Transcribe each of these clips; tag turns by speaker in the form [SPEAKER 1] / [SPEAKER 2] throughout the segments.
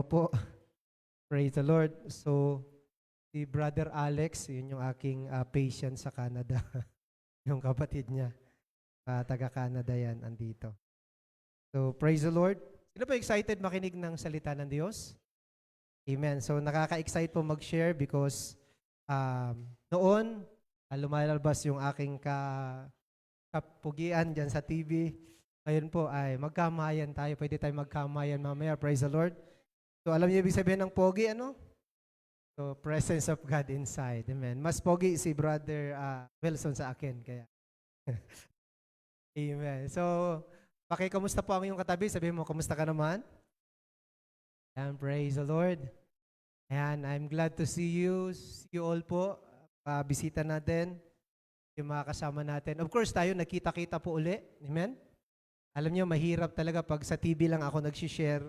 [SPEAKER 1] Opo, praise the Lord. So, si Brother Alex, yun yung aking patient sa Canada. Yung kapatid niya, taga-Canada yan, andito. So, praise the Lord. Sino po excited makinig ng salita ng Diyos? Amen. So, nakaka-excite po mag-share because noon, lumalabas yung aking kapugian dyan sa TV. Ngayon po ay magkamayan tayo. Pwede tayo magkamayan mamaya. Praise the Lord. So, alam niyo ibig sabihin ng pogi, ano? So, presence of God inside. Amen. Mas pogi si Brother Wilson sa akin. Kaya, amen. So, kamusta po ang iyong katabi? Sabihin mo, kamusta ka naman? And praise the Lord. Ayan, I'm glad to see you. See you all po. Bisita natin. Yung mga kasama natin. Of course, tayo nagkita-kita po uli. Amen? Alam niyo, mahirap talaga pag sa TV lang ako nag-share.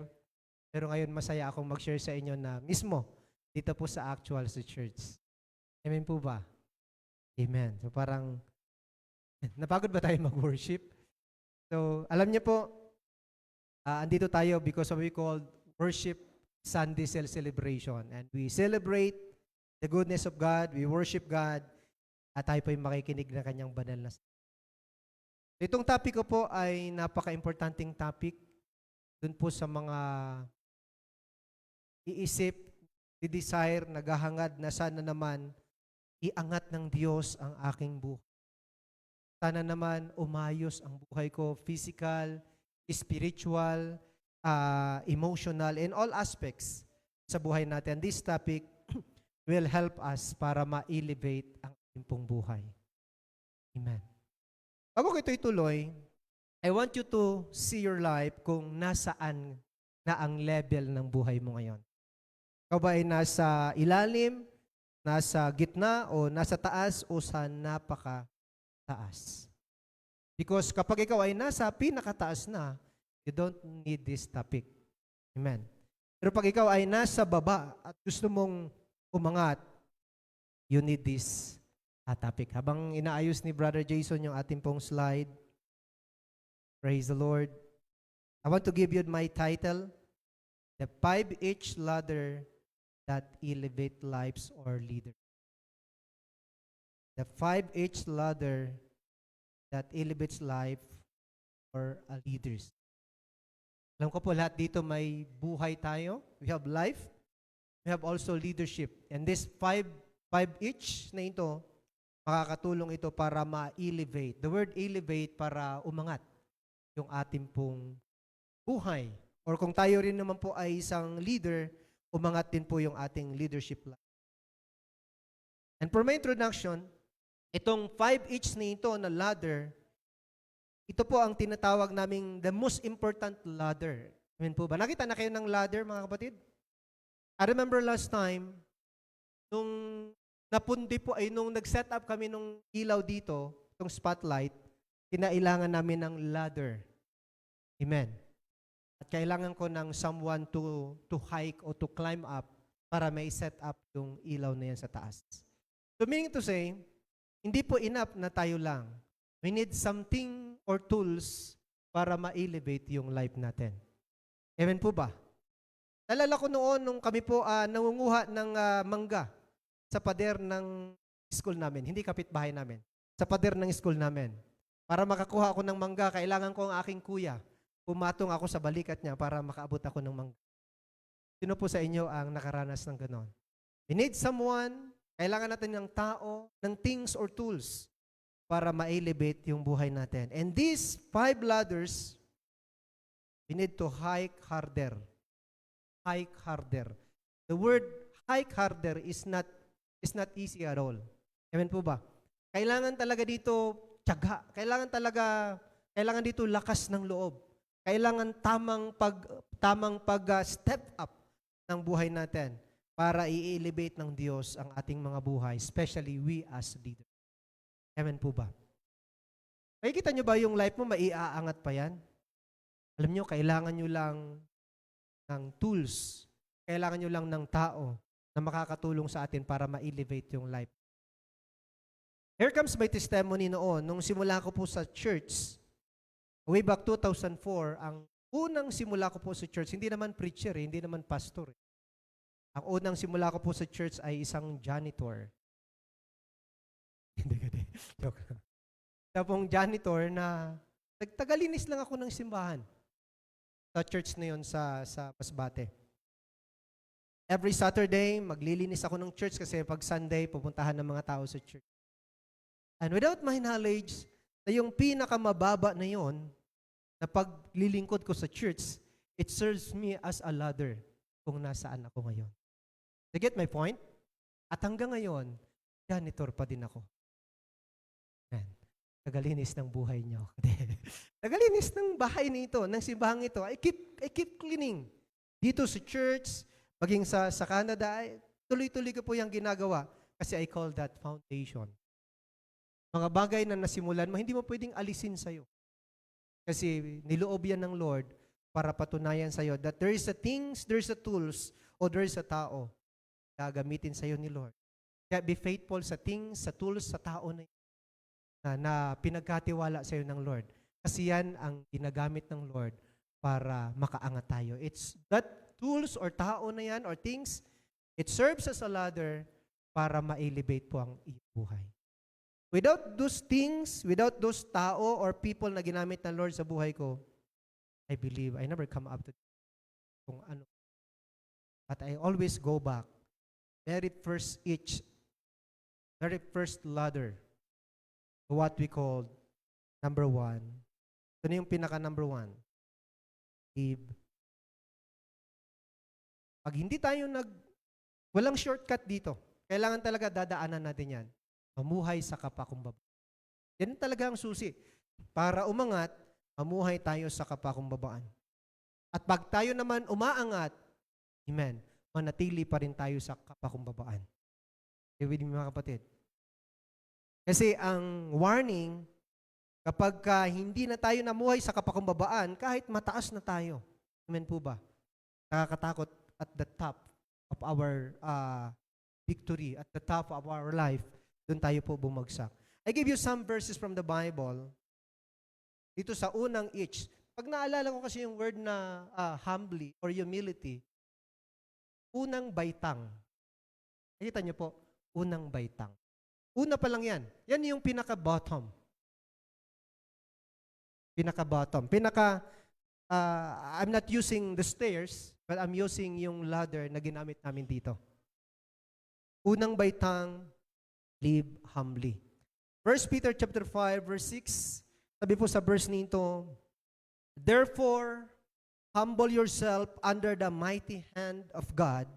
[SPEAKER 1] Pero ngayon, masaya akong mag-share sa inyo na mismo dito po sa actual sa church. Amen po ba? Amen. So parang, napagod ba tayo mag-worship? So, alam niyo po, andito tayo because of we called Worship Sunday Celebration. And we celebrate the goodness of God, we worship God, at tayo po yung makikinig na kanyang banal na. Itong topic ko po ay napaka-importanting topic dun po sa mga iisip, i-desire, naghahangad na sana naman iangat ng Diyos ang aking buhay. Sana naman umayos ang buhay ko, physical, spiritual, emotional, in all aspects sa buhay natin. This topic will help us para ma-elevate ang ating pong buhay. Amen. Bago ko ito ituloy, I want you to see your life kung nasaan na ang level ng buhay mo ngayon. Ikaw ba ay nasa ilalim, nasa gitna, o nasa taas, o sa napaka-taas? Because kapag ikaw ay nasa pinakataas na, you don't need this topic. Amen. Pero pag ikaw ay nasa baba at gusto mong umangat, you need this topic. Habang inaayos ni Brother Jason yung ating pong slide, praise the Lord. I want to give you my title, The 5H Ladder that Elevate Lives or Leaders. The 5H Ladder that elevates life or leaders. Alam ko po lahat dito may buhay tayo. We have life. We have also leadership. And this 5H na ito, makakatulong ito para ma-elevate. The word elevate para umangat yung ating pong buhay. Or kung tayo rin naman po ay isang leader, umangat din po yung ating leadership life. And for my introduction, itong 5H na ito na ladder, ito po ang tinatawag naming the most important ladder. Amen po ba? Nakita na kayo ng ladder, mga kapatid? I remember last time, nung napundi po ay nung nag-set up kami nung ilaw dito, itong spotlight, kinailangan namin ng ladder. Amen. At kailangan ko ng someone to hike o to climb up para may set up yung ilaw na yan sa taas. So meaning to say, hindi po enough na tayo lang. We need something or tools para ma-elevate yung life natin. Amen po ba? Nalala ko noon nung kami po nangunguha ng mangga sa pader ng school namin, hindi kapitbahay namin, sa pader ng school namin. Para makakuha ako ng mangga, kailangan ko ang aking kuya. Pumatong ako sa balikat niya para makaabot ako ng mangga. Sino po sa inyo ang nakaranas ng ganon? We need someone, kailangan natin ng tao, ng things or tools para ma-elevate yung buhay natin. And these 5 ladders, we need to hike harder. Hike harder. The word hike harder is not easy at all. Amen po ba? Kailangan talaga dito tiyaga. Kailangan dito lakas ng loob. Kailangan tamang pag-step up ng buhay natin para i-elevate ng Diyos ang ating mga buhay, especially we as leaders. Amen po ba? Nakikita nyo ba yung life mo, maiaangat pa yan? Alam nyo, kailangan nyo lang ng tools, kailangan nyo lang ng tao na makakatulong sa atin para ma-elevate yung life. Here comes my testimony noon. Nung simula ko po sa church, way back 2004, ang unang simula ko po sa church, hindi naman preacher, hindi naman pastor. Ang unang simula ko po sa church ay isang janitor. Hindi. Joke lang. Tapong janitor na nagtagalinis lang ako ng simbahan sa church na yun sa Masbate. Every Saturday, maglilinis ako ng church kasi pag Sunday, pupuntahan ng mga tao sa church. And without my knowledge, na yung pinakamababa na yon, na paglilingkod ko sa church, it serves me as a ladder kung nasaan ako ngayon. You get my point? At hanggang ngayon, janitor pa din ako. Yan. Tagalinis ng buhay niyo. Tagalinis ng bahay nito, ng simbahang ito. I keep cleaning. Dito sa church, maging sa Canada, tuloy-tuloy ko po yung ginagawa kasi I call that foundation. Mga bagay na nasimulan mo, hindi mo pwedeng alisin sa'yo. Kasi niloob yan ng Lord para patunayan sa'yo that there is a things, there is a tools, o there is a tao na gagamitin sa'yo ni Lord. Kaya be faithful sa things, sa tools, sa tao na pinagkatiwala sa'yo ng Lord. Kasi yan ang ginagamit ng Lord para makaangat tayo. It's that tools or tao na yan or things, it serves as a ladder para ma-elevate po ang iyong buhay. Without those things, without those tao or people na ginamit ng Lord sa buhay ko, I believe I never come up to kung ano. But I always go back. Very first ladder to what we call number one. Ito na yung pinaka number one. Live. Pag hindi tayo walang shortcut dito. Kailangan talaga dadaanan natin yan. Mamuhay sa kapakumbaba. Yan talaga ang susi. Para umangat, mamuhay tayo sa kapakumbabaan. At pag tayo naman umaangat, amen, manatili pa rin tayo sa kapakumbabaan. With me, mga kapatid. Kasi ang warning, kapag hindi na tayo namuhay sa kapakumbabaan, kahit mataas na tayo, amen po ba? Nakakatakot at the top of our victory, at the top of our life, doon tayo po bumagsak. I give you some verses from the Bible. Dito sa unang itch. Pag naalala ko kasi yung word na humbly or humility, unang baitang. Nakita niyo po, unang baitang. Una pa lang yan. Yan yung pinaka-bottom. Pinaka-bottom. I'm not using the stairs, but I'm using yung ladder na ginamit namin dito. Unang baitang, live humbly. 1 Peter chapter 5, verse 6, sabi po sa verse nito, therefore, humble yourself under the mighty hand of God,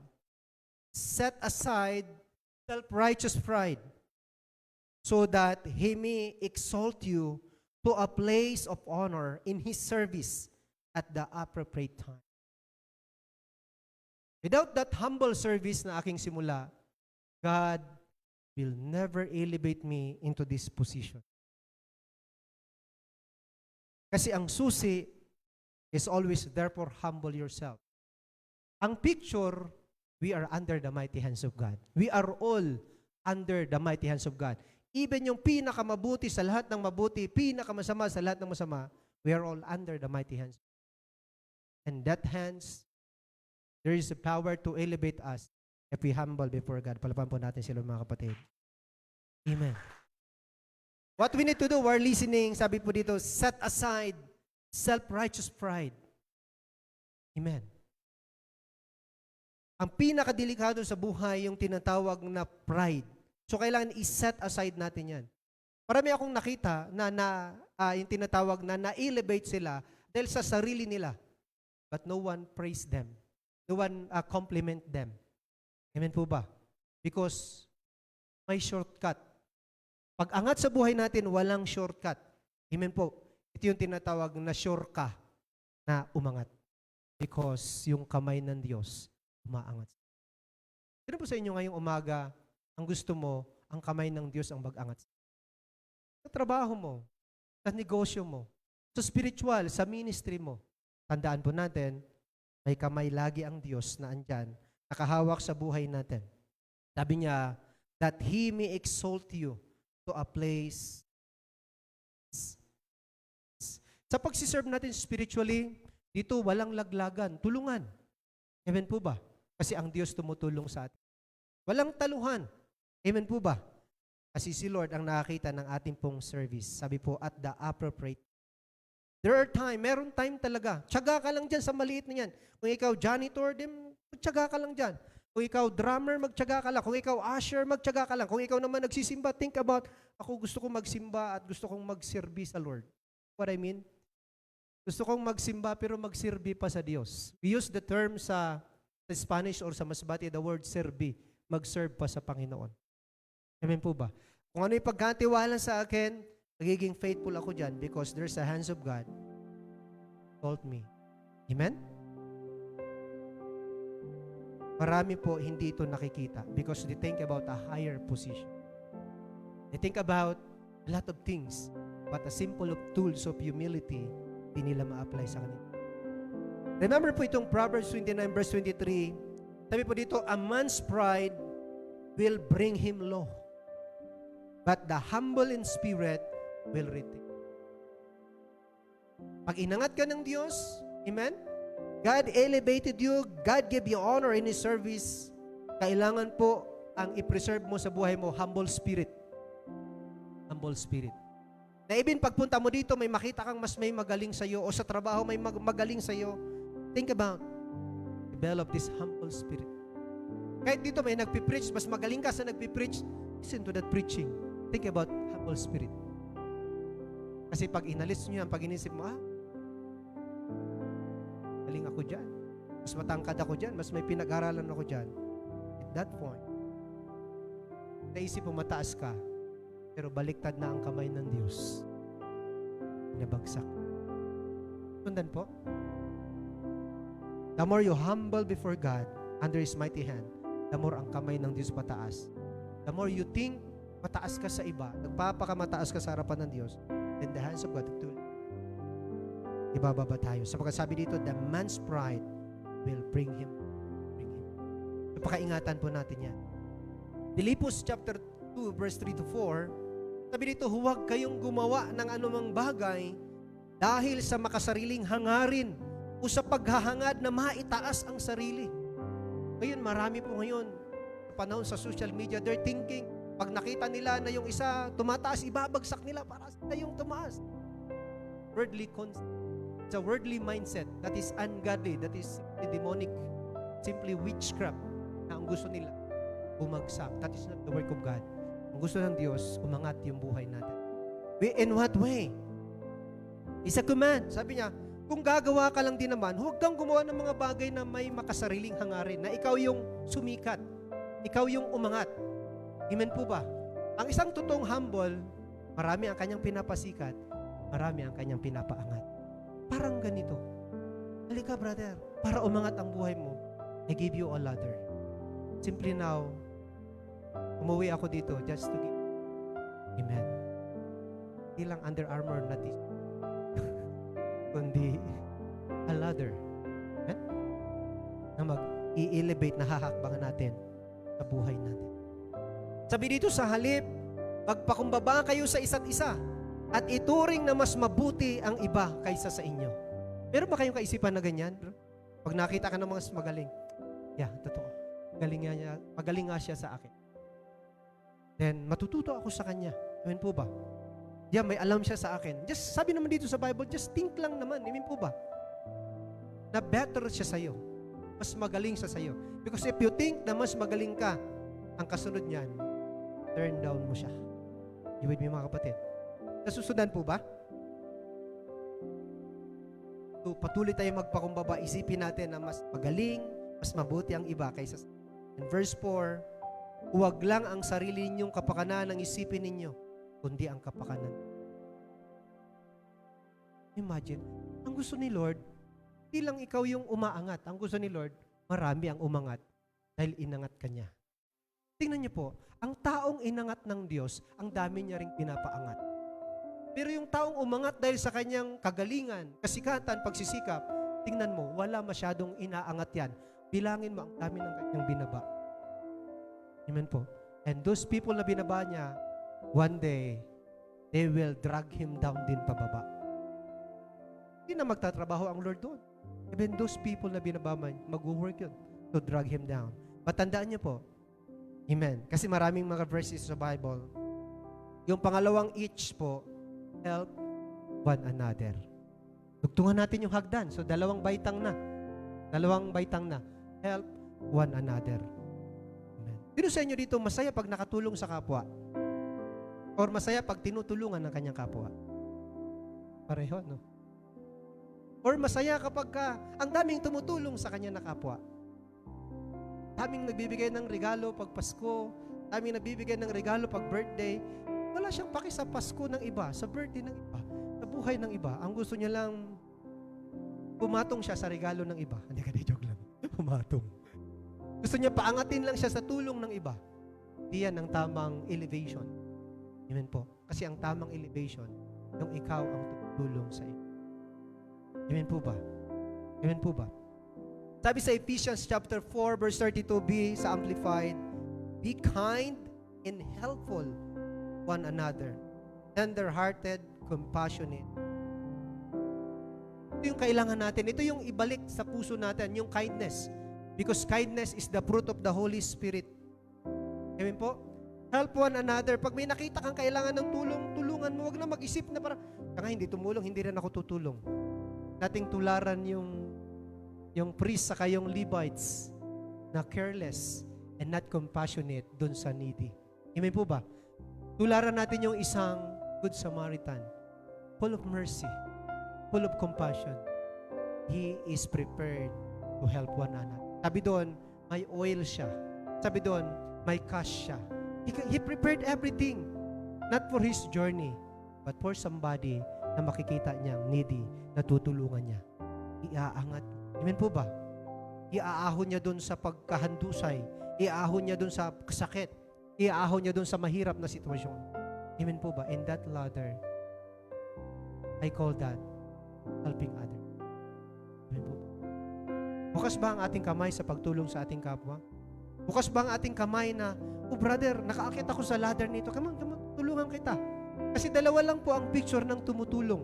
[SPEAKER 1] set aside self-righteous pride, so that He may exalt you to a place of honor in His service at the appropriate time. Without that humble service na aking simula, God will never elevate me into this position. Kasi ang susi is always, therefore, humble yourself. Ang picture, we are under the mighty hands of God. We are all under the mighty hands of God. Even yung pinakamabuti sa lahat ng mabuti, pinakamasama sa lahat ng masama, we are all under the mighty hands. And that hands, there is a power to elevate us if we humble before God. Palapan po natin sila, mga kapatid. Amen. What we need to do while listening, sabi po dito, set aside self-righteous pride. Amen. Ang pinakadelikado sa buhay, yung tinatawag na pride. So, kailangan i-set aside natin yan. Marami akong nakita na yung tinatawag na na-elevate sila dahil sa sarili nila. But no one praise them. No one compliment them. Amen po ba? Because may shortcut. Pag angat sa buhay natin, walang shortcut. Amen po. Ito yung tinatawag na sure ka na umangat. Because yung kamay ng Diyos, umaangat. Sino po sa inyo ngayong umaga, ang gusto mo, ang kamay ng Diyos ang mag-angat? Sa trabaho mo, sa negosyo mo, sa spiritual, sa ministry mo. Tandaan po natin, may kamay lagi ang Diyos na andyan, nakahawak sa buhay natin. Sabi niya, that He may exalt you to a place. Sa pagsiserve natin spiritually, Dito, walang laglagan, tulungan. Amen po ba? Kasi ang Diyos tumutulong sa atin. Walang taluhan. Amen po ba? Kasi si Lord ang nakakita ng ating pong service. Sabi po, at the appropriate. There are meron time talaga. Tiyaga ka lang dyan sa maliit na yan. Kung ikaw janitor, magtiyaga ka lang dyan. Kung ikaw drummer, magtiyaga ka lang. Kung ikaw usher, magtiyaga ka lang. Kung ikaw naman nagsisimba, think about, ako gusto kong magsimba at gusto kong magserbi sa Lord. What I mean? Gusto kong magsimba pero magserbi pa sa Diyos. We use the term sa Spanish or sa Masbate, the word serbi. Mag-serve pa sa Panginoon. Amen po ba? Kung ano yung pagkatiwala sa akin, nagiging faithful ako dyan because there's a hands of God told me. Amen? Marami po hindi ito nakikita because they think about a higher position. They think about a lot of things but a simple of tools of humility hindi nila ma-apply sa kanila. Remember po itong Proverbs 29 verse 23. Sabi po dito, a man's pride will bring him low. But the humble in spirit will retain. Pag inangat ka ng Diyos, amen? God elevated you, God gave you honor in His service. Kailangan po ang i-preserve mo sa buhay mo, humble spirit. Humble spirit. Na even pagpunta mo dito, may makita kang mas may magaling sa'yo o sa trabaho may magaling sa'yo. Think about, develop this humble spirit. Kahit dito may nagpipreach, mas magaling ka sa nagpipreach, listen to that preaching. Think about humble spirit. Kasi pag inalis nyo yan, pag inisip mo, galing ako dyan. Mas matangkad ako dyan. Mas may pinag-aralan ako dyan. At that point, naisip mo mataas ka, pero baliktad na ang kamay ng Diyos. Nabagsak. Sundan po. The more you humble before God, under His mighty hand, the more ang kamay ng Diyos pataas. The more you think mataas ka sa iba, nagpapakamataas ka sa harapan ng Diyos, then the hands of God will ibababa tayo. Sapagkat sabi dito, the man's pride will bring him. Napakaingatan po natin yan. Philippians chapter 2 verse 3 to 4, sabi dito, huwag kayong gumawa ng anumang bagay dahil sa makasariling hangarin o sa paghahangad na maitaas ang sarili. Ngayon, marami po ngayon, sa panahon sa social media, they're thinking, pag nakita nila na yung isa tumataas, ibabagsak nila para sila yung tumaas. Worldly concept. It's a worldly mindset that is ungodly, that is demonic, simply witchcraft, na ang gusto nila, bumagsak. That is not the work of God. Ang gusto ng Diyos, umangat yung buhay natin. In what way? It's a command. Sabi niya, kung gagawa ka lang din naman, huwag kang gumawa ng mga bagay na may makasariling hangarin, na ikaw yung sumikat, ikaw yung umangat. Amen po ba? Ang isang totoong humble, marami ang kanyang pinapasikat, marami ang kanyang pinapaangat. Parang ganito. Halika brother, para umangat ang buhay mo, I give you a ladder. Simply now, umuwi ako dito just to give. Amen. Hindi lang Under Armour na t-shirt. Kundi a ladder. Amen? Na mag-i-elevate na hahakbangan natin sa buhay natin. Sabi dito sa halip, magpakumbaba kayo sa isa't isa at ituring na mas mabuti ang iba kaysa sa inyo. Meron ba kayong kaisipan na ganyan? Pag nakita ka ng mga magaling, yeah, totoo. Magaling nga siya sa akin. Then, matututo ako sa kanya. Amen po ba? Yeah, may alam siya sa akin. Just, sabi naman dito sa Bible, just think lang naman. Amen po ba? Na better siya sa'yo. Mas magaling siya sa'yo. Because if you think na mas magaling ka, ang kasunod niyan, turn down mo siya. You with me mga kapatid? Nasusundan po ba? So, patuloy tayo magpakumbaba. Isipin natin na mas magaling, mas mabuti ang iba kaysa sa... In verse 4, huwag lang ang sarili ninyong kapakanan ang isipin ninyo, kundi ang kapakanan. Imagine, ang gusto ni Lord, hindi lang ikaw yung umaangat. Ang gusto ni Lord, marami ang umangat dahil inangat ka niya. Tingnan niyo po, ang taong inangat ng Diyos, ang dami niya ring pinapaangat. Pero yung taong umangat dahil sa kanyang kagalingan, kasikatan, pagsisikap, tingnan mo, wala masyadong inaangat yan. Bilangin mo ang dami ng kanyang binaba. Amen po. And those people na binaba niya, one day, they will drag him down din pababa. Hindi na magtatrabaho ang Lord doon. Even those people na binabaman, mag-work yun to drag him down. Matandaan niyo po, amen. Kasi maraming mga verses sa Bible. Yung pangalawang each po, help one another. Tugtungan natin yung hagdan. So, dalawang baitang na. Help one another. Amen. Sino sa inyo dito masaya pag nakatulong sa kapwa? Or masaya pag tinutulungan ng kanyang kapwa? Pareho, no? Or masaya kapag ang daming tumutulong sa kanya na kapwa? Daming nagbibigay ng regalo pag Pasko, daming nagbibigay ng regalo pag birthday. Wala siyang paki sa Pasko ng iba, sa birthday ng iba, sa buhay ng iba. Ang gusto niya lang, pumatong siya sa regalo ng iba. Hindi ka joke lang. Pumatong. Gusto niya paangatin lang siya sa tulong ng iba. Diyan ang tamang elevation. Amen po. Kasi ang tamang elevation, yung ikaw ang tutulong sa iyo. Amen po ba? Amen po ba? Sabi sa Ephesians chapter 4 verse 32b sa Amplified, be kind and helpful one another, tender-hearted, compassionate. Ito yung kailangan natin. Ito yung ibalik sa puso natin, yung kindness. Because kindness is the fruit of the Holy Spirit. Amen po? Help one another. Pag may nakita kang kailangan ng tulong, tulungan mo. Huwag na mag-isip na parang, kaya hindi tumulong, hindi rin ako tutulong. Dating tularan yung priest saka yung Levites na careless and not compassionate dun sa needy. Amen po ba? Tularan natin yung isang good Samaritan, full of mercy, full of compassion. He is prepared to help one another. Sabi doon, may oil siya. Sabi doon, may cash siya. He prepared everything, not for his journey, but for somebody na makikita niyang needy, na tutulungan niya. Iaangat. Amen po ba? Iaahon niya doon sa pagkahandusay. Iaahon niya doon sa kasakit. Iaahon niya doon sa mahirap na sitwasyon. Amen po ba? And that ladder, I call that helping other. Amen po ba? Bukas ba ang ating kamay sa pagtulong sa ating kapwa? Bukas ba ang ating kamay na, oh brother, nakaakit ako sa ladder nito. Come on, tulungan kita. Kasi dalawa lang po ang picture ng tumutulong.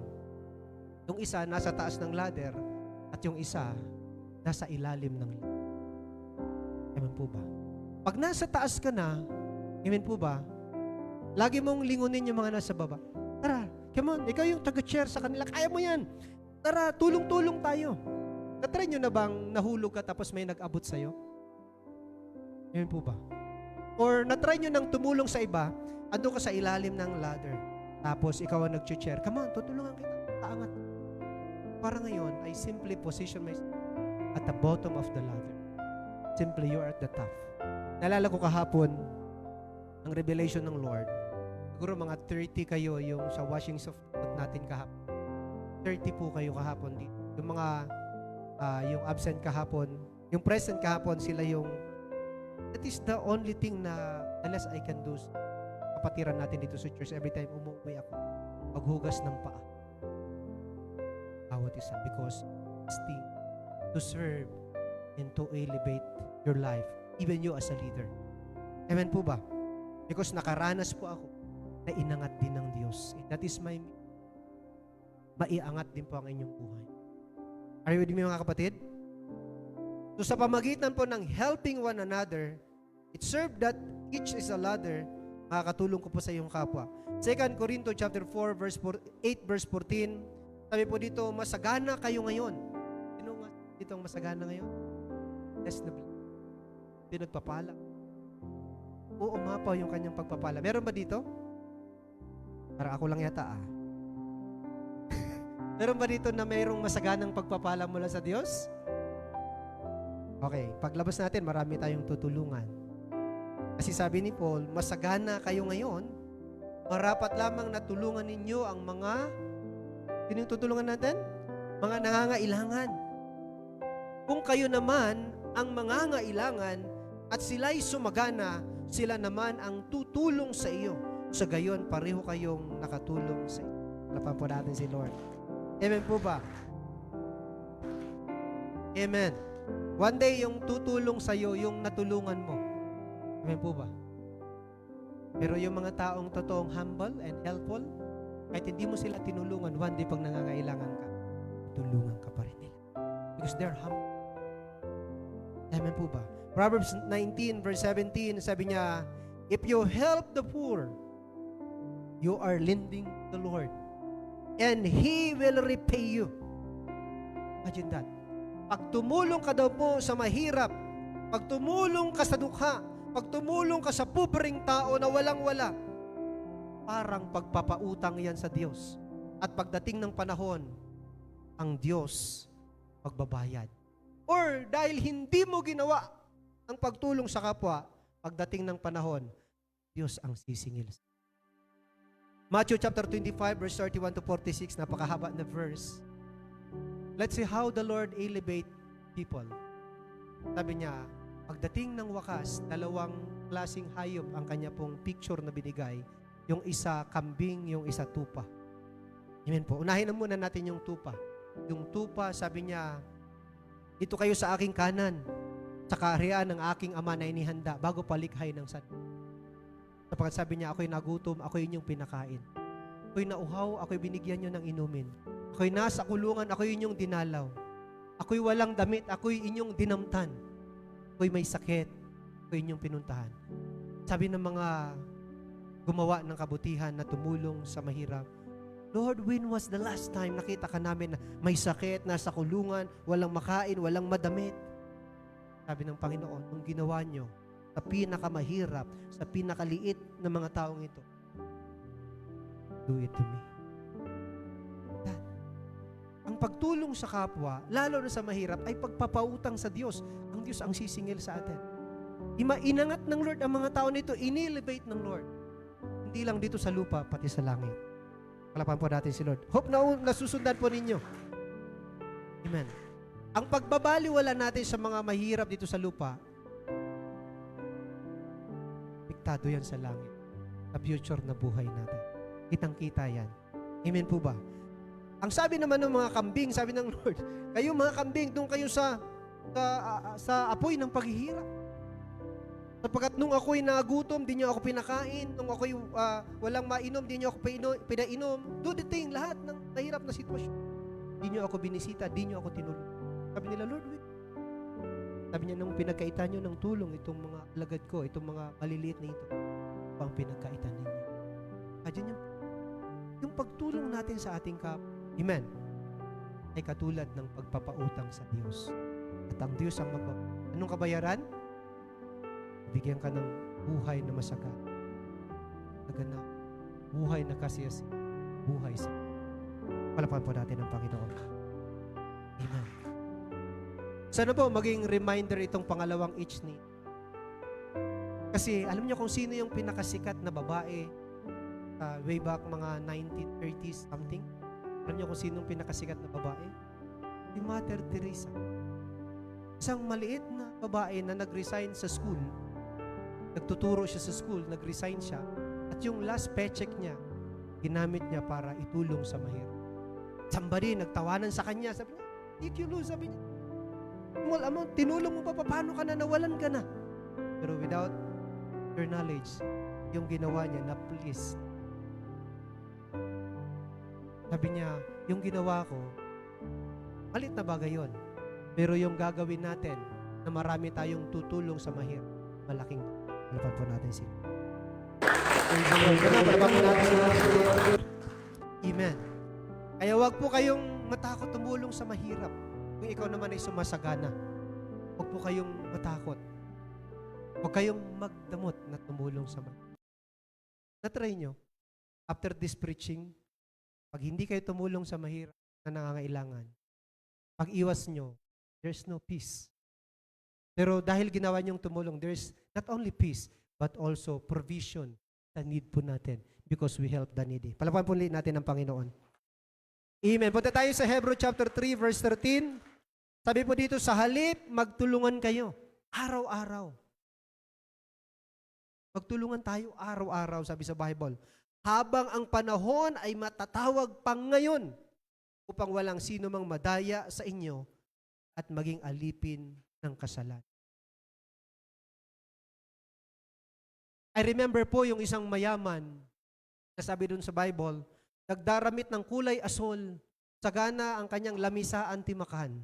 [SPEAKER 1] Yung isa, nasa taas ng ladder, at yung isa, nasa ilalim ng ladder. Amen po ba? Pag nasa taas ka na, amen po ba? Lagi mong lingunin yung mga nasa baba. Tara, come on, ikaw yung taga-chair sa kanila. Kaya mo yan. Tara, tulong-tulong tayo. Natry nyo na bang nahulog ka tapos may nag-abot sa'yo? Amen po ba? Or natry nyo nang tumulong sa iba, ando ka sa ilalim ng ladder. Tapos ikaw ang nag-chair. Come on, tutulungan kita. Taangat. Para ngayon, I simply position myself at the bottom of the ladder. Simply, you are at the top. Naalala ko kahapon, ang revelation ng Lord, siguro mga 30 kayo yung sa washings of natin kahapon. 30 po kayo kahapon dito. Yung mga, yung absent kahapon, yung present kahapon, sila yung, that is the only thing na, unless I can do, kapatiran natin dito sa church every time umuwi ako, maghugas ng paa. Bawat isa. Because it's thing to serve and to elevate your life, even you as a leader. Amen po ba? Because nakaranas po ako na inangat din ng Diyos. And that is my maiangat din po ang inyong buhay. Are you with me mga kapatid? So sa pamagitan po ng helping one another, it served that each is a ladder, makakatulong ko po sa iyong kapwa. 2 Corinto chapter 4 verse 8 verse 14, sabi po dito, masagana kayo ngayon. Sino nga dito ang masagana ngayon? Yes, na hindi nagpapala. Oo, umapaw yung kanyang pagpapala. Meron ba dito? Para ako lang yata Meron ba dito na mayroong masaganang pagpapala mula sa Diyos? Okay, paglabas natin, marami tayong tutulungan. Kasi sabi ni Paul, masagana kayo ngayon, marapat lamang na tulungan ninyo ang mga, sino yung tutulungan natin? Mga nangangailangan. Kung kayo naman ang mangangailangan at sila'y sumagana, sila naman ang tutulong sa iyo. Sa gayon, pareho kayong nakatulong sa iyo. Lapan po natin si Lord. Amen po ba? Amen. One day, yung tutulong sa iyo, yung natulungan mo. Amen po ba? Pero yung mga taong totoong humble and helpful, kahit hindi mo sila tinulungan, one day pag nangangailangan ka, tulungan ka pa rin nila. because they're humble. Amen po ba? Proverbs 19 verse 17, sabi niya, if you help the poor, you are lending to the Lord, and He will repay you. Imagine that. Pag tumulong ka daw po sa mahirap, pag tumulong ka sa dukha, pag tumulong ka sa pobreng tao na walang-wala, parang pagpapautang yan sa Diyos. At pagdating ng panahon, ang Diyos magbabayad. Or dahil hindi mo ginawa ang pagtulong sa kapwa, pagdating ng panahon, Diyos ang sisingil. Matthew chapter 25 verse 31 to 46, napakahaba na verse. Let's see how the Lord elevate people. Sabi niya, pagdating ng wakas, dalawang klaseng hayop ang kanya pong picture na binigay. Yung isa kambing, yung isa tupa. Amen po. Unahin na muna natin yung tupa. Yung tupa, sabi niya, dito kayo sa aking kanan, sa kaharian ng aking ama na inihanda, bago palikhay ng santo. Sapagkat sabi niya, ako'y nagutom, ako inyong pinakain. Ako'y nauhaw, ako'y binigyan nyo ng inumin. Ako'y nasa kulungan, ako'y inyong dinalaw. Ako'y walang damit, ako'y inyong dinamtan. Ako'y may sakit, ako'y inyong pinuntahan. Sabi ng mga gumawa ng kabutihan na tumulong sa mahirap, Lord, when was the last time nakita ka namin na may sakit, nasa kulungan, walang makain, walang madamit? Sabi ng Panginoon, nung ginawa nyo sa pinakamahirap, sa pinakaliit na mga taong ito, do it to me. That. Ang pagtulong sa kapwa, lalo na sa mahirap, ay pagpapautang sa Diyos. Ang Diyos ang sisingil sa atin. Inangat ng Lord ang mga tao nito, inelevate ng Lord. Hindi lang dito sa lupa, pati sa langit. Palapan po natin si Lord. Hope na nasusundan po ninyo. Amen. Ang pagbabaliwala natin sa mga mahirap dito sa lupa, piktado yan sa langit. Sa future na buhay natin. Kitang-kita yan. Amen po ba? Ang sabi naman ng mga kambing, sabi ng Lord, kayo mga kambing, doon kayo sa apoy ng paghihirap. Sapagkat nung ako'y nagutom, di niyo ako pinakain. Nung ako'y walang mainom, di niyo ako pinainom. Do the thing, lahat ng mahirap na sitwasyon. Di niyo ako binisita, di niyo ako tinulong. Sabi nila, Lord, wait. Sabi niya, nung pinagkaitan niyo ng tulong, itong mga alagad ko, itong mga maliliit na ito, ang pinagkaitan ninyo. Adyan niya, yung pagtulong natin sa ating Amen, ay katulad ng pagpapautang sa Diyos. At ang Diyos ang Anong kabayaran? Bigyan ka ng buhay na masagat, naganap, buhay na kasiyasi, buhay sa palapan po natin ang Panginoon. Amen. Sana po maging reminder itong pangalawang Ichney. Kasi alam niyo kung sino yung pinakasikat na babae way back mga 1930s something? Alam niyo kung sino yung pinakasikat na babae? Si Mother Teresa. Isang maliit na babae na nag-resign sa school. Nagtuturo siya sa school, nag-resign siya, at yung last paycheck niya, ginamit niya para itulong sa mahirap. Somebody, nagtawanan sa kanya, sabi niya, did you lose? Sabi niya, small amount, tinulong mo pa, paano ka na, nawalan ka na. Pero without your knowledge, yung ginawa niya na please. Sabi niya, yung ginawa ko, malit na bagay yun. Pero yung gagawin natin, na marami tayong tutulong sa mahirap, malaking palapan po natin sila. Amen. Kaya wag po kayong matakot tumulong sa mahirap. Kung ikaw naman ay sumasagana, wag po kayong matakot. Wag kayong magdamot na tumulong sa mahirap. Na-try nyo, after this preaching, pag hindi kayo tumulong sa mahirap na nangangailangan, pag iwas nyo, there's no peace. Pero dahil ginawa niyong tumulong, there's not only peace, but also provision sa need po natin because we help the needy. Palapan po natin ang Panginoon. Amen. Punta tayo sa Hebrew chapter 3, verse 13. Sabi po dito, sa halip, magtulungan kayo. Araw-araw. Magtulungan tayo araw-araw, sabi sa Bible. Habang ang panahon ay matatawag pang ngayon upang walang sino mang madaya sa inyo at maging alipin ng kasalan. I remember po yung isang mayaman na sabi dun sa Bible, nagdaramit ng kulay asol, sagana ang kanyang lamisaan timakan.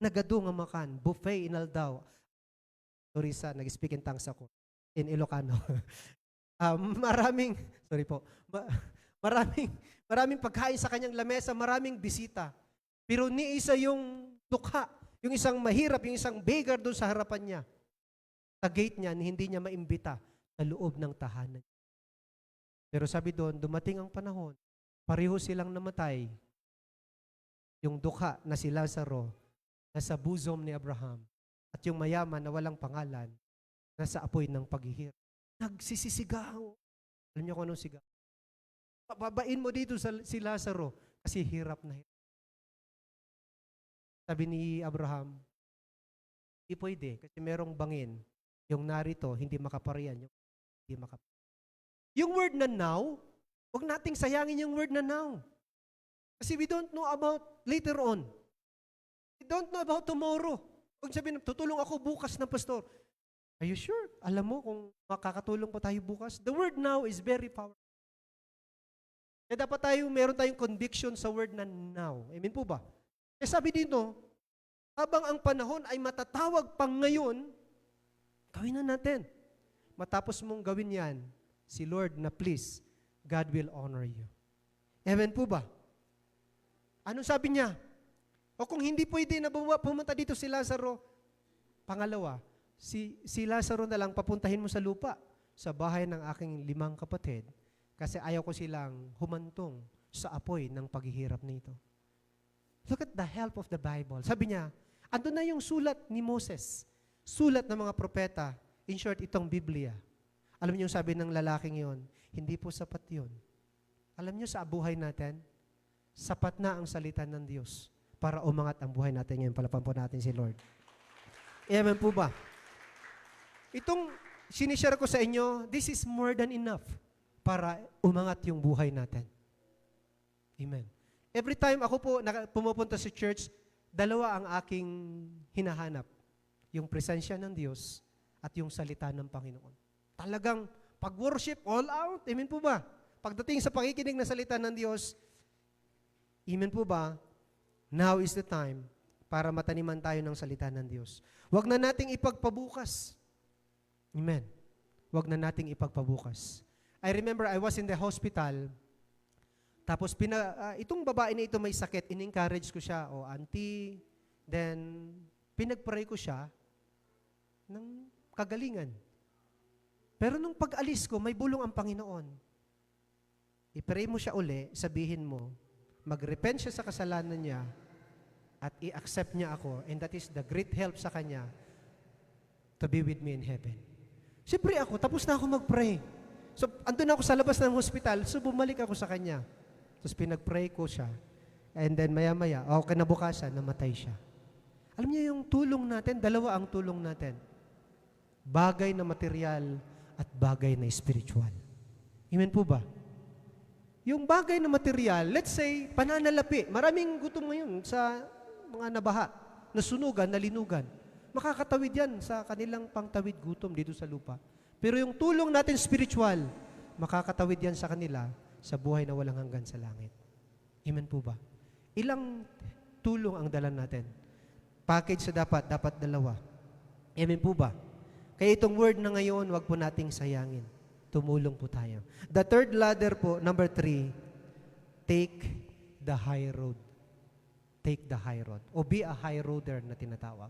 [SPEAKER 1] Nagado nga makan, buffet inaldaw. Sorry sa nag-speak in tongues ako in Ilocano. Sorry po, maraming pagkain sa kanyang lamesa, maraming bisita. Pero ni isa yung dukha, yung isang mahirap, yung isang beggar doon sa harapan niya. Sa gate niya, hindi niya maimbita sa loob ng tahanan. Pero sabi doon, dumating ang panahon, pareho silang namatay. Yung dukha na si Lazaro, nasa bosom ni Abraham. At yung mayaman na walang pangalan, nasa apoy ng paghihirap. Nagsisisigaw. Alam niyo kung anong sigaw? Pababain mo dito si Lazaro kasi hirap na hirap. Sabi ni Abraham, hindi pwede kasi merong bangin. Yung narito, hindi makaparian. Yung word na now, huwag nating sayangin yung word na now. Kasi we don't know about later on. We don't know about tomorrow. Huwag sabihin, tutulong ako bukas ng pastor. Are you sure? Alam mo kung makakatulong pa tayo bukas? The word now is very powerful. Kaya dapat meron tayong conviction sa word na now. Amen po ba? Kaya sabi dito, habang ang panahon ay matatawag pang ngayon, gawin na natin. Matapos mong gawin yan, si Lord na please, God will honor you. Amen po ba? Anong sabi niya? O kung hindi pwede na pumunta dito si Lazaro, pangalawa, si Lazaro na lang papuntahin mo sa lupa, sa bahay ng aking 5 kapatid, kasi ayaw ko silang humantong sa apoy ng paghihirap nito. Look at the help of the Bible. Sabi niya, andun na yung sulat ni Moses, sulat ng mga propeta, in short, itong Biblia. Alam niyo yung sabi ng lalaking yon, hindi po sapat yun. Alam niyo sa buhay natin, sapat na ang salita ng Diyos para umangat ang buhay natin ngayon. Palapan po natin si Lord. Amen po ba? Itong sinishare ko sa inyo, this is more than enough para umangat yung buhay natin. Amen. Every time ako po pumupunta sa church, 2 ang aking hinahanap. Yung presensya ng Diyos at yung salita ng Panginoon. Talagang pag-worship all out. Amen po ba? Pagdating sa pakikinig ng salita ng Diyos, amen po ba? Now is the time para mataniman tayo ng salita ng Diyos. Huwag na nating ipagpabukas. Amen. Huwag na nating ipagpabukas. I remember I was in the hospital. Tapos itong babae na ito may sakit, in-encourage ko siya, auntie. Then, pinag-pray ko siya ng kagalingan. Pero nung pag-alis ko, may bulong ang Panginoon. I-pray mo siya uli, sabihin mo, mag-repent siya sa kasalanan niya, at i-accept niya ako, and that is the great help sa kanya to be with me in heaven. Siyempre ako, tapos na ako mag-pray. So, andun ako sa labas ng hospital, so bumalik ako sa kanya. Tapos pinag-pray ko siya. And then maya-maya, kinabukasan, namatay siya. Alam niyo yung tulong natin, 2 ang tulong natin. Bagay na material at bagay na spiritual. Amen po ba? Yung bagay na material, let's say, pananalapi. Maraming gutom ngayon sa mga nabaha, nasunugan, nalinugan. Makakatawid yan sa kanilang pangtawid gutom dito sa lupa. Pero yung tulong natin spiritual, makakatawid yan sa kanila sa buhay na walang hanggan sa langit. Amen po ba? Ilang tulong ang dala natin? Package sa dapat 2. Amen po ba? Kaya itong word na ngayon, wag po nating sayangin. Tumulong po tayo. The third ladder po, number 3, take the high road. Take the high road. O be a high roader na tinatawag.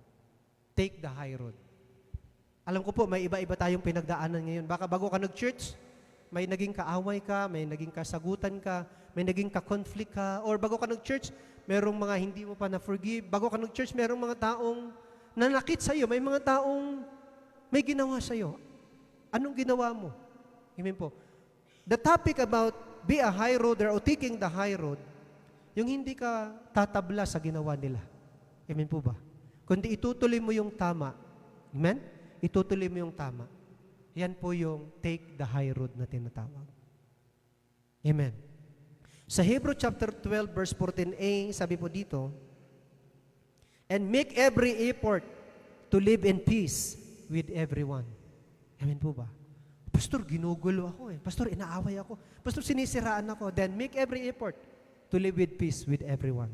[SPEAKER 1] Take the high road. Alam ko po, may iba-iba tayong pinagdaanan ngayon. Baka bago ka nag-church, may naging kaaway ka, may naging kasagutan ka, may naging ka-conflict ka, or bago ka nag-church, merong mga hindi mo pa na-forgive. Bago ka nag-church, merong mga taong nanakit sa'yo. May mga taong may ginawa sa'yo. Anong ginawa mo? Amen po. The topic about be a high roader o taking the high road, yung hindi ka tatabla sa ginawa nila. Amen po ba? Kundi itutuloy mo yung tama. Amen? Itutuloy mo yung tama. Yan po yung take the high road na tinatawag. Amen. Sa Hebrew chapter 12 verse 14a, sabi po dito, and make every effort to live in peace with everyone. Amen po ba? Pastor, ginugulo ako eh. Pastor, inaaway ako. Pastor, sinisiraan ako. Then make every effort to live with peace with everyone.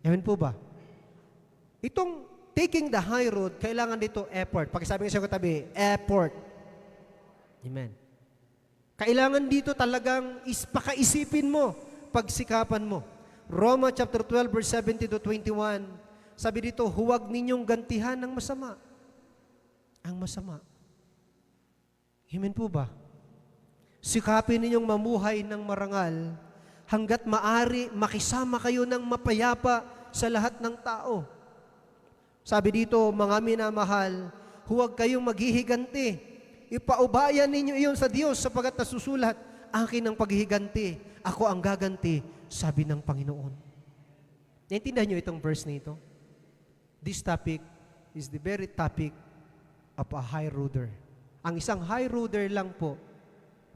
[SPEAKER 1] Amen po ba? Itong taking the high road, kailangan dito effort. Pakisabi nga sa katabi, effort. Amen. Kailangan dito talagang pakaisipin mo, pagsikapan mo. Roma chapter 12 verse 17 to 21, sabi dito, huwag ninyong gantihan ng masama. Ang masama. Amen po ba? Sikapin ninyong mamuhay ng marangal hanggat maari makisama kayo ng mapayapa sa lahat ng tao. Sabi dito, mga minamahal, huwag kayong maghihiganti. Ipaubayan ninyo iyon sa Diyos sapagat nasusulat, akin ang paghihiganti, ako ang gaganti, sabi ng Panginoon. Naintindihan niyo itong verse na ito? This topic is the very topic of a high roader. Ang isang high roader lang po,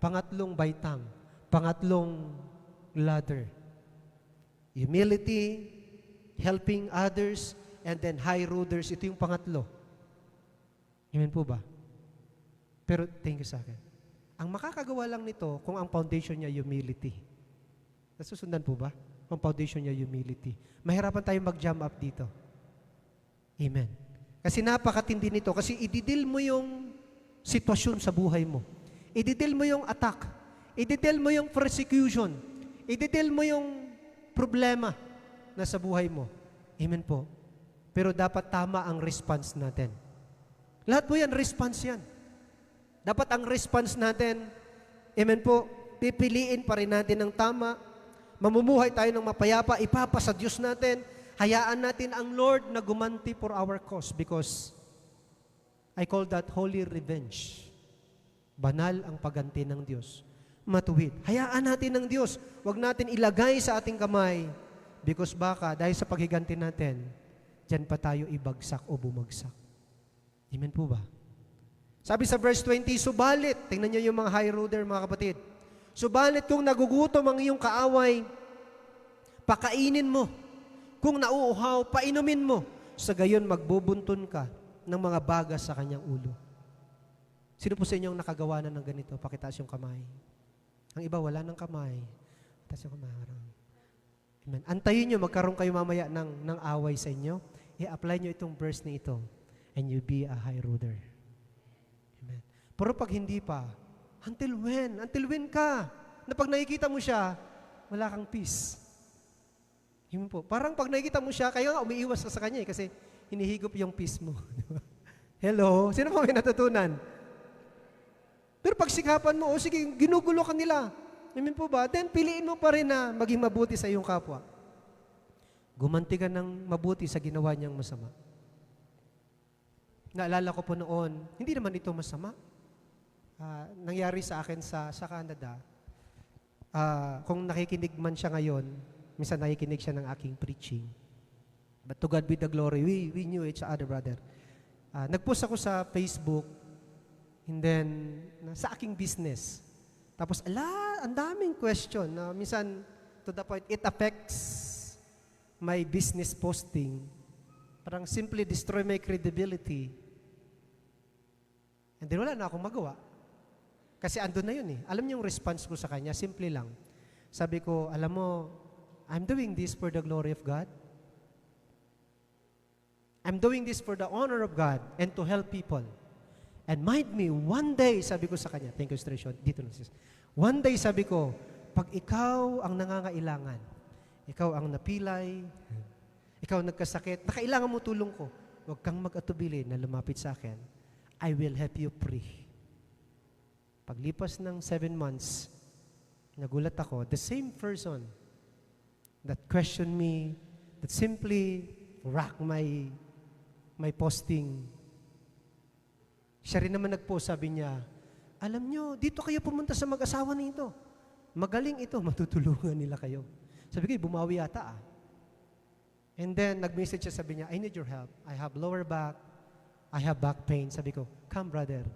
[SPEAKER 1] pangatlong baitang, pangatlong ladder. Humility, helping others, and then high roaders, ito yung pangatlo. Amen po ba? Pero thank you sa akin. Ang makakagawa lang nito kung ang foundation niya humility. Nasusundan po ba? Kung foundation niya humility. Mahirapan tayo mag-jump up dito. Amen. Kasi napakatindi nito. Kasi ididil mo yung sitwasyon sa buhay mo. Ididil mo yung attack. Ididil mo yung persecution. Ididil mo yung problema na sa buhay mo. Amen po. Pero dapat tama ang response natin. Lahat po yan, response yan. Dapat ang response natin, amen po, pipiliin pa rin natin ng tama, mamumuhay tayo ng mapayapa, ipapasa Diyos natin, hayaan natin ang Lord na gumanti for our cause because I call that holy revenge. Banal ang pagganti ng Diyos. Matuwid. Hayaan natin ng Diyos. Huwag natin ilagay sa ating kamay because baka dahil sa paghiganti natin, diyan pa tayo ibagsak o bumagsak. Amen po ba? Sabi sa verse 20, subalit, tingnan niyo yung mga high roader, mga kapatid. Subalit kung nagugutom ang iyong kaaway, pakainin mo. Kung nauuhaw, painumin mo. Sa gayon, magbubuntun ka ng mga bagas sa kanyang ulo. Sino po sa inyong nakagawa na ng ganito? Pakitaas yung kamay. Ang iba, wala ng kamay. Pakitaas yung kamay. Amen. Antayin nyo, magkaroon kayo mamaya ng away sa inyo. I-apply nyo itong verse na ito and you be a high roader. Amen. Pero pag hindi pa, until when? Until when ka? Na pag nakikita mo siya, wala kang peace. Amen po. Parang pag nakikita mo siya, kaya nga umiiwas ka sa kanya kasi hinihigop yung peace mo. Hello? Sino pa may natutunan? Pero pag sikapan mo, sige, ginugulo ka nila. Amen po ba? Then piliin mo pa rin na maging mabuti sa iyong kapwa. Gumanti ka ng mabuti sa ginawa niyang masama. Naalala ko po noon, hindi naman ito masama. Nangyari sa akin sa Canada. Kung nakikinig man siya ngayon, minsan nakikinig siya ng aking preaching. But to God be the glory, we knew each other, brother. Nag-post ako sa Facebook, and then sa aking business. Tapos, ang daming question na minsan, to the point, it affects my business posting. Parang simply destroy my credibility. And then wala na akong magawa. Kasi andun na yun eh. Alam niyo yung response ko sa kanya, simple lang. Sabi ko, alam mo, I'm doing this for the glory of God. I'm doing this for the honor of God and to help people. And mind me, one day, sabi ko sa kanya, thank you, Stration, dito na sis. One day, sabi ko, pag ikaw ang nangangailangan, ikaw ang napilay, ikaw ang nagkasakit, nakailangan mo tulong ko, huwag kang mag-atubili na lumapit sa akin. I will help you pray. Paglipas ng 7 months, nagulat ako, the same person that questioned me, that simply rocked my posting, siya rin naman nag-post, sabi niya, alam nyo, dito kayo pumunta sa mag-asawa nito. Magaling ito, matutulungan nila kayo. Sabi ko, bumawi yata ah. And then, nag-message siya, sabi niya, I need your help. I have lower back, I have back pain. Sabi ko, come brother,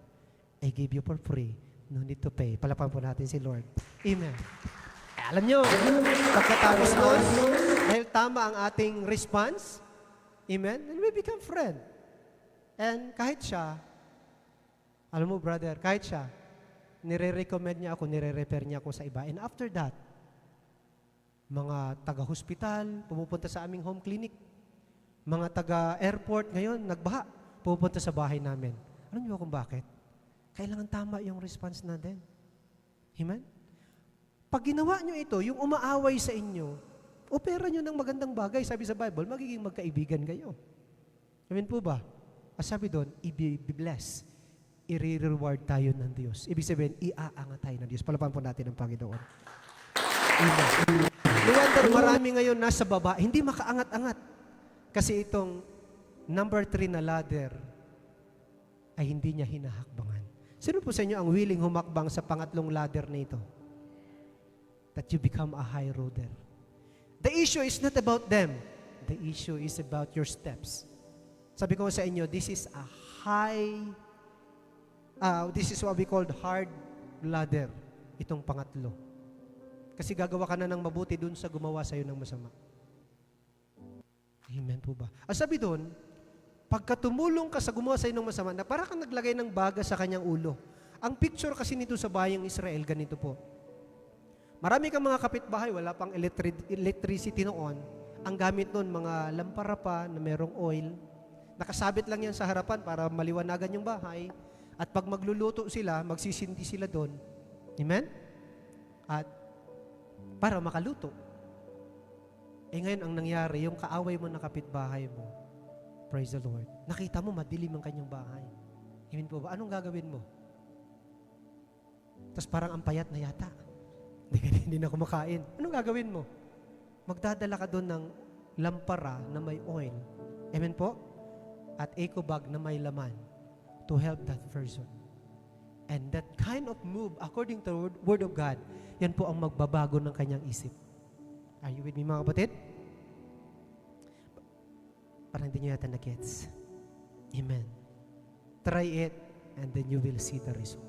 [SPEAKER 1] I give you for free. No need to pay. Palapan po natin si Lord. Amen. Alam nyo, pagkatapos nun, dahil tama ang ating response, amen, and we become friend. And kahit siya, alam mo brother, kahit siya, nire-recommend niya ako, nire-refer niya ako sa iba. And after that, mga taga-hospital, pumupunta sa aming home clinic. Mga taga-airport ngayon, nagbaha, pupunta sa bahay namin. Alam niyo kung bakit? Kailangan tama yung response natin. Amen? Pag ginawa nyo ito, yung umaaway sa inyo, opera nyo ng magandang bagay. Sabi sa Bible, magiging magkaibigan kayo. Amen po ba? Sabi doon, i-bless. I-reward tayo ng Diyos. Ibig sabihin, iaangat tayo ng Diyos. Palapan po natin ang Panginoon. Amen. No wonder, marami ngayon nasa baba, hindi makaangat-angat. Kasi itong number 3 na ladder ay hindi niya hinahakbangan. Sino po sa inyo ang willing humakbang sa pangatlong ladder na ito? That you become a high roader. The issue is not about them. The issue is about your steps. Sabi ko sa inyo, this is a this is what we called hard ladder. Itong pangatlo. Kasi gagawa ka na ng mabuti dun sa gumawa sa'yo ng masama. Amen po ba? Sabi doon, pagka tumulong ka sa gumawa sa'yo ng masama, na para kang naglagay ng baga sa kanyang ulo. Ang picture kasi nito sa bayang Israel, ganito po. Marami kang mga kapitbahay, wala pang electricity noon. Ang gamit noon, mga lampara pa na merong oil. Nakasabit lang yan sa harapan para maliwanagan yung bahay. At pag magluluto sila, magsisindi sila doon. Amen? At para makaluto. Ngayon ang nangyari, yung kaaway mo na kapitbahay mo, praise the Lord, nakita mo madilim ang kanyang bahay. Amen po ba? Anong gagawin mo? Tapos parang ang payat na yata. Hindi na kumakain. Anong gagawin mo? Magdadala ka doon ng lampara na may oil. Amen po? At eco bag na may laman to help that person. And that kind of move, according to the Word of God, yan po ang magbabago ng kanyang isip. Are you with me, mga kapatid? Parang hindi nyo yata na-gets. Amen. Try it, and then you will see the result.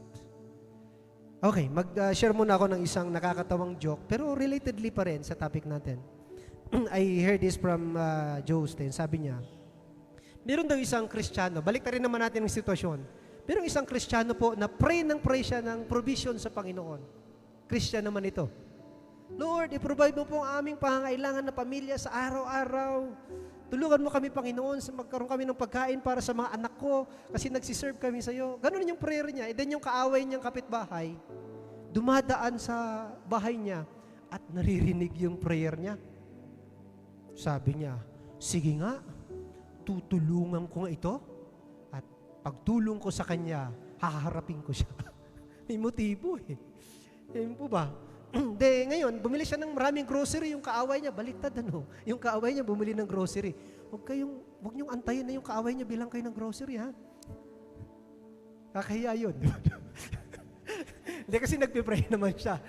[SPEAKER 1] Okay, mag-share muna ako ng isang nakakatawang joke, pero relatedly pa rin sa topic natin. I heard this from Joe Stein. Sabi niya, meron daw isang Kristiyano, balik na rin naman natin ang sitwasyon. Pero isang Kristiyano po na pray siya ng provision sa Panginoon. Christian naman ito. Lord, i-provide mo po ang aming pangangailangan na pamilya sa araw-araw. Tulungan mo kami, Panginoon, sa magkaroon kami ng pagkain para sa mga anak ko kasi nagsiserve kami sa iyo. Ganun yung prayer niya. And then yung kaaway niyang kapitbahay, dumadaan sa bahay niya at naririnig yung prayer niya. Sabi niya, sige nga, tutulungan ko nga ito at pagtulong ko sa kanya, haharapin ko siya. May motibo eh. Yan po ba? Ngayon, bumili siya ng maraming grocery, yung kaaway niya, baliktad ano. Yung kaaway niya bumili ng grocery. Huwag niyong antayin na yung kaaway niya bilang kayo ng grocery, ha? Kakahiya yun. Hindi kasi nagpipray naman siya.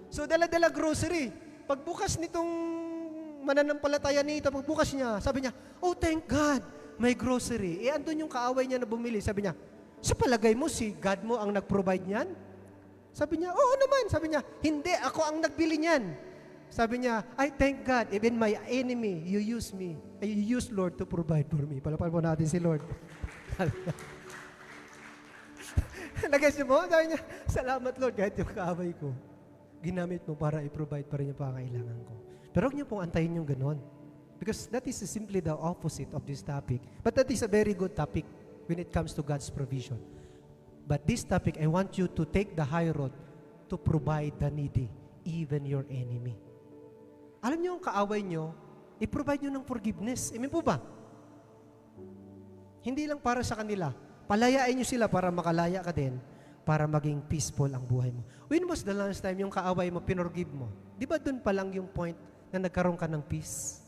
[SPEAKER 1] So, dala-dala grocery. Pagbukas nitong mananampalataya nito, pagbukas niya, sabi niya, oh, thank God, may grocery. Andun yung kaaway niya na bumili. Sabi niya, sa palagay mo, si God mo ang nag-provide niyan? Sabi niya, oo naman. Sabi niya, hindi, ako ang nagbili niyan. Sabi niya, I thank God, even my enemy, you use me. You use Lord to provide for me. Palapan po natin si Lord. Nag-guess niyo po? Sabi niya, salamat Lord, kahit yung kaaway ko, ginamit mo para i-provide pa rin yung pangangailangan ko. Pero huwag niyo pong antayin yung ganon. Because that is simply the opposite of this topic. But that is a very good topic when it comes to God's provision. But this topic, I want you to take the high road to provide the needy, even your enemy. Alam niyo ang kaaway niyo, i-provide niyo ng forgiveness. Amen po ba? Hindi lang para sa kanila. Palayain niyo sila para makalaya ka din, para maging peaceful ang buhay mo. When was the last time yung kaaway mo, pinorgive mo? Di ba dun pa lang yung point na nagkaroon ka ng peace?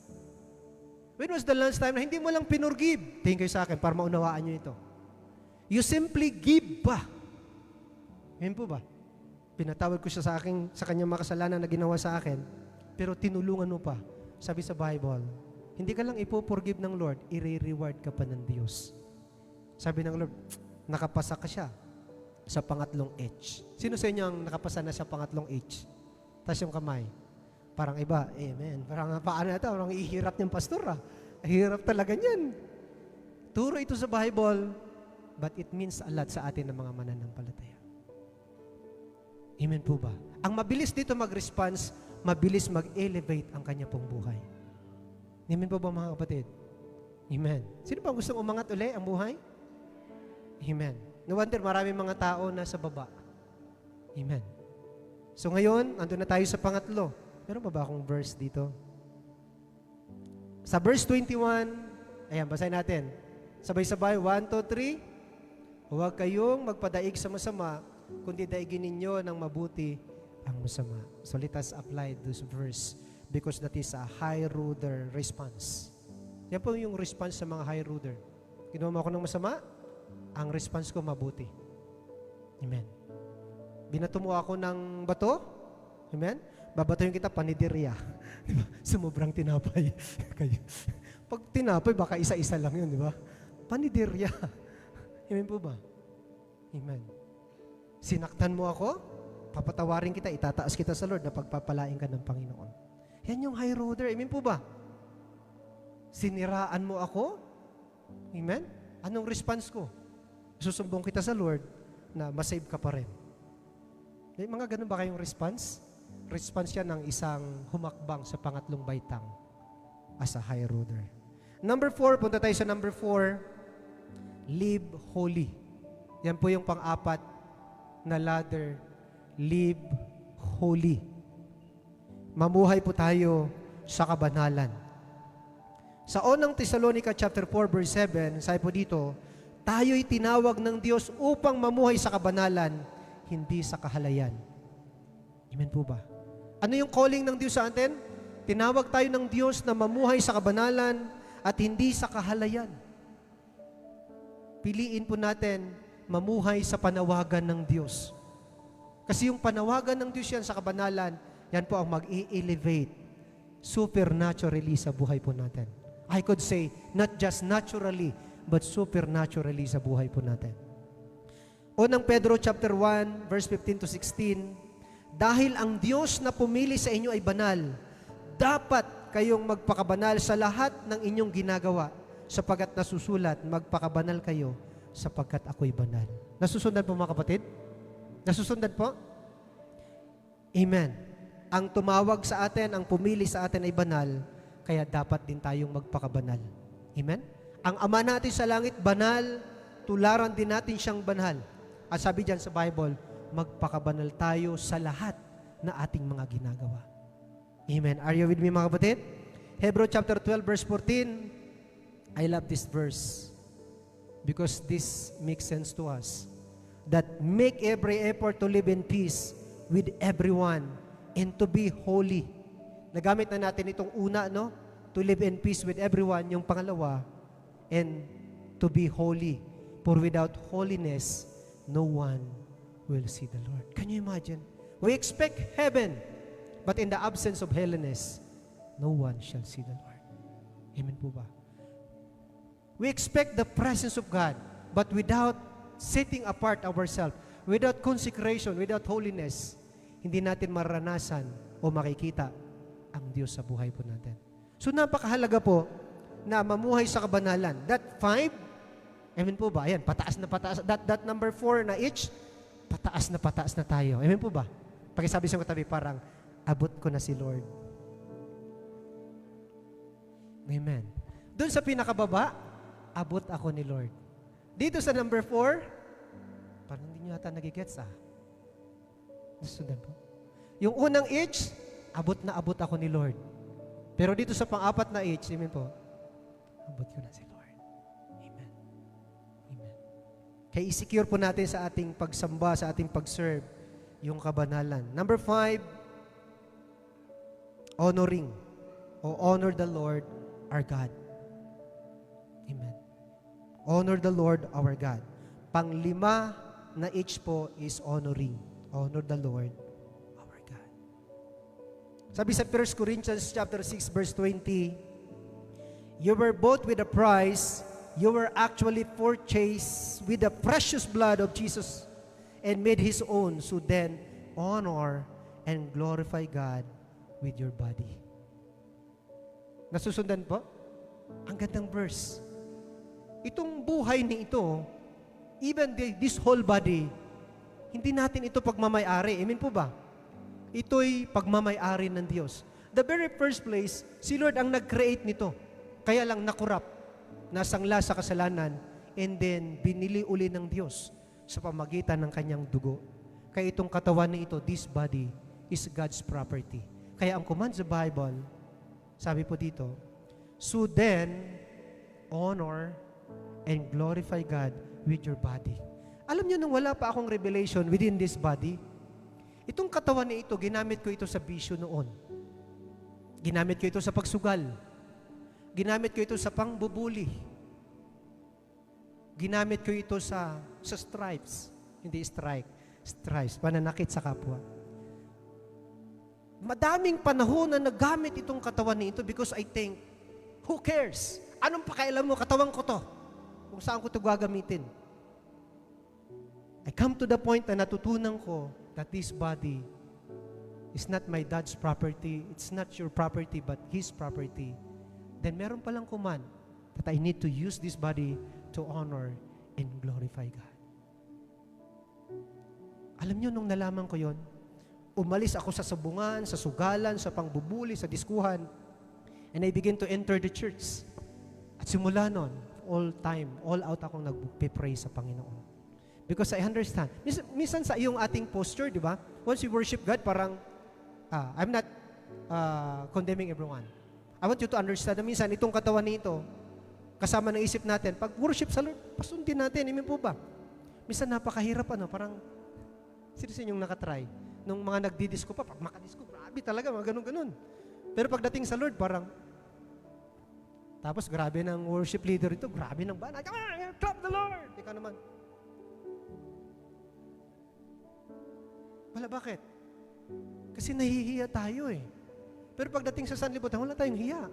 [SPEAKER 1] When was the last time na hindi mo lang pinorgive? Tingin kayo sa akin para maunawaan niyo ito. You simply give ba? Yan po ba? Pinatawad ko siya sa kanyang makasalanan na ginawa sa akin, pero tinulungan mo pa. Sabi sa Bible, hindi ka lang ipo-forgive ng Lord, i-reward ka pa ng Diyos. Sabi ng Lord, nakapasa ka siya sa pangatlong H. Sino sa inyo ang nakapasa na sa pangatlong H? Tapos yung kamay. Parang iba, amen. Parang paano ito? Parang ihirap niyang pastor ah. Hirap talaga niyan. Turo ito sa Bible, but it means a lot sa atin ng mga mananampalataya. Amen po ba? Ang mabilis dito mag-response, mabilis mag-elevate ang kanya pong buhay. Amen po ba mga kapatid? Amen. Sino ba gustong umangat uli ang buhay? Amen. No wonder maraming mga tao na sa baba. Amen. So ngayon, andun na tayo sa pangatlo. Meron pa ba akong verse dito? Sa verse 21, ayan, basahin natin. Sabay-sabay, 1, 2, 3. Huwag kayong magpadaig sa masama, kundi daigin ninyo ng mabuti ang masama. So let us apply this verse because that is a high ruler response. Yan po yung response sa mga high ruler. Ginawa mo ako ng masama, ang response ko mabuti. Amen. Binato mo ako ng bato, amen? Babatoyin kita paniderya. Diba? Sumubrang tinapay. Pag tinapay, baka isa-isa lang yun, di ba? Paniderya. Amen po ba? Amen. Sinaktan mo ako, papatawarin kita, itataas kita sa Lord na pagpapalain ka ng Panginoon. Yan yung high roader. Amen po ba? Siniraan mo ako, amen? Anong response ko? Susumbong kita sa Lord na masave ka pa rin. May mga ganun ba kayong response? Response yan ng isang humakbang sa pangatlong baitang as a high roader. Number 4, punta tayo sa number 4, live holy. Yan po yung pang-apat na ladder, live holy. Mamuhay po tayo sa kabanalan. Sa unang Thessalonica chapter 4 verse 7, sabi po dito, tayo'y tinawag ng Diyos upang mamuhay sa kabanalan, hindi sa kahalayan. Amen po ba? Ano yung calling ng Diyos sa atin? Tinawag tayo ng Diyos na mamuhay sa kabanalan at hindi sa kahalayan. Piliin po natin mamuhay sa panawagan ng Diyos. Kasi yung panawagan ng Diyos yan sa kabanalan, yan po ang mag-i-elevate supernaturally sa buhay po natin. I could say, not just naturally, but supernaturally sa buhay po natin. Unang Pedro chapter 1, verse 15 to 16, dahil ang Diyos na pumili sa inyo ay banal, dapat kayong magpakabanal sa lahat ng inyong ginagawa, sapagkat nasusulat, magpakabanal kayo, sapagkat ako'y banal. Nasusundan po mga kapatid? Nasusundan po? Amen. Ang tumawag sa atin, ang pumili sa atin ay banal, kaya dapat din tayong magpakabanal. Amen? Ang Ama natin sa langit, banal, tularan din natin siyang banal. At sabi dyan sa Bible, magpakabanal tayo sa lahat na ating mga ginagawa. Amen. Are you with me mga kapatid? Hebrews chapter 12 verse 14. I love this verse because this makes sense to us. That make every effort to live in peace with everyone and to be holy. Nagamit na natin itong una, no? To live in peace with everyone. Yung pangalawa, and to be holy. For without holiness, no one will see the Lord. Can you imagine? We expect heaven, but in the absence of holiness, no one shall see the Lord. Amen po ba? We expect the presence of God, but without setting apart ourselves, without consecration, without holiness, hindi natin maranasan o makikita ang Diyos sa buhay po natin. So napakahalaga po na mamuhay sa kabanalan. That 5, amen po ba? Ayan, pataas na pataas. That number 4 na each, pataas na tayo. Amen po ba? Pakisabi sa katabi, parang, abot ko na si Lord. Amen. Doon sa pinakababa, abot ako ni Lord. Dito sa number 4, parang hindi nyo yata nagigets Nasundan po. Yung unang each, abot na abot ako ni Lord. Pero dito sa pang-apat na each, amen po, abot ko na si Lord. Amen. Amen. Kaya i-secure po natin sa ating pagsamba, sa ating pag-serve, yung kabanalan. Number 5, honoring o honor the Lord our God. Amen. Honor the Lord our God. Pang-5 na each po is honoring. Honor the Lord our God. Sabi sa 1 Corinthians chapter 6 verse 20, you were bought with a price, you were actually purchased with the precious blood of Jesus and made His own, so then honor and glorify God with your body. Nasusundan po? Ang gandang verse. Itong buhay ni ito, even this whole body, hindi natin ito pagmamay-ari. Amen po ba? Ito'y pagmamay-ari ng Diyos. The very first place, si Lord ang nag-create nito. Kaya lang nakurap. nasangla sa kasalanan, and then binili uli ng Diyos sa pamagitan ng kanyang dugo. Kaya itong katawan na ito, this body, is God's property. Kaya ang command sa Bible, sabi po dito, so then, honor and glorify God with your body. Alam niyo, nung wala pa akong revelation within this body, itong katawan na ito, ginamit ko ito sa bisyo noon. Ginamit ko ito sa pagsugal. Ginamit ko ito sa pangbubuli. Ginamit ko ito sa stripes. Hindi stripes, pananakit sa kapwa. Madaming panahon na nagamit itong katawan nito because I think, who cares? Anong pakialam mo? Katawan ko to. Kung saan ko ito gagamitin. I come to the point na natutunan ko that this body is not my dad's property, it's not your property, but his property. Then meron palang command that I need to use this body to honor and glorify God. Alam niyo, nung nalaman ko yon, umalis ako sa sabungan, sa sugalan, sa pangbubuli, sa diskuhan, and I begin to enter the church. At simula nun, all out akong nagpe-pray sa Panginoon. Because I understand. Minsan sa iyong ating posture, di ba? Once you worship God, parang, I'm not condemning everyone. I want you to understand na minsan, itong katawan nito, kasama ng isip natin, pag worship sa Lord, pasundin natin, amen po ba? Minsan napakahirap, parang, sino yung nakatry? Nung mga nagdidisco pa, pag makadisco, grabe talaga, mga ganun-ganun. Pero pagdating sa Lord, parang, tapos grabe ng worship leader ito, grabe ng banat, clap the Lord! Ikaw naman. Wala, bakit? Kasi nahihiya tayo eh. Pero pagdating sa sanlibutan, wala tayong hiya.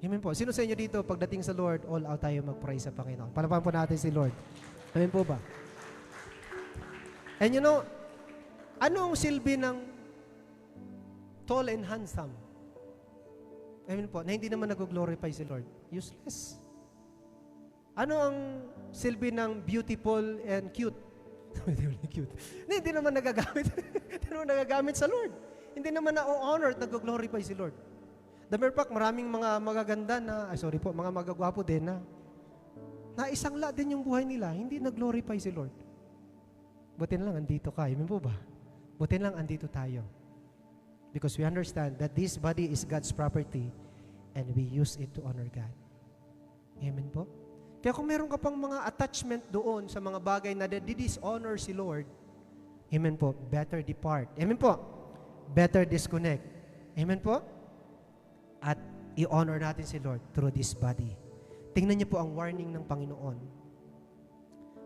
[SPEAKER 1] Amen po. Sino sa inyo dito, pagdating sa Lord, all out tayo mag-pray sa Panginoon? Palapakan po natin si Lord. Amen po ba? And you know, ano ang silbi ng tall and handsome? Amen po, na hindi naman nag-glorify si Lord. Useless. Ano ang silbi ng beautiful and cute? Cute. Hindi naman nagagamit. Hindi naman nagagamit sa Lord. Hindi naman na-honor at nag-glorify si Lord. The mere fact, maraming mga magaganda na, mga magagwapo din na isangla din yung buhay nila, hindi nag-glorify si Lord. Buti na lang, andito ka. Amen po ba? Buti na lang, andito tayo. Because we understand that this body is God's property and we use it to honor God. Amen po? Kaya kung meron ka pang mga attachment doon sa mga bagay na dishonor si Lord, amen po, better depart. Amen po? Better disconnect. Amen po? At i-honor natin si Lord through this body. Tingnan niyo po ang warning ng Panginoon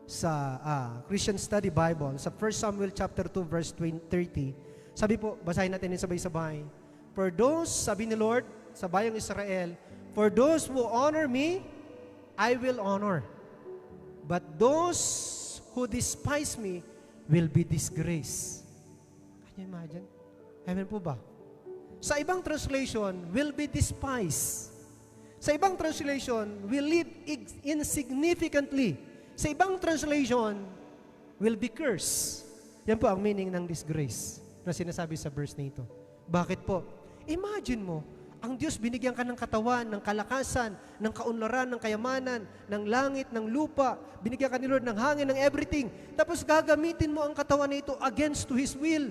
[SPEAKER 1] sa Christian Study Bible, sa 1 Samuel chapter 2 verse 30. Sabi po, basahin natin yung sabay-sabay. For those, sabi ni Lord, sa bayang Israel, for those who honor me, I will honor. But those who despise me will be disgraced. Can you imagine? Amen po ba? Sa ibang translation, will be despised. Sa ibang translation, will live insignificantly. Sa ibang translation, will be cursed. Yan po ang meaning ng disgrace na sinasabi sa verse na ito. Bakit po? Imagine mo, ang Diyos binigyan ka ng katawan, ng kalakasan, ng kaunlaran, ng kayamanan, ng langit, ng lupa. Binigyan ka ni Lord ng hangin, ng everything. Tapos gagamitin mo ang katawan na ito against to His will.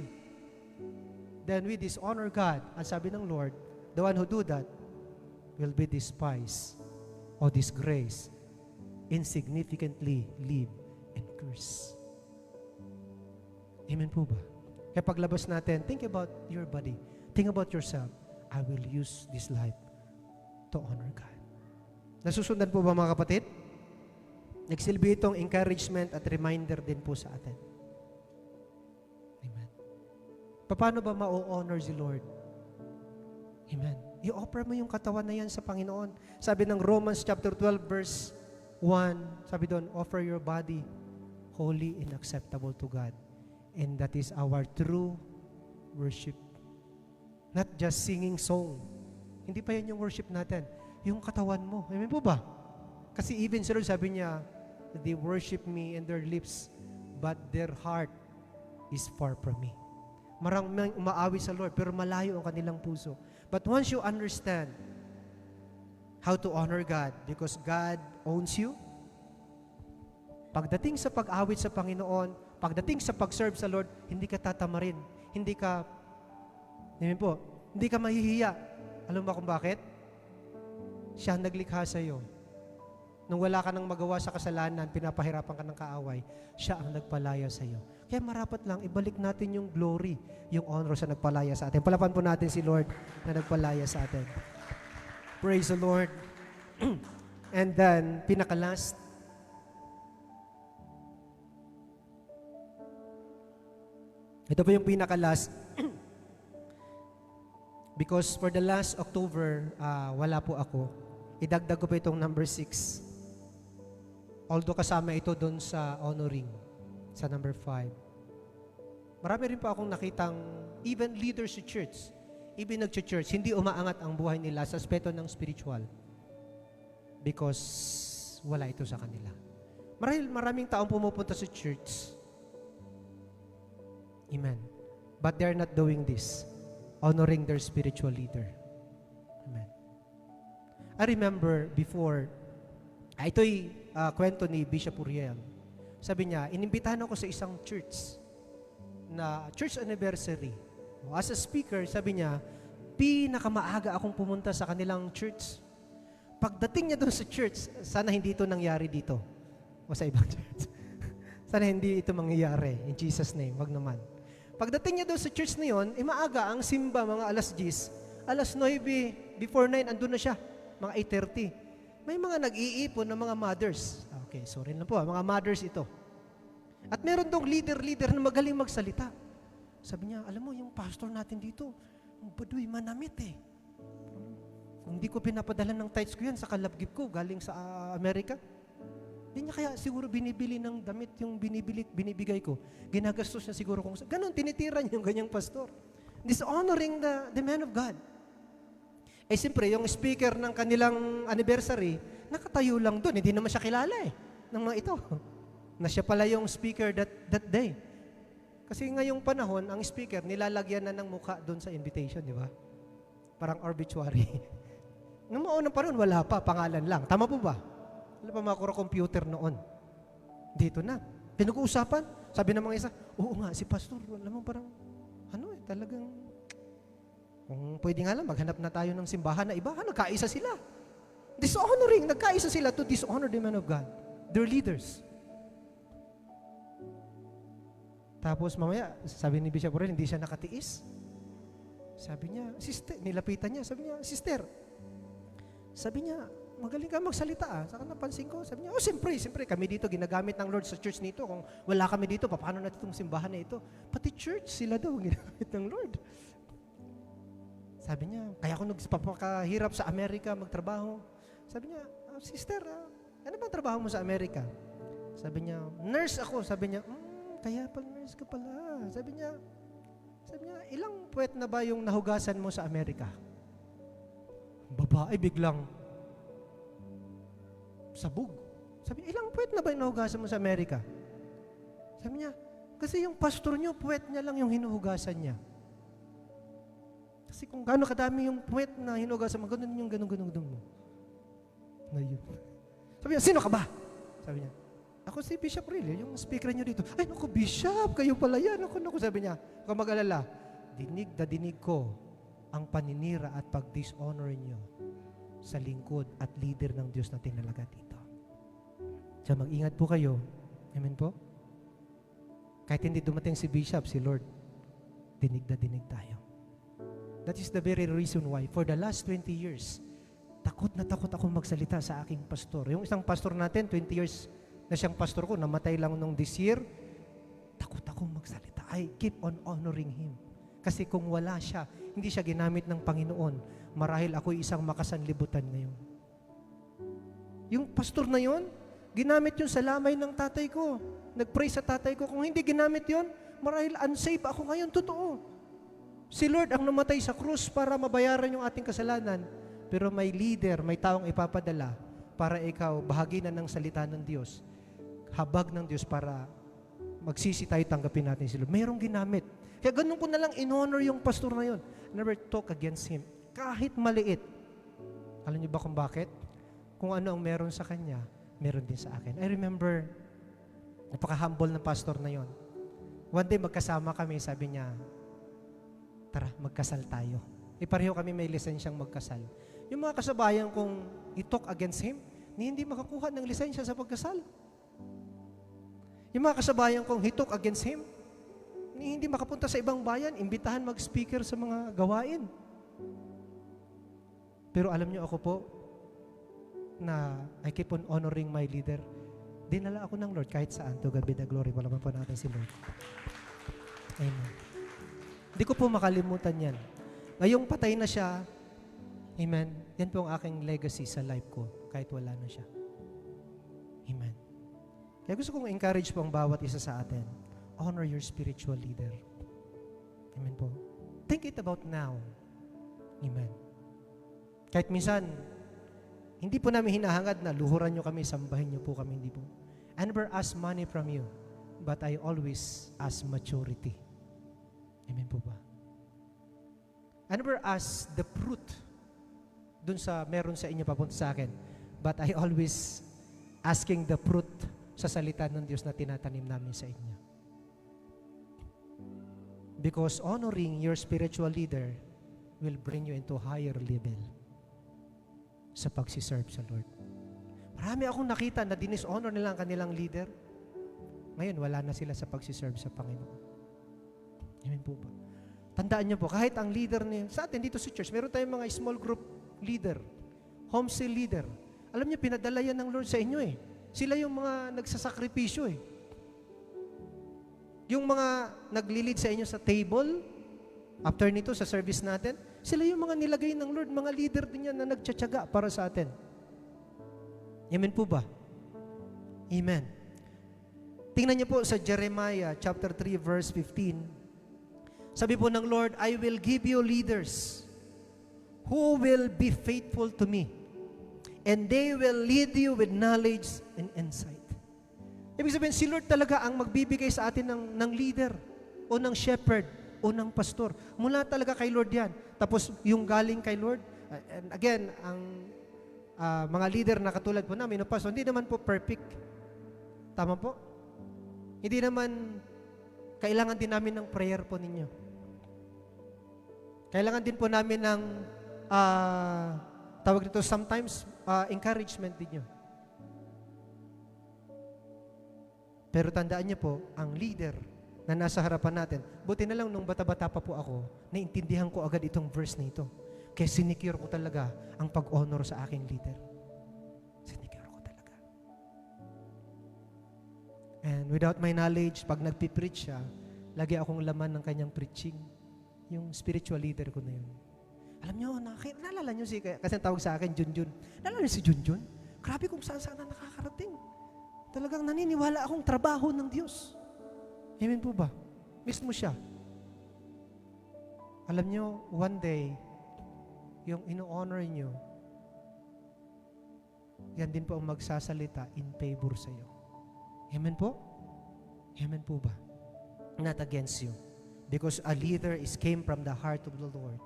[SPEAKER 1] Then we dishonor God. Ang sabi ng Lord, the one who do that will be despised or disgraced, insignificantly live and curse. Amen po ba? Kaya paglabas natin, think about your body. Think about yourself. I will use this life to honor God. Nasusundan po ba mga kapatid? Nagsilbi itong encouragement at reminder din po sa atin. Amen. Paano ba ma-honor si Lord? Amen. I-offer mo yung katawan na yan sa Panginoon. Sabi ng Romans chapter 12 verse 1, sabi doon, offer your body holy and acceptable to God. And that is our true worship. Not just singing song. Hindi pa yan yung worship natin. Yung katawan mo. Amen po ba? Kasi even si Lord sabi niya, they worship me in their lips, but their heart is far from me. Maraming umaawi sa Lord, pero malayo ang kanilang puso. But once you understand how to honor God because God owns you. Pagdating sa pag-awit sa Panginoon, pagdating sa pag-serve sa Lord, hindi ka tatamarin. Hindi ka mahihiya. Alam mo ba kung bakit? Siya ang naglikha sa iyo. Nung wala ka nang magawa sa kasalanan, pinapahirapan ka ng kaaway, siya ang nagpalaya sa iyo. Kaya marapat lang, ibalik natin yung glory, yung honor sa nagpalaya sa atin. Palapan po natin si Lord na nagpalaya sa atin. Praise the Lord. And then, pinaka-last, ito po yung pinaka-last. Because for the last October, wala po ako. Idagdag ko po itong number 6. Although kasama ito doon sa honoring, sa number 5. Marami rin po akong nakitang even leaders sa church, even nag-church, hindi umaangat ang buhay nila sa aspeto ng spiritual. Because wala ito sa kanila. Maraming taong pumupunta sa church. Amen. But they're not doing this, honoring their spiritual leader. Amen. I remember before, ito'y kwento ni Bishop Uriel. Sabi niya, inimbitahan ako sa isang church na church anniversary. As a speaker, sabi niya, pinakamaaga akong pumunta sa kanilang church. Pagdating niya doon sa church, sana hindi ito nangyari dito o sa ibang church. Sana hindi ito mangyayari. In Jesus' name, wag naman. Pagdating niya doon sa church na yun, maaga ang simba, mga alas 10, alas 9, before 9, andun na siya, mga 8:30. May mga nag-iipon ng mga mothers. Okay, sorry lang po, mga mothers ito. At meron dong leader na magaling magsalita. Sabi niya, alam mo, yung pastor natin dito, ang baduy, manamit eh. Kung hindi ko pinapadala ng tithes ko yan sa kalabgib ko, galing sa Amerika, hindi niya kaya siguro binibili ng damit yung binibigay ko. Ginagastos niya siguro kung ganon, tinitira niya yung ganyang pastor. Dishonoring the man of God. Eh siyempre, yung speaker ng kanilang anniversary, nakatayo lang doon. Hindi naman siya kilala ng mga ito. Na siya pala yung speaker that day. Kasi ngayong panahon, ang speaker, nilalagyan na ng mukha doon sa invitation, di ba? Parang obituary. Noong maunang panahon, wala pa, pangalan lang. Tama po ba? Wala pa mga computer noon. Dito na. Pinag-uusapan. Sabi ng mga isa, oo nga, si pastor, alam mo parang, talagang, kung pwede nga lang, maghanap na tayo ng simbahan na iba, nagkaisa sila. Dishonoring, nagkaisa sila to dishonor the man of God. Their leaders. Tapos mamaya, sabi ni Bishop Aurel, hindi siya nakatiis. Sabi niya, sister, nilapitan niya, sabi niya, sister, sabi niya, magaling ka magsalita Saka napansin ko, sabi niya, siyempre, kami dito, ginagamit ng Lord sa church nito. Kung wala kami dito, paano natin itong simbahan na ito? Pati church, sila daw ginamit ng Lord. Sabi niya, kaya ako nagpapakahirap sa Amerika magtrabaho. Sabi niya, sister, ano bang trabaho mo sa Amerika? Sabi niya, nurse ako. Sabi niya, kaya pala nurse ka pala. Sabi niya, ilang puwet na ba yung nahugasan mo sa Amerika? Babae biglang sabog. Sabi niya, ilang puwet na ba yung nahugasan mo sa Amerika? Sabi niya, kasi yung pastor niyo, puwet niya lang yung hinuhugasan niya. Kasi kung gaano kadami yung puwet na hinuhugasan mo, ganun yung ganun mo. Ngayon. Sabi niya, sino ka ba? Sabi niya, ako si Bishop Aurelio, yung speaker niyo dito. Ay, naku, Bishop, kayo pala yan. Naku, sabi niya, huwag mag-alala. Dinig ko ang paninira at pag-dishonor niyo sa lingkod at leader ng Diyos na tinalaga dito. So, mag-ingat po kayo. Amen po? Kahit hindi dumating si Bishop, si Lord, dinig tayo. That is the very reason why, for the last 20 years, takot na takot akong magsalita sa aking pastor. Yung isang pastor natin, 20 years na siyang pastor ko, namatay lang nung this year, takot akong magsalita. I keep on honoring him. Kasi kung wala siya, hindi siya ginamit ng Panginoon, marahil ako'y isang makasanlibutan ngayon. Yung pastor na yon, ginamit yun sa lamay ng tatay ko. Nag-pray sa tatay ko. Kung hindi ginamit yun, marahil unsafe ako ngayon. Totoo. Si Lord ang namatay sa krus para mabayaran yung ating kasalanan. Pero may leader, may taong ipapadala para ikaw bahagi na ng salita ng Diyos. Habag ng Diyos para magsisi tayo, tanggapin natin si Lord. Mayroong ginamit. Kaya ganun ko na lang in-honor yung pastor na yun. Never talk against him. Kahit maliit. Alam niyo ba kung bakit? Kung ano ang meron sa kanya, meron din sa akin. I remember, napaka-humble ng pastor na yon. One day magkasama kami, sabi niya, tara, magkasal tayo. Pareho kami may lisensyang magkasal. Yung mga kasabayan kong i-talk against him, hindi makakuha ng lisensya sa pagkasal. Yung mga kasabayan kong he-talk against him, hindi makapunta sa ibang bayan, imbitahan mag-speaker sa mga gawain. Pero alam niyo ako po, na I keep on honoring my leader. Dinala ako ng Lord kahit saan. To God be the glory. Palaman po natin si Lord. Amen. Hindi ko po makalimutan yan. Ngayong patay na siya, amen, yan po ang aking legacy sa life ko kahit wala na siya. Amen. Kaya gusto kong encourage po ang bawat isa sa atin. Honor your spiritual leader. Amen po. Think it about now. Amen. Kahit minsan, hindi po namin hinahangad na luhuran nyo kami, sambahin nyo po kami, hindi po. I never ask money from you, but I always ask maturity. Amen po ba? I never ask the fruit dun sa meron sa inyo papunta sa akin, but I always asking the fruit sa salita ng Diyos na tinatanim namin sa inyo. Because honoring your spiritual leader will bring you into higher level sa pagsiserve sa Lord. Marami akong nakita na dishonor nila ang kanilang leader. Ngayon, wala na sila sa pagsiserve sa Panginoon. Amen po ba? Tandaan niyo po, kahit ang leader niya, sa atin dito sa church, meron tayong mga small group leader, home cell leader. Alam niyo, pinadala yan ng Lord sa inyo eh. Sila yung mga nagsasakripisyo eh. Yung mga nagli-lead sa inyo sa table, after nito, sa service natin, sila yung mga nilagay ng Lord, mga leader din yan na nagtsatsaga para sa atin. Amen po ba? Amen. Tingnan niyo po sa Jeremiah chapter 3 verse 15. Sabi po ng Lord, I will give you leaders who will be faithful to me, and they will lead you with knowledge and insight. Ibig sabihin, si Lord talaga ang magbibigay sa atin ng leader o ng shepherd o ng pastor. Mula talaga kay Lord yan. Tapos yung galing kay Lord, and again, ang mga leader na katulad po namin, no, pastor, hindi naman po perfect. Tama po? Hindi naman, kailangan din namin ng prayer po ninyo. Kailangan din po namin ng, tawag dito, sometimes, encouragement din nyo. Pero tandaan niyo po, ang leader na nasa harapan natin, buti na lang nung bata-bata pa po ako, naintindihan ko agad itong verse na ito. Kaya sinikure ko talaga ang pag-honor sa aking leader. Sinikure ko talaga. And without my knowledge, pag nagpipreach siya, lagi akong laman ng kanyang preaching. Yung spiritual leader ko na yun. Alam niyo, naalala niyo kasi tawag sa akin, Junjun. Naalala niyo si Junjun? Grabe kung saan na nakakarating. Talagang naniniwala akong trabaho ng Diyos. Amen po ba? Mismo siya. Alam niyo, one day, yung ino-honor niyo, yan din po ang magsasalita in favor sa iyo. Amen po? Amen po ba? Not against you. Because a leader came from the heart of the Lord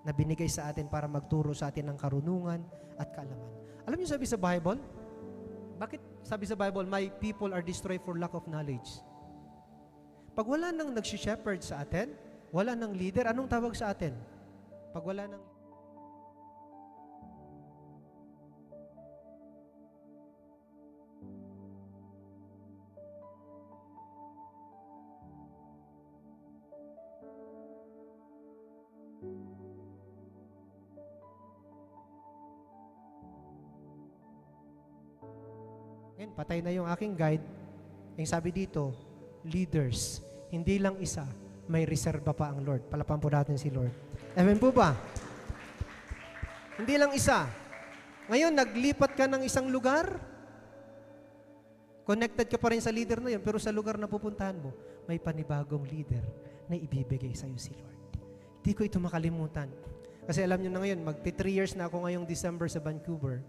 [SPEAKER 1] na binigay sa atin para magturo sa atin ng karunungan at kaalaman. Alam niyo sabi sa Bible? Bakit sabi sa Bible, my people are destroyed for lack of knowledge? Pag wala nang nag-shepherd sa atin, wala nang leader, anong tawag sa atin? Pag wala nang... Ngayon, patay na yung aking guide. Yung sabi dito, leaders. Hindi lang isa, may reserba pa ang Lord. Palapan po natin si Lord. Amen po ba? Hindi lang isa. Ngayon, naglipat ka ng isang lugar, connected ka pa rin sa leader na yun, pero sa lugar na pupuntahan mo, may panibagong leader na ibibigay sa'yo si Lord. Hindi ko ito makalimutan. Kasi alam nyo na ngayon, magti 3 years na ako ngayong December sa Vancouver.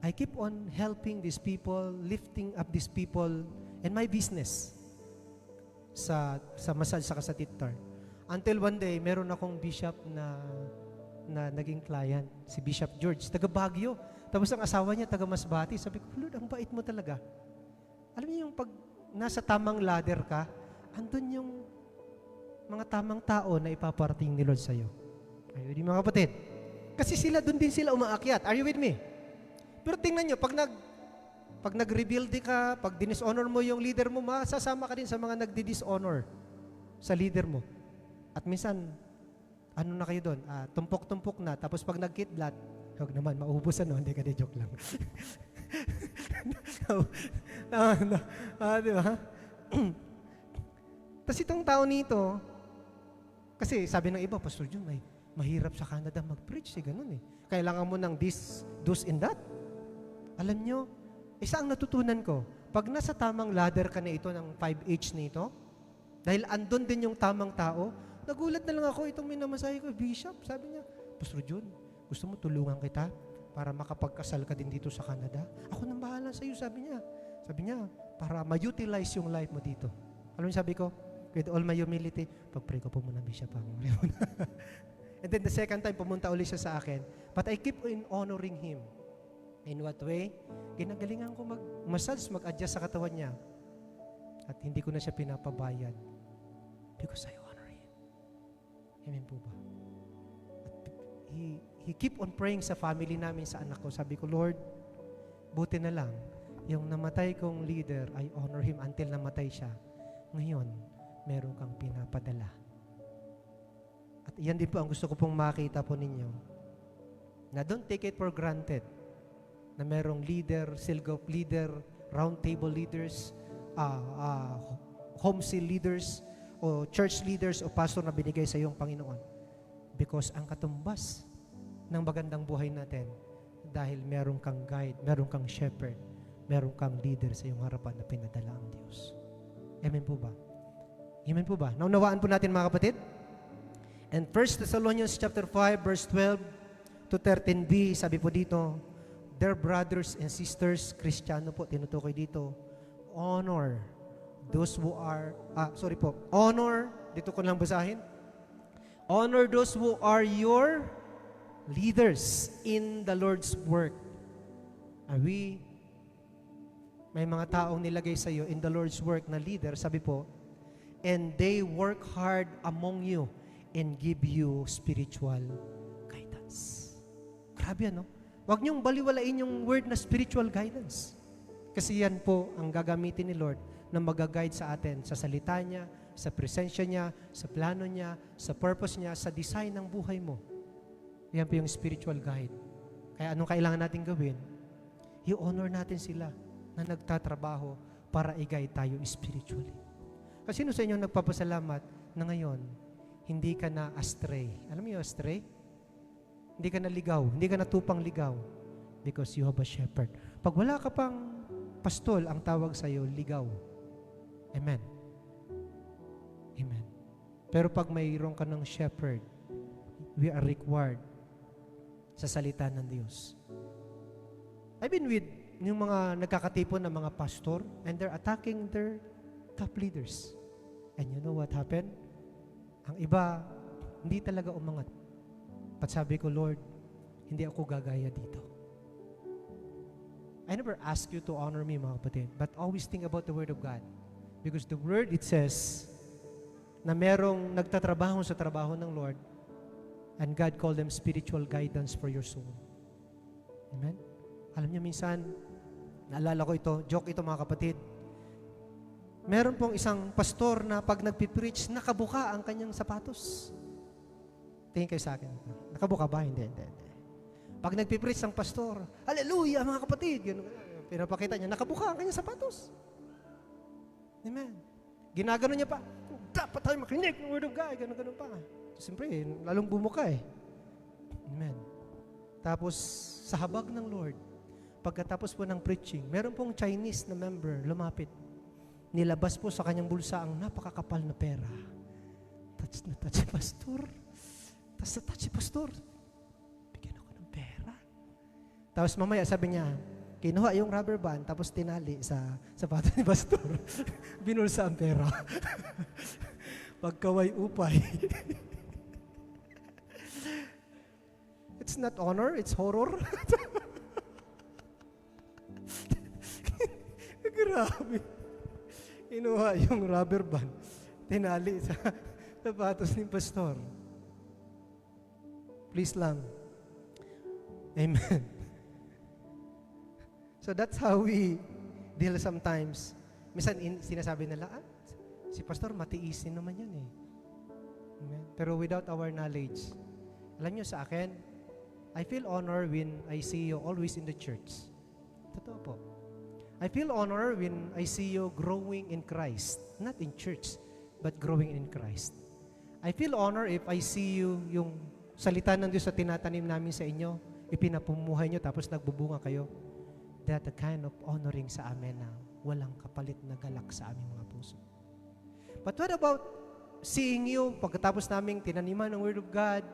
[SPEAKER 1] I keep on helping these people, lifting up these people in my business sa massage saka sa TikTok. Until one day, meron akong bishop na na naging client, si Bishop George, taga Baguio. Tapos ang asawa niya, taga Masbate. Sabi ko, Lord, ang bait mo talaga. Alam niyo yung pag nasa tamang ladder ka, andun yung mga tamang tao na ipaparating ni Lord sa'yo. Are you with me, mga kapatid? Kasi sila, dun din sila umaakyat. Are you with me? Pero tingnan nyo, pag nag-rebuild ka, pag dishonor mo yung leader mo, masasama ka din sa mga nagdi-dishonor sa leader mo. At minsan, ano na kayo doon? Tumpok-tumpok na. Tapos pag nagkidlat, huwag naman, mauubos ano? Hindi ka di joke lang. Di ba? Tapos itong tao nito, kasi sabi ng iba, Pastor Jun, mahirap sa Canada mag-preach. Ganun eh. Kailangan mo ng this, do's and that. Alam nyo, isa ang natutunan ko, pag nasa tamang ladder ka na ito ng 5H na ito, dahil andun din yung tamang tao, nagulat na lang ako itong minamasahe ko, Bishop, sabi niya, Pastor Jun, gusto mo tulungan kita para makapagkasal ka din dito sa Canada? Ako nang bahala sa iyo, sabi niya. Sabi niya, para ma-utilize yung life mo dito. Alam niyo sabi ko, with all my humility, pag-pray ko po muna, Bishop. And then the second time, pumunta ulit siya sa akin, but I keep on honoring him. In what way? Ginagalingan ko mag-massage, mag-adjust sa katawan niya. At hindi ko na siya pinapabayad. Because I honor him. Amen po ba? At he keep on praying sa family namin, sa anak ko. Sabi ko, Lord, buti na lang, yung namatay kong leader, I honor him until namatay siya. Ngayon, meron kang pinapadala. At yan din po ang gusto ko pong makita po ninyo. Na don't take it for granted na merong leader, silgop leader, round table leaders, home seal leaders, o church leaders, o pastor na binigay sa iyong Panginoon. Because ang katumbas ng magandang buhay natin, dahil meron kang guide, meron kang shepherd, meron kang leader sa iyong harapan na pinadala ang Diyos. Amen po ba? Amen po ba? Naunawaan po natin mga kapatid? And 1 Thessalonians chapter 5, verse 12 to 13b, sabi po dito, Dear brothers and sisters, Kristiyano po, tinutukoy dito, honor those who are, honor, dito ko lang basahin, honor those who are your leaders in the Lord's work. May mga taong nilagay sa iyo in the Lord's work na leader, sabi po, and they work hard among you and give you spiritual guidance. Grabe ano? Huwag niyong baliwalain yung word na spiritual guidance. Kasi yan po ang gagamitin ni Lord na mag-guide sa atin sa salita niya, sa presensya niya, sa plano niya, sa purpose niya, sa design ng buhay mo. Yan po yung spiritual guide. Kaya anong kailangan natin gawin? I-honor natin sila na nagtatrabaho para i-guide tayo spiritually. Kasi sino sa inyo nagpapasalamat na ngayon, hindi ka na astray? Alam niyo astray? Hindi ka na ligaw, hindi ka na tupang ligaw because you have a shepherd. Pag wala ka pang pastol, ang tawag sa iyo, ligaw. Amen. Amen. Pero pag mayroon ka ng shepherd, we are required sa salita ng Diyos. I've been with yung mga nagkakatipon ng mga pastor and they're attacking their top leaders. And you know what happened? Ang iba, hindi talaga umangat. But sabi ko, Lord, hindi ako gagaya dito. I never ask you to honor me, mga kapatid, but always think about the Word of God. Because the Word, it says, na merong nagtatrabaho sa trabaho ng Lord, and God called them spiritual guidance for your soul. Amen? Alam niyo, minsan, naalala ko ito, joke ito mga kapatid, meron pong isang pastor na pag nagpipreach, nakabuka ang kanyang sapatos. Tingin kayo sa akin. Nakabuka ba? Hindi. Pag nagpipreach ang pastor, hallelujah mga kapatid, pinapakita niya, nakabuka ang kanyang sapatos. Amen. Ginagano niya pa, dapat tayo makinig ng word of God, gano'n pa. Siyempre, lalong bumuka eh. Amen. Tapos, sa habag ng Lord, pagkatapos po ng preaching, meron pong Chinese na member lumapit. Nilabas po sa kanyang bulsa ang napakakapal na pera. Touch na touch, pastor. Tapos na touch si pastor. Bigyan ako ng pera. Tapos mamaya sabi niya, kinuha yung rubber band, tapos tinali sa sapatos ni pastor. Binulsa ang pera. Pagkaway upay. It's not honor, it's horror. Grabe. Inuha yung rubber band, tinali sa sapatos ni pastor. Please lang. Amen. So that's how we deal sometimes. Minsan sinasabi nila, si pastor matiisin naman yan eh. Amen. Pero without our knowledge, alam nyo sa akin, I feel honor when I see you always in the church. Totoo po. I feel honor when I see you growing in Christ. Not in church, but growing in Christ. I feel honor if I see you, yung salita ng Diyos sa tinatanim namin sa inyo, ipinapumuhay nyo, tapos nagbubunga kayo. That the kind of honoring sa amin na walang kapalit na galak sa aming mga puso. But what about seeing you, pagkatapos naming tinaniman ng Word of God,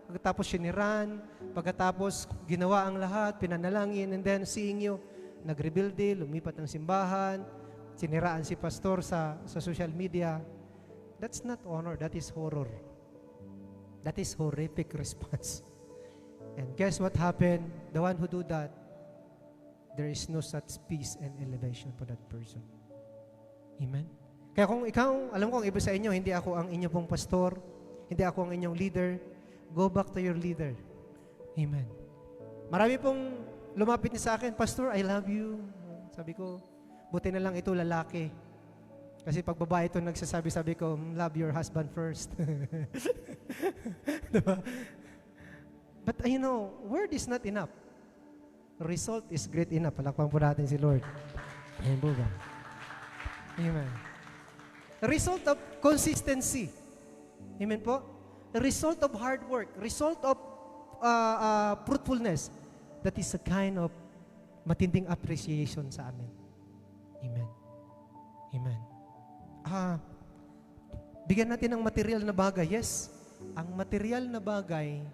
[SPEAKER 1] pagkatapos siniran, pagkatapos ginawa ang lahat, pinanalangin, and then seeing you, nag-rebuild, lumipat ng simbahan, siniraan si pastor sa social media. That's not honor, that is horror. That is horrific response. And guess what happened? The one who do that, there is no such peace and elevation for that person. Amen? Kaya kung ikaw, alam ko ang iba sa inyo, hindi ako ang inyong pong pastor, hindi ako ang inyong leader, go back to your leader. Amen. Marami pong lumapit niya sa akin, Pastor, I love you. Sabi ko, buti na lang ito lalaki. Kasi pag babae ito nagsasabi, sabi ko, love your husband first. Diba? But you know, word is not enough. Result is great enough. Palakpan po natin si Lord. Amen po ba? Amen. Result of consistency. Amen po? Result of hard work. Result of fruitfulness. That is a kind of matinding appreciation sa amin. Amen. Amen. Bigyan natin ng material na bagay. Yes, ang material na bagay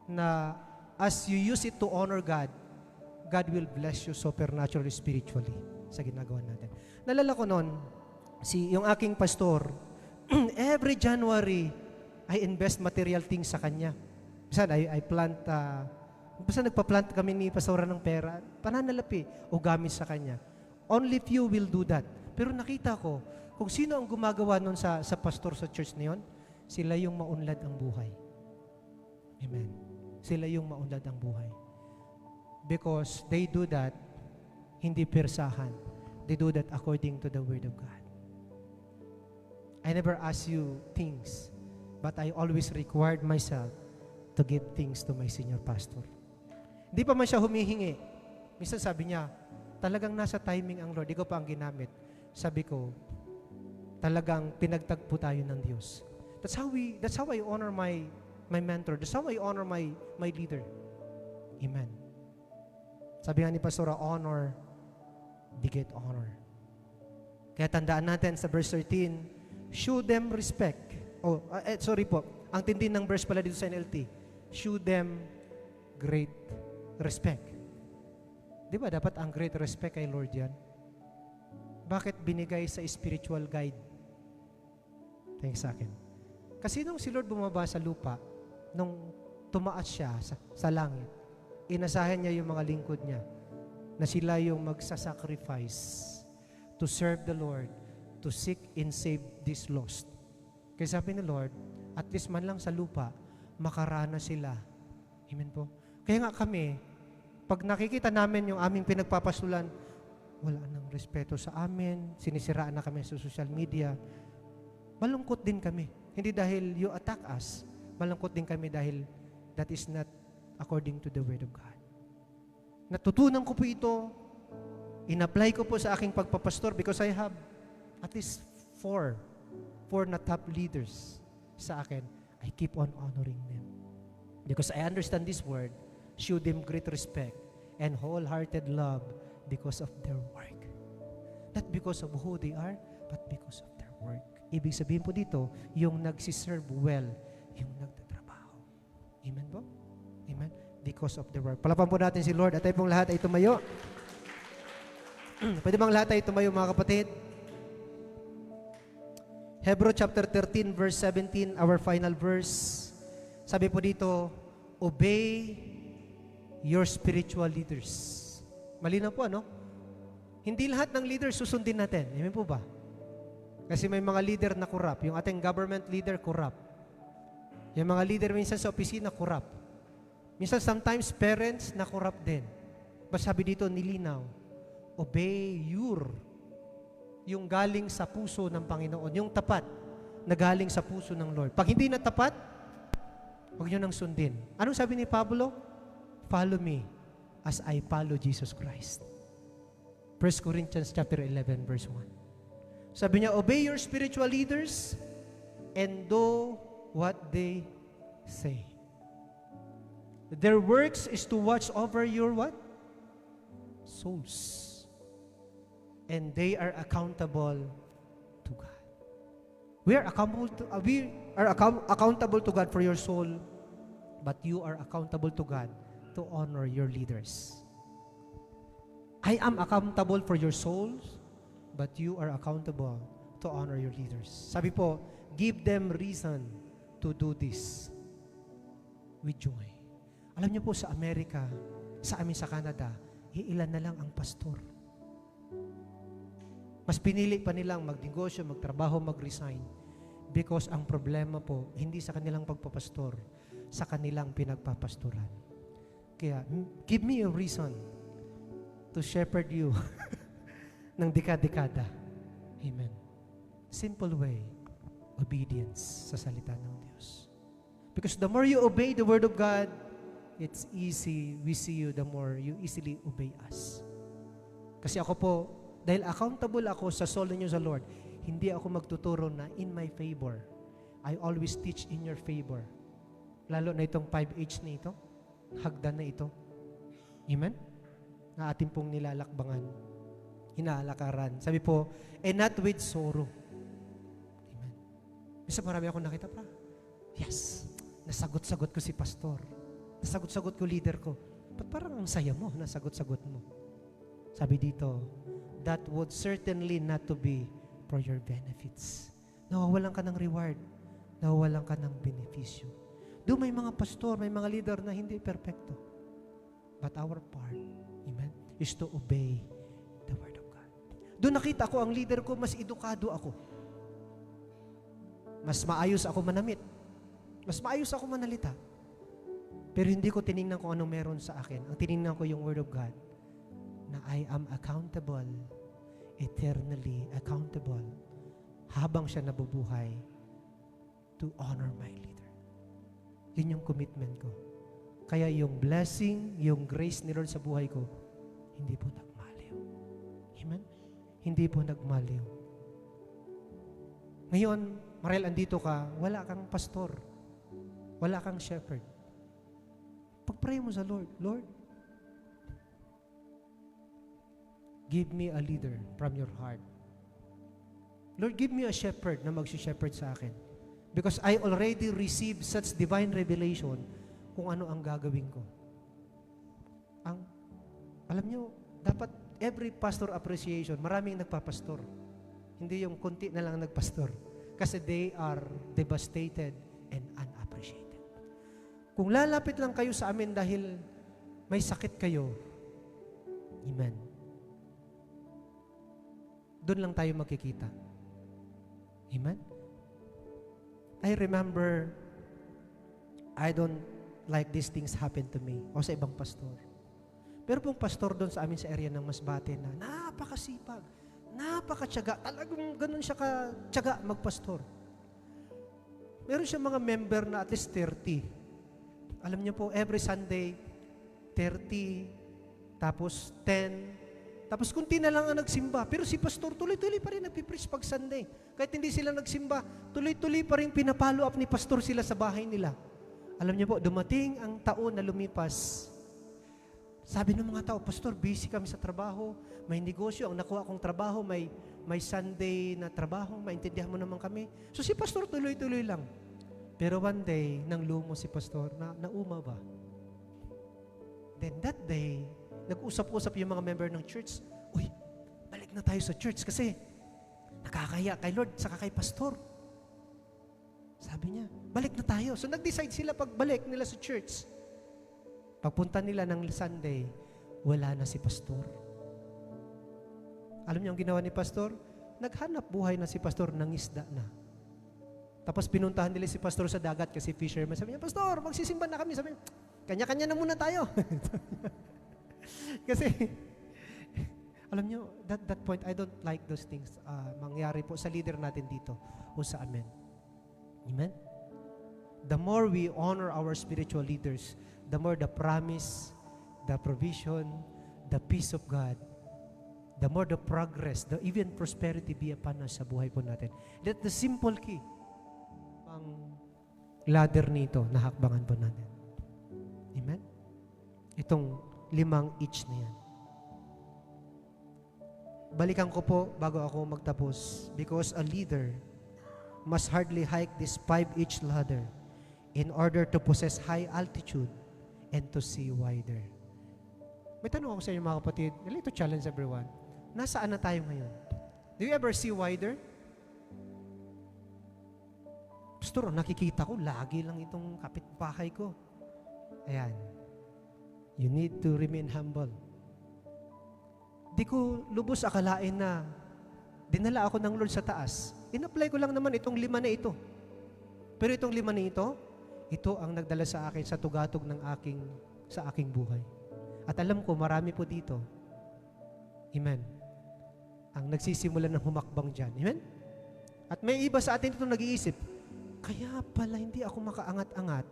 [SPEAKER 1] na as you use it to honor God, God will bless you supernaturally, spiritually sa ginagawa natin. Nalala ko noon, yung aking pastor, every January, I invest material things sa kanya. Minsan, I plant, basta nagpa-plant kami ni pastora ng pera, pananalapi o gamit sa kanya. Only few will do that. Pero nakita ko, kung sino ang gumagawa nun sa pastor sa church na yun, sila yung maunlad ang buhay. Amen. Sila yung maunlad ang buhay. Because they do that, hindi persahan. They do that according to the Word of God. I never ask you things, but I always required myself to give things to my senior pastor. Hindi pa man siya humihingi. Minsan sabi niya, talagang nasa timing ang Lord. Ikaw pa ang ginamit. Sabi ko, talagang pinagtagpo tayo ng Diyos. That's how I honor my mentor. That's how I honor my leader. Amen. Sabi nga ni Pastora, honor beget honor. Kaya tandaan natin sa verse 13, show them respect. Sorry po. Ang tindi ng verse pala dito sa NLT, show them great respect. Di ba dapat ang great respect kay Lord yan? Bakit binigay sa spiritual guide? Thanks sa akin. Kasi nung si Lord bumaba sa lupa, nung tumaas siya sa langit, inasahan niya yung mga lingkod niya na sila yung magsasacrifice to serve the Lord, to seek and save this lost. Kaya sabi ni Lord, at least man lang sa lupa, makarana sila. Amen po. Kaya nga kami, pag nakikita namin yung aming pinagpapasulan, wala nang respeto sa amin, sinisiraan na kami sa social media, malungkot din kami. Hindi dahil you attack us, malungkot din kami dahil that is not according to the Word of God. Natutunan ko po ito, in-apply ko po sa aking pagpapastor because I have at least four na top leaders sa akin. I keep on honoring them. Because I understand this word, show them great respect and wholehearted love because of their work. Not because of who they are, but because of their work. Ibig sabihin po dito, yung nagsiserve well, yung nagtatrabaho. Amen po? Amen? Because of the work. Palapan po natin si Lord at tayo pong lahat ay tumayo. Pwede bang lahat ay tumayo mga kapatid? Hebrew chapter 13 verse 17, our final verse. Sabi po dito, obey your spiritual leaders. Malinaw po, ano? Hindi lahat ng leaders susundin natin. Amen po ba? Kasi may mga leader na corrupt. Yung ating government leader, corrupt. Yung mga leader minsan sa opisina, corrupt. Minsan, sometimes, parents na corrupt din. Basta sabi dito, nilinaw, obey yung galing sa puso ng Panginoon, yung tapat na galing sa puso ng Lord. Pag hindi na tapat, huwag nyo nang sundin. Anong sabi ni Pablo? Follow me as I follow Jesus Christ. 1 Corinthians chapter 11, verse 1. Sabi niya, obey your spiritual leaders and do what they say. Their works is to watch over your what? Souls. And they are accountable to God. We are accountable to God for your soul, but you are accountable to God to honor your leaders. I am accountable for your souls, but you are accountable to honor your leaders. Sabi po, give them reason to do this with joy. Alam niyo po sa Amerika, sa amin sa Canada, iilan na lang ang pastor. Mas pinili pa nilang magnegosyo, magtrabaho, mag-resign because ang problema po, hindi sa kanilang pagpapastor, sa kanilang pinagpapastoran. Kaya, give me a reason to shepherd you ng dekada-dekada. Amen. Simple way, obedience sa salita ng Diyos. Because the more you obey the Word of God, it's easy, we see you, the more you easily obey us. Kasi ako po, dahil accountable ako sa soul ninyo sa Lord, hindi ako magtuturo na in my favor. I always teach in your favor. Lalo na itong 5H na ito, hagdan na ito. Amen? Na ating pong nilalakbangan, hinaalakaran. Sabi po, and not with sorrow. Amen. Bisa marami akong nakita pa. Yes, nasagot-sagot ko si pastor. Nasagot-sagot ko leader ko. Ba't parang ang saya mo, nasagot-sagot mo? Sabi dito, that would certainly not to be for your benefits. Nawawalan ka ng reward. Nawawalan ka ng benepisyo. Doon may mga pastor, may mga leader na hindi perfecto. But our part, amen, is to obey the Word of God. Doon nakita ko ang leader ko, mas edukado ako. Mas maayos ako manamit. Mas maayos ako manalita. Pero hindi ko tiningnan kung anong meron sa akin. Ang tiningnan ko yung Word of God, na I am accountable, eternally accountable, habang siya nabubuhay, to honor my leader. Yun yung commitment ko. Kaya yung blessing, yung grace ni Lord sa buhay ko, hindi po nagmaliw. Amen? Hindi po nagmaliw. Ngayon, Marel, andito ka, wala kang pastor. Wala kang shepherd. Pag-pray mo sa Lord, Lord, give me a leader from your heart. Lord, give me a shepherd na mag-shepherd sa akin. Because I already received such divine revelation kung ano ang gagawin ko. Alam nyo, dapat every pastor appreciation, maraming nagpapastor. Hindi yung kunti na lang nagpastor. Kasi they are devastated and unappreciated. Kung lalapit lang kayo sa amin dahil may sakit kayo, amen, doon lang tayo magkikita. Amen? I remember, I don't like these things happen to me o sa ibang pastor. Pero pong pastor doon sa amin sa area ng Masbate na napakasipag, napakatyaga, talagang ganun siya katyaga magpastor. Meron siya mga member na at least 30. Alam niyo po, every Sunday, 30, tapos 10, tapos kunti na lang ang nagsimba. Pero si pastor, tuloy-tuloy pa rin nagpipreach pag Sunday. Kahit hindi sila nagsimba, tuloy-tuloy pa rin pinapalo up ni pastor sila sa bahay nila. Alam niyo po, dumating ang taon na lumipas. Sabi ng mga tao, pastor, busy kami sa trabaho, may negosyo, ang nakuha kong trabaho, may Sunday na trabaho, maintindihan mo naman kami. So si pastor tuloy-tuloy lang. Pero one day, nang lumo si pastor, nauma ba? Then that day, nag-usap-usap yung mga member ng church, uy, balik na tayo sa church kasi nakakaya kay Lord saka kay pastor. Sabi niya, balik na tayo. So nag-decide sila pagbalik nila sa church. Pagpunta nila ng Sunday, wala na si pastor. Alam niyo ang ginawa ni pastor? Naghanap buhay na si pastor ng isda na. Tapos pinuntahan nila si pastor sa dagat kasi fisherman. Sabi niya, pastor, magsisimba na kami. Sabi niya, kanya-kanya na muna tayo. Kasi, alam niyo, that point, I don't like those things mangyari po sa leader natin dito o sa amin. Amen? The more we honor our spiritual leaders, the more the promise, the provision, the peace of God, the more the progress, the even prosperity be upon us sa buhay po natin. That's the simple key pang ladder nito na hakbangan po natin. Amen? Itong 5 each na yan. Balikan ko po bago ako magtapos, because a leader must hardly hike this 5 each ladder in order to possess high altitude and to see wider. May tanong ako sa inyo mga kapatid, I'd like to challenge everyone. Nasaan na tayo ngayon? Do you ever see wider? Pastor, nakikita ko, lagi lang itong kapitbahay ko. Ayan. You need to remain humble. Di ko lubos akalain na dinala ako ng Lord sa taas. In-apply ko lang naman itong 5 na ito. Pero itong 5 na ito ang nagdala sa akin sa tugatog ng sa aking buhay. At alam ko, marami po dito. Amen. Ang nagsisimula ng humakbang dyan. Amen? At may iba sa atin ito nag-iisip, kaya pala hindi ako makaangat-angat.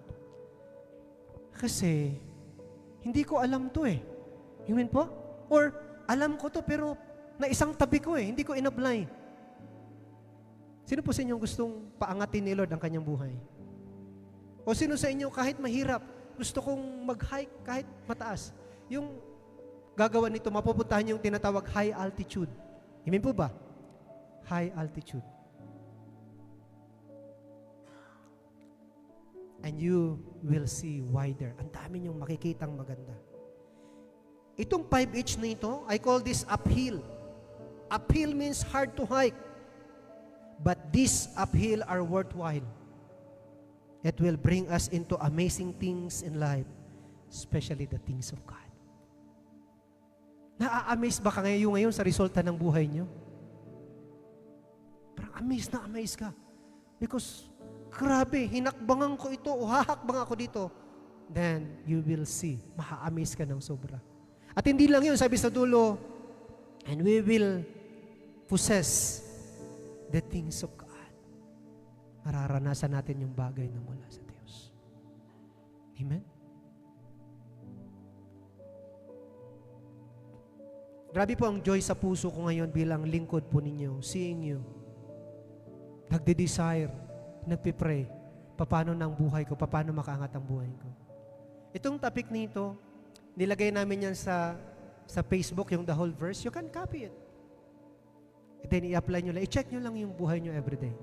[SPEAKER 1] Kasi, hindi ko alam to eh. Amen po? Or, alam ko to pero na isang tabi ko eh. Hindi ko in-apply. Sino po sa inyo gustong paangatin ni Lord ang kanyang buhay? O sino sa inyo kahit mahirap, gusto kong mag-hike kahit mataas? Yung gagawa nito, mapupuntahan yung tinatawag high altitude. Amen po ba? High altitude. And you will see wider. Ang dami niyong makikitang maganda. Itong 5 each na ito, I call this uphill. Uphill means hard to hike. But these uphill are worthwhile. It will bring us into amazing things in life, especially the things of God. Na-amaze ba kayo ngayon sa resulta ng buhay niyo? Parang amaze ka. Because, grabe, hinakbangan ko ito o hahakbang ako dito. Then, you will see, maha-amaze ka ng sobra. At hindi lang yun, sabi sa dulo, and we will possess the things of God. Mararanasan natin yung bagay na mula sa Diyos. Amen? Grabe po ang joy sa puso ko ngayon bilang lingkod po ninyo, seeing you. Nagde-desire, nagpipray, paano ng buhay ko, paano makaangat ang buhay ko. Itong topic nito, nilagay namin yan sa Facebook, yung the whole verse. You can copy it. And then i-apply nyo lang. I-check nyo lang yung buhay nyo everyday.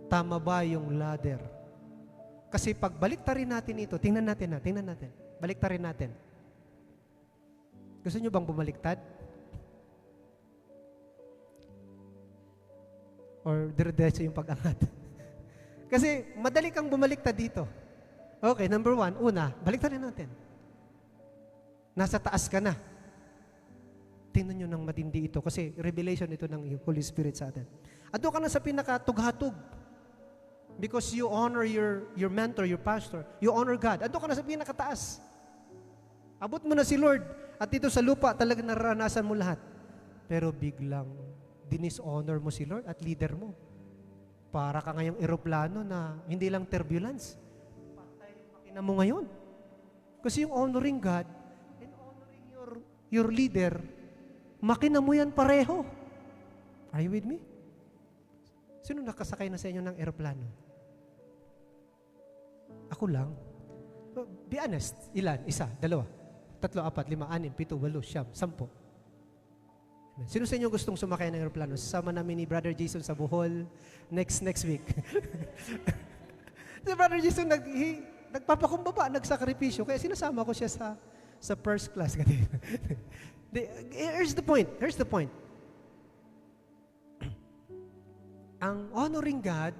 [SPEAKER 1] Tama ba yung ladder? Kasi pag baliktarin natin ito, tingnan natin. Baliktarin natin. Gusto nyo bang bumaliktad? Or dire-diretso yung pag-angat? Kasi madali kang bumaliktad dito. Okay, number 1, baliktarin natin. Nasa taas ka na. Tingnan nyo ng matindi ito kasi revelation ito ng Holy Spirit sa atin. At doon ka na sa pinakatughatog. Because you honor your mentor, your pastor. You honor God. At doon ka na sa pinakataas. Abot mo na si Lord. At dito sa lupa, talaga naranasan mo lahat. Pero biglang dinishonor mo si Lord at leader mo. Para ka ngayong eroplano na hindi lang turbulence. Patay yung makina mo ngayon. Kasi yung honoring God and honoring your leader, makina mo yan pareho. Are you with me? Sino nakasakay na sa inyo ng eroplano? Ako lang. Be honest. Ilan? 1, 2, 3, 4, 5, 6, 7, 8, 9, 10. Sino sa inyo gustong sumakay ng eroplano? Sasama namin ni Brother Jason sa Bohol next week. Si Brother Jason nagpapakumbaba, nagsakripisyo. Kaya sinasama ko siya sa first class. Here's the point. Ang honoring God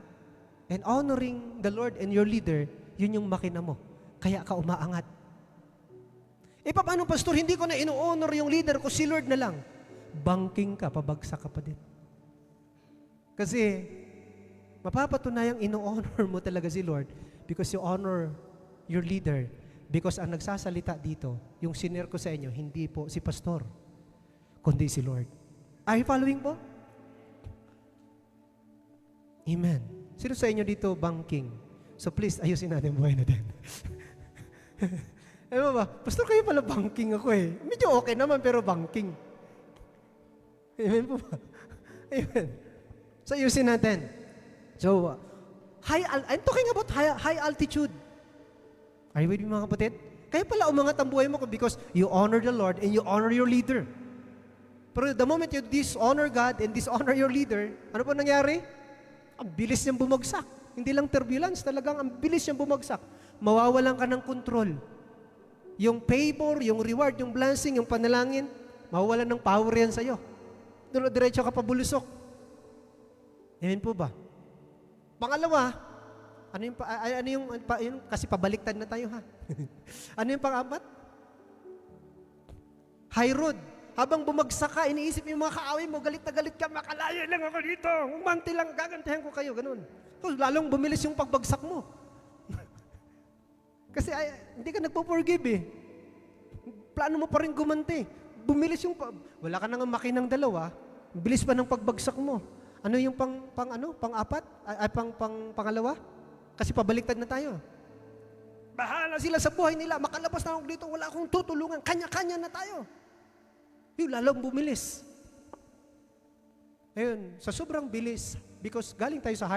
[SPEAKER 1] and honoring the Lord and your leader, yun yung makina mo. Kaya ka umaangat. Eh, paano, pastor? Hindi ko na ino-honor yung leader ko, si Lord na lang. Banking ka, pabagsak ka pa din. Kasi, mapapatunayang ino-honor mo talaga si Lord because you honor your leader. Because ang nagsasalita dito, yung senior ko sa inyo, hindi po si pastor, kundi si Lord. Are you following po? Amen. Sino sa inyo dito banking? So please, ayusin natin buhay natin. Ano ba? Pastor, kayo pala banking ako eh. Medyo okay naman, pero banking. Amen po ba? Amen. So, ayusin natin. So, I'm talking about high altitude. Are you with me, mga kapatid? Kaya pala umangat ang buhay mo because you honor the Lord and you honor your leader. Pero the moment you dishonor God and dishonor your leader, ano po nangyari? Ang bilis niyang bumagsak. Hindi lang turbulence, talagang ang bilis niyang bumagsak. Mawawalan ka ng control. Yung favor, yung reward, yung blessing, yung panalangin, mawawalan ng power yan sa'yo. Diretso ka pabulusok. Amen po ba? Pangalawa, kasi pabaliktad na tayo ha. Ano yung pang-apat? High road. Habang bumagsak ka, iniisip yung mga kaaway mo, galit na galit ka, makalayo lang ako dito, umanti lang, gagantihan ko kayo, ganun. So, lalong bumilis yung pagbagsak mo. Kasi hindi ka nagpo-forgive eh. Plano mo pa rin gumanti. Bumilis yung, wala ka nang makinang dalawa, bilis pa ng pagbagsak mo. Ano yung pang-apat? Pangalawa? Kasi pabaliktad na tayo. Bahala sila sa buhay nila, makalabas na ako dito, wala akong tutulungan, kanya-kanya na tayo. Yung lalong bumilis. Ayun, sa sobrang bilis, because galing tayo sa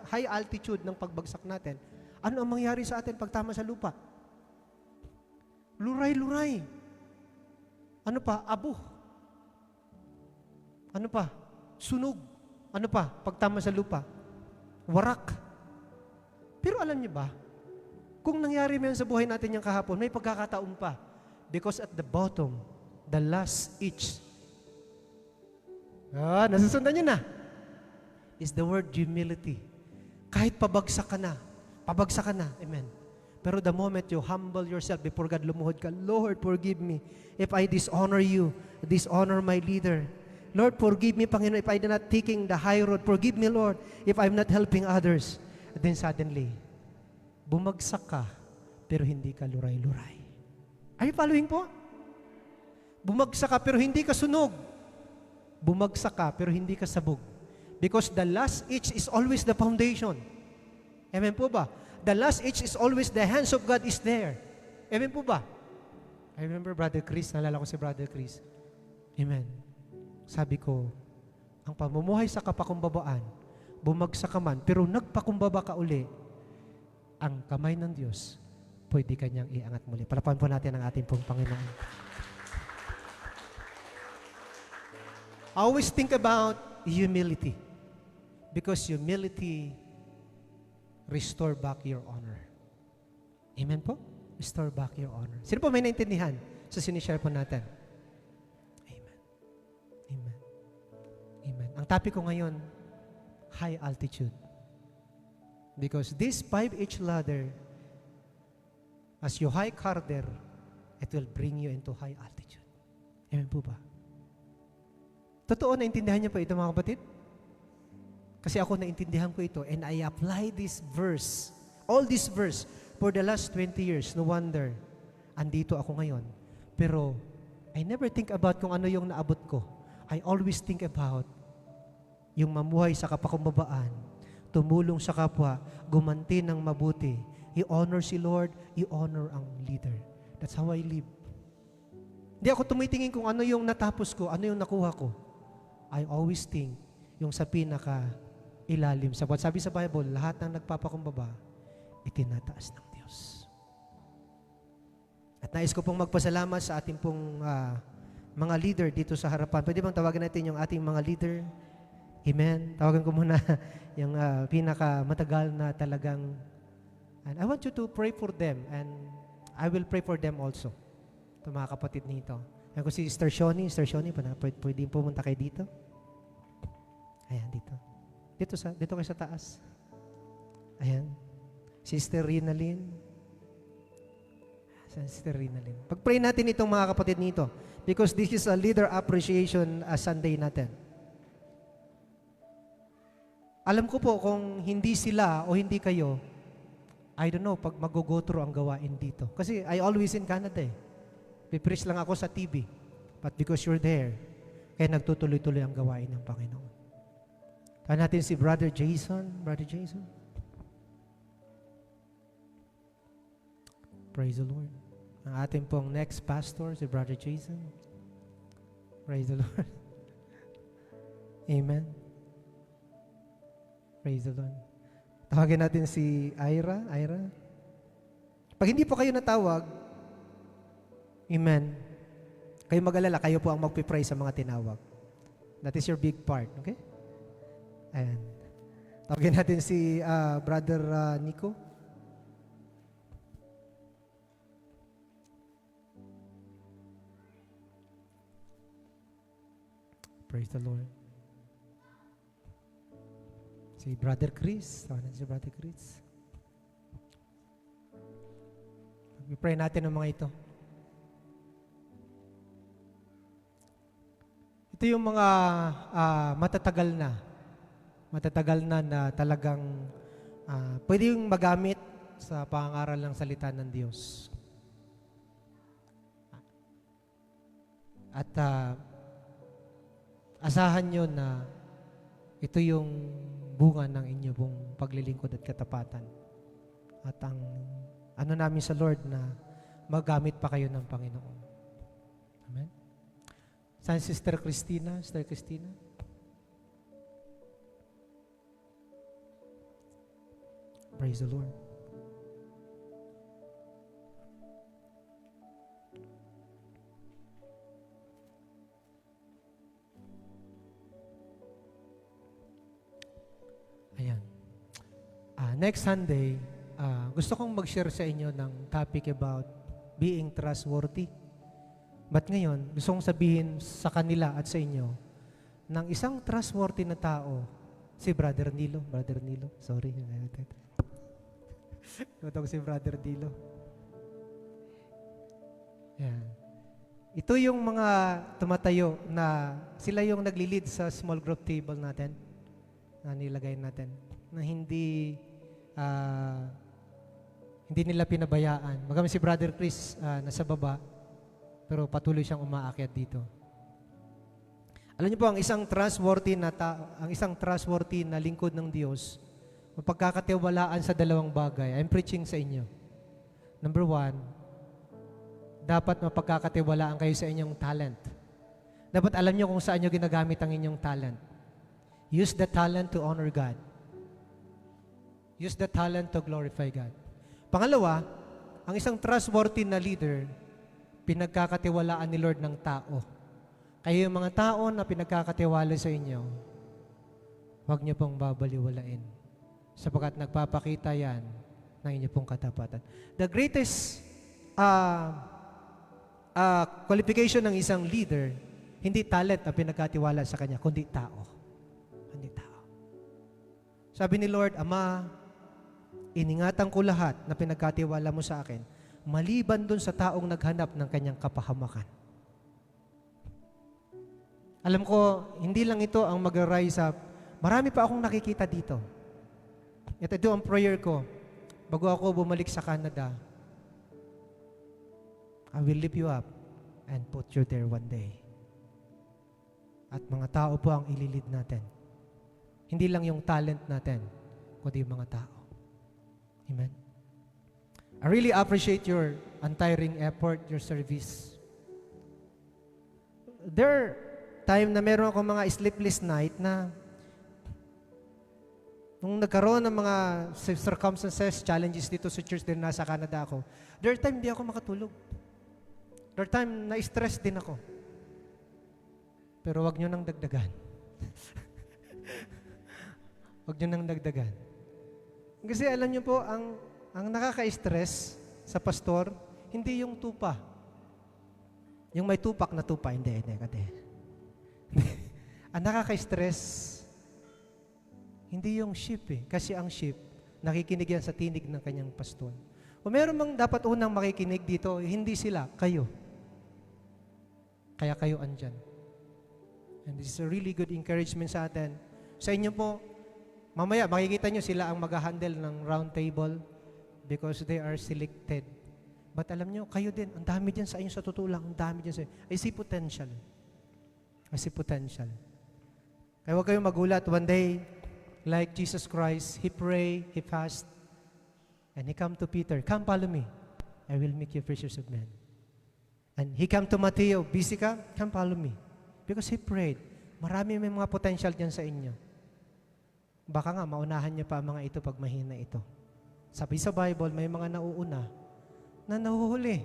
[SPEAKER 1] high altitude ng pagbagsak natin, ano ang mangyari sa atin pag tama sa lupa? Luray-luray. Ano pa? Abo. Ano pa? Sunog. Ano pa? Pag tama sa lupa? Warak. Pero alam niyo ba, kung nangyari mo yan sa buhay natin yung kahapon, may pagkakataon pa. Because at the bottom, the last itch, nasusundan nyo na, is the word humility. Kahit pabagsak ka na, amen. Pero the moment you humble yourself before God, lumuhod ka, Lord, forgive me if I dishonor you, dishonor my leader. Lord, forgive me, Panginoon, if I'm not taking the high road. Forgive me, Lord, if I'm not helping others. And then suddenly, bumagsak ka, pero hindi ka luray-luray. Are you following po? Bumagsak ka, pero hindi ka sunog. Bumagsak ka, pero hindi ka sabog. Because the last itch is always the foundation. Amen po ba? The last itch is always the hands of God is there. Amen po ba? I remember Brother Chris, nalala ko si Brother Chris. Amen. Sabi ko, ang pamumuhay sa kapakumbabaan, bumagsak ka man, pero nagpakumbaba ka uli, ang kamay ng Diyos, pwede kanyang iangat muli. Palapan po natin ang ating pong Panginoon. Always think about humility. Because humility restore back your honor. Amen po? Restore back your honor. Sino po may naintindihan sa sinishare po natin? Amen. Amen. Amen. Ang topic ko ngayon, high altitude. Because this 5H ladder, as you hike harder, it will bring you into high altitude. Amen po ba? Totoo, naintindihan niyo po ito mga kapatid? Kasi ako naintindihan ko ito and I apply this verse, all this verse, for the last 20 years. No wonder, andito ako ngayon. Pero, I never think about kung ano yung naabot ko. I always think about yung mamuhay sa kapakumbabaan, tumulong sa kapwa, gumanti ng mabuti, i-honor si Lord, i-honor ang leader. That's how I live. Hindi ako tumitingin kung ano yung natapos ko, ano yung nakuha ko. I always think yung sa pinaka-ilalim. Sabi sa Bible, lahat ng nagpapakumbaba, itinataas ng Diyos. At nais ko pong magpasalamat sa ating pong mga leader dito sa harapan. Pwede bang tawagan natin yung ating mga leader? Amen. Tawagan ko muna yung pinaka-matagal na talagang, and I want you to pray for them and I will pray for them also. Ito mga kapatid nito. Ayan ko si Sister Shoni, pwede pumunta kayo dito. Ayan, dito. Dito kayo sa taas. Ayan. Sister Rinalyn. Sister Rinalyn. Pag-pray natin itong mga kapatid nito because this is a leader appreciation Sunday natin. Alam ko po kung hindi sila o hindi kayo, I don't know, pag mag-go through ang gawain dito. Kasi I always in Canada eh. Pipreach lang ako sa TV. But because you're there, kaya nagtutuloy-tuloy ang gawain ng Panginoon. Kaya natin si Brother Jason. Brother Jason. Praise the Lord. Ang ating pong next pastor, si Brother Jason. Praise the Lord. Amen. Praise the Lord. Tawagin natin si Ira. Ira. Pag hindi po kayo natawag, amen. Kayo mag-alala, kayo po ang magpipray sa mga tinawag. That is your big part, okay? Ayan. Tawagin natin si Brother Nico. Praise the Lord. Si Brother Chris. Tawagin natin si Brother Chris. I-pray natin ang mga ito. Ito yung mga matatagal na talagang pwede yung magamit sa pangaral ng salita ng Diyos. At asahan nyo na ito yung bunga ng inyo pong paglilingkod at katapatan. At ang ano namin sa Lord na magamit pa kayo ng Panginoon. Amen? Saan Sister Christina? Sister Christina? Praise the Lord. Ayan. Next Sunday, gusto kong mag-share sa inyo ng topic about being trustworthy. But ngayon, gusto kong sabihin sa kanila at sa inyo ng isang trustworthy na tao, si Brother Nilo. Brother Nilo, sorry. Ito si Brother Nilo. Ayan. Ito yung mga tumatayo na sila yung nagli-lead sa small group table natin na nilagay natin na hindi nila pinabayaan. Magami si Brother Chris nasa baba pero patuloy siyang umaakyat dito. Alam niyo po ang isang trustworthy na lingkod ng Diyos, mapagkakatiwalaan sa dalawang bagay. I'm preaching sa inyo. Number 1, dapat mapagkakatiwalaan kayo sa inyong talent. Dapat alam niyo kung saan niyo ginagamit ang inyong talent. Use the talent to honor God. Use the talent to glorify God. Pangalawa, ang isang trustworthy na leader, pinagkakatiwalaan ni Lord ng tao. Kayo yung mga tao na pinagkakatiwala sa inyo, huwag niyo pong babaliwalain. Sapagkat nagpapakita yan ng inyo pong katapatan. The greatest qualification ng isang leader, hindi talent na pinagkatiwala sa kanya, kundi tao. Hindi tao. Sabi ni Lord, Ama, iningatan ko lahat na pinagkatiwala mo sa akin, maliban dun sa taong naghanap ng kanyang kapahamakan. Alam ko, hindi lang ito ang mag-rise up. Marami pa akong nakikita dito. Ito ang prayer ko. Bago ako bumalik sa Canada, I will lift you up and put you there one day. At mga tao po ang ililid natin. Hindi lang yung talent natin, kundi yung mga tao. Amen? I really appreciate your untiring effort, your service. There time na meron akong mga sleepless night na nung nagkaroon ng mga circumstances, challenges dito sa church din nasa Canada ako, there time hindi ako makatulog. There time na-stress din ako. Pero wag nyo nang dagdagan. Wag nyo nang dagdagan. Kasi alam nyo po, ang nakaka-stress sa pastor, hindi yung tupa. Yung may tupak na tupa, hindi. Ang nakaka-stress, hindi yung sheep eh. Kasi ang sheep, nakikinig yan sa tinig ng kanyang pastor. O meron mang dapat unang makikinig dito, hindi sila, kayo. Kaya kayo andyan. And this is a really good encouragement sa atin. Sa inyo po, mamaya makikita nyo sila ang mag-handle ng round table because they are selected. But alam nyo, kayo din, ang dami dyan sa inyo sa totoo lang, ang dami dyan sa inyo. I see potential. I see potential. Kaya huwag kayong magulat. One day, like Jesus Christ, He pray, He fast, and He come to Peter, come follow me. I will make you fishers of men. And He come to Matthew, busy ka? Come follow me. Because He prayed. Marami may mga potential dyan sa inyo. Baka nga, maunahan niyo pa ang mga ito pag mahina ito. Sabi sa Bible, may mga nauuna na nahuhuli.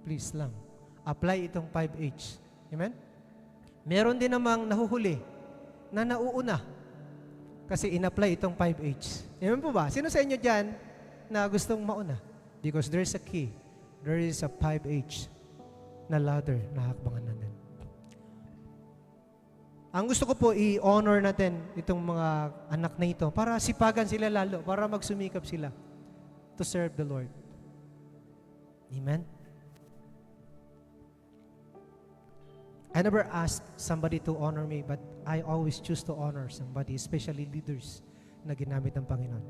[SPEAKER 1] Please lang. Apply itong 5H. Amen? Meron din namang nahuhuli na nauuna kasi in-apply itong 5H. Amen po ba? Sino sa inyo dyan na gustong mauna? Because there's a key. There is a 5H na ladder na hakbangan natin. Ang gusto ko po i-honor natin itong mga anak na ito para sipagan sila lalo, para magsumikap sila to serve the Lord. Amen? I never asked somebody to honor me, but I always choose to honor somebody, especially leaders na ginamit ng Panginoon.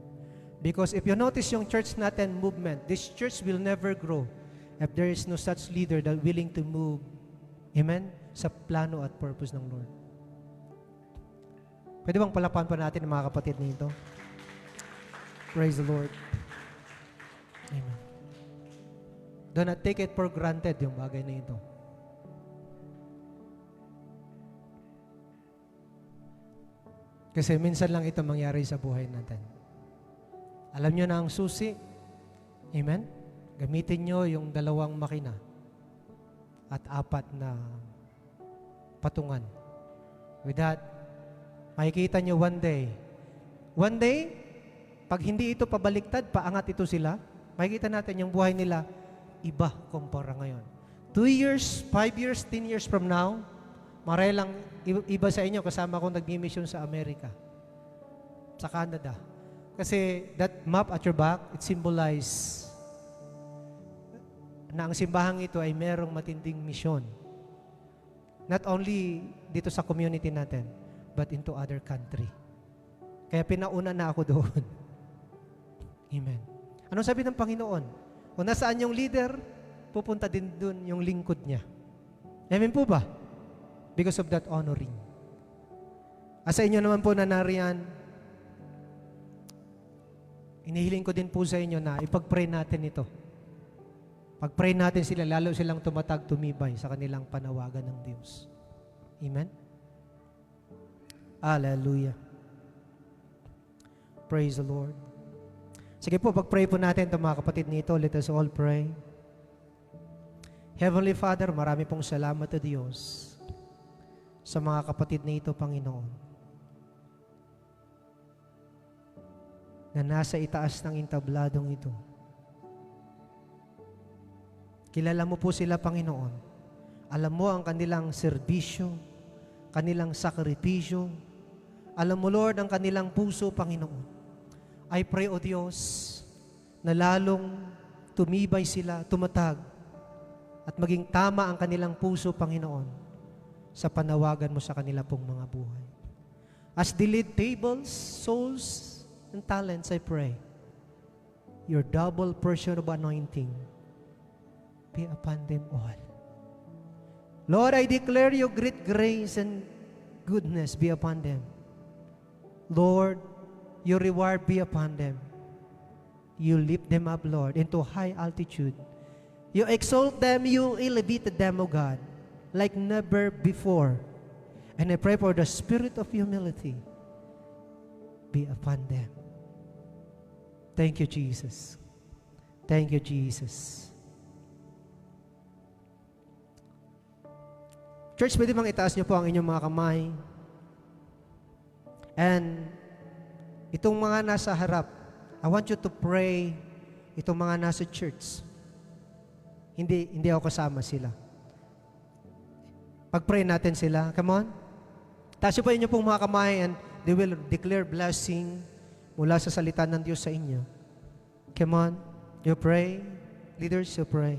[SPEAKER 1] Because if you notice yung church natin movement, this church will never grow if there is no such leader that willing to move, amen, sa plano at purpose ng Lord. Pwede bang palapan pa natin ang mga kapatid nito? Praise the Lord. Amen. Do not take it for granted yung bagay na ito. Kasi minsan lang ito mangyari sa buhay natin. Alam nyo na ang susi. Amen? Gamitin nyo yung 2 makina at 4 na patungan. With that, makikita nyo one day, pag hindi ito pabaliktad, paangat ito sila, makikita natin yung buhay nila, iba kumpara ngayon. 2 years, 5 years, 10 years from now, maray lang iba sa inyo, kasama ko nag-mission sa Amerika, sa Canada. Kasi that map at your back, it symbolizes na ang simbahang ito ay merong matinding misyon. Not only dito sa community natin, but into other country. Kaya pinauna na ako doon. Amen. Anong sabi ng Panginoon? Kung nasaan yung leader, pupunta din doon yung lingkod niya. Amen po ba? Because of that honoring. Sa inyo naman po na nariyan, inihiling ko din po sa inyo na ipag-pray natin ito. Pag-pray natin sila, lalo silang tumatag, tumibay sa kanilang panawagan ng Diyos. Amen? Hallelujah. Praise the Lord. Sige po, pag-pray po natin ito mga kapatid nito. Let us all pray. Heavenly Father, marami pong salamat o Diyos sa mga kapatid na ito, Panginoon, na nasa itaas ng intabladong ito. Kilala mo po sila, Panginoon. Alam mo ang kanilang serbisyo, kanilang sakripisyo. Alam mo, Lord, ang kanilang puso, Panginoon. I pray, O Diyos, na lalong tumibay sila, tumatag, at maging tama ang kanilang puso, Panginoon, sa panawagan mo sa kanila pong mga buhay. As they lead tables, souls, and talents, I pray, your double portion of anointing be upon them all. Lord, I declare your great grace and goodness be upon them. Lord, your reward be upon them. You lift them up, Lord, into high altitude. You exalt them, you elevated them, O God, like never before. And I pray for the spirit of humility be upon them. Thank you, Jesus. Thank you, Jesus. Church, pwede bang itaas niyo po ang inyong mga kamay? And itong mga nasa harap, I want you to pray itong mga nasa church. Hindi ako kasama sila. Pag-pray natin sila. Come on. Taas po inyo pong mga kamay and they will declare blessing mula sa salita ng Diyos sa inyo. Come on, you pray. Leaders, you pray.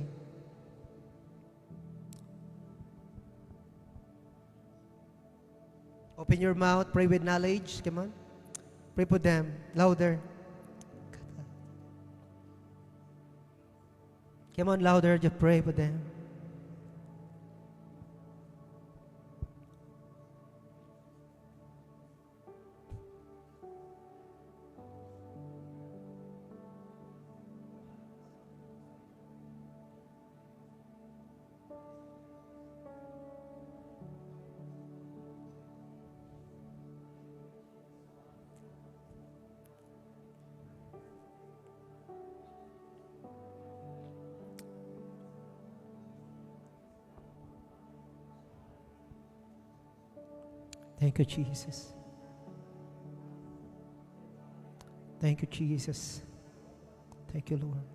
[SPEAKER 1] Open your mouth, pray with knowledge. Come on. Pray for them. Louder. Come on, louder. Just pray for them. Thank you, Jesus. Thank you, Jesus. Thank you, Lord.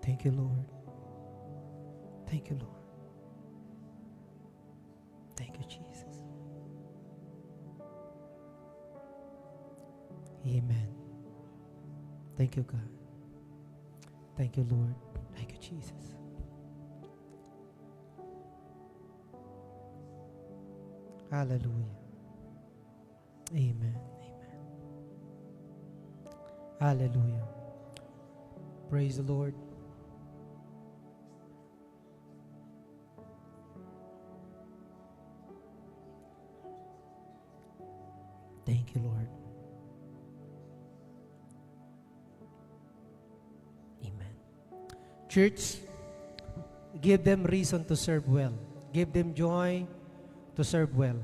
[SPEAKER 1] Thank you, Lord. Thank you, Lord. Thank you, Jesus. Amen. Thank you, God. Thank you, Lord. Thank you, Jesus. Hallelujah. Amen. Amen. Hallelujah. Praise the Lord. Thank you, Lord. Amen. Church, give them reason to serve well. Give them joy to serve well.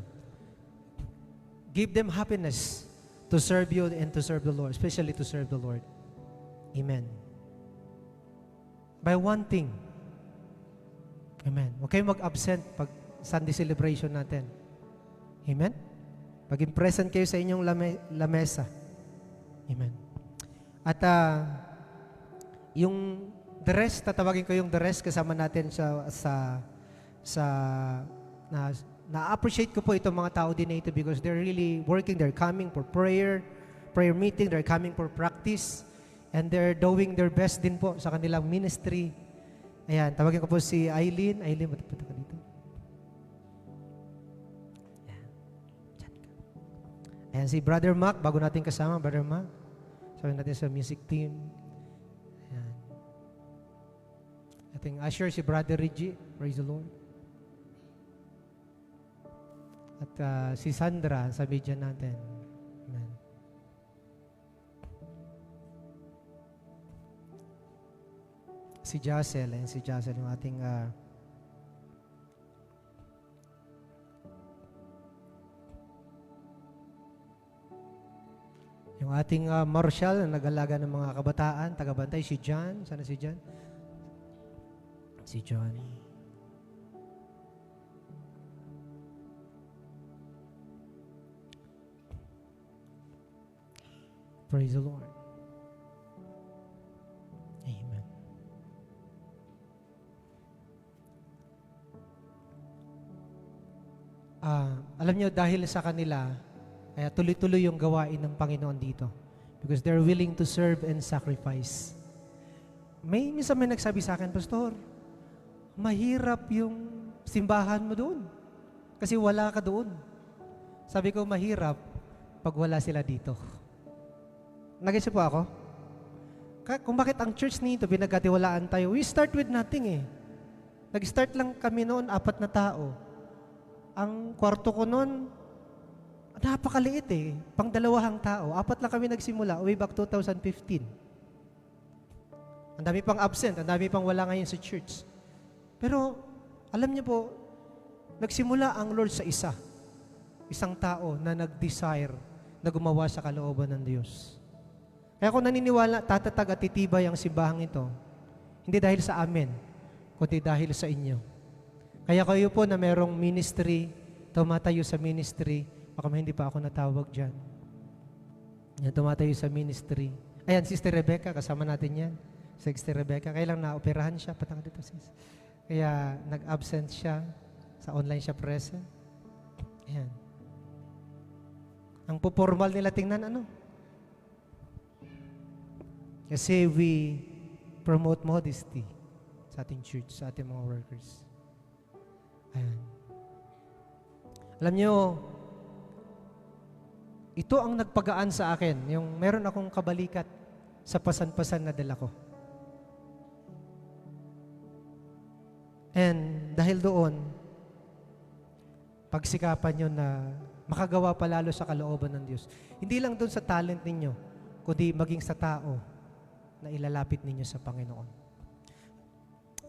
[SPEAKER 1] Give them happiness to serve you and to serve the Lord, especially to serve the Lord. Amen. By one thing. Amen. Huwag kayong mag-absent pag Sunday celebration natin. Amen. Maging present kayo sa inyong lamesa. Amen. At yung the rest, tatawagin ko yung the rest kasama natin na-appreciate ko po itong mga tao din na ito because they're really working, they're coming for prayer meeting, they're coming for practice, and they're doing their best din po sa kanilang ministry. Ayan, tawagin ko po si Eileen. Eileen, punta ka dito. Ayan, si Brother Mac, bago natin kasama, Brother Mac. Sabi natin sa music team. Ayan. Ating usher, si Brother Reggie. Praise the Lord. At si Sandra sa media natin. Amen. Si Jacel, si Jacel yung ating Marshal na nag-alaga ng mga kabataan, tagabantay, si John. Sana si John? Si John. Praise the Lord. Amen. Alam niyo, dahil sa kanila, kaya tuloy-tuloy yung gawain ng Panginoon dito. Because they're willing to serve and sacrifice. Minsan may nagsabi sa akin, Pastor, mahirap yung simbahan mo doon. Kasi wala ka doon. Sabi ko, mahirap pag wala sila dito. Nag-isip po ako? Kung bakit ang church nito, pinagkatiwalaan tayo, we start with nothing eh. Nag-start lang kami noon, 4 na tao. Ang kwarto ko noon, napakaliit eh. Pang 2 tao. 4 lang kami nagsimula, way back 2015. Ang dami pang absent, ang dami pang wala ngayon sa church. Pero, alam niyo po, nagsimula ang Lord sa isang tao na nag-desire na gumawa sa kalooban ng Diyos. Kaya ako naniniwala, tatatag at titibay ang simbahang ito. Hindi dahil sa amin, kundi dahil sa inyo. Kaya kayo po na merong ministry, tumatayo sa ministry, baka hindi pa ako natawag dyan. Yan, tumatayo sa ministry. Ayan, Sister Rebecca, kasama natin yan. Sister Rebecca, kailang na-operahan siya, patang dito sis. Kaya nag-absent siya, sa online siya present. Ayan. Ang pupormal nila tingnan, ano? Kasi we promote modesty sa ating church, sa ating mga workers. Ayan. Alam nyo, ito ang nagpagaan sa akin, yung meron akong kabalikat sa pasan-pasan na dala ko. And dahil doon, pagsikapan nyo na makagawa pa lalo sa kalooban ng Diyos. Hindi lang doon sa talent ninyo, kundi maging sa tao na ilalapit ninyo sa Panginoon.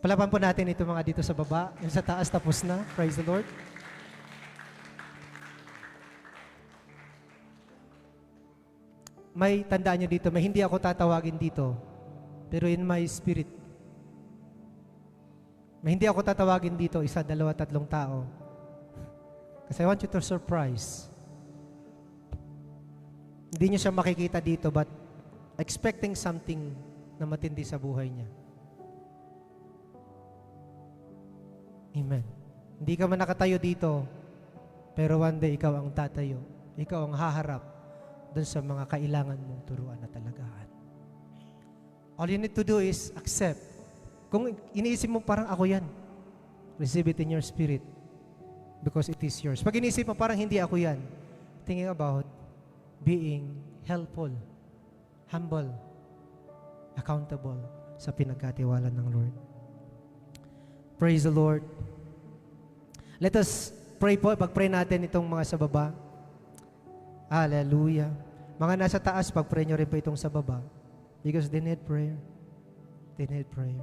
[SPEAKER 1] Palapan po natin ito mga dito sa baba. Yung sa taas tapos na. Praise the Lord. May tandaan nyo dito, may hindi ako tatawagin dito, pero in my spirit, may hindi ako tatawagin dito, isa, dalawa, tatlong tao. Kasi I want you to surprise. Hindi niyo siya makikita dito, but expecting something na matindi sa buhay niya. Amen. Hindi ka man nakatayo dito, pero one day ikaw ang tatayo. Ikaw ang haharap dun sa mga kailangan mong turuan na talagahan. All you need to do is accept. Kung iniisip mo parang ako yan, receive it in your spirit because it is yours. Pag iniisip mo parang hindi ako yan, thinking about being helpful, humble, accountable sa pinagkatiwala ng Lord. Praise the Lord. Let us pray po. Pag-pray natin itong mga sa baba. Hallelujah. Mga nasa taas, pag-pray nyo rin po itong sa baba. Because they need prayer. They need prayer.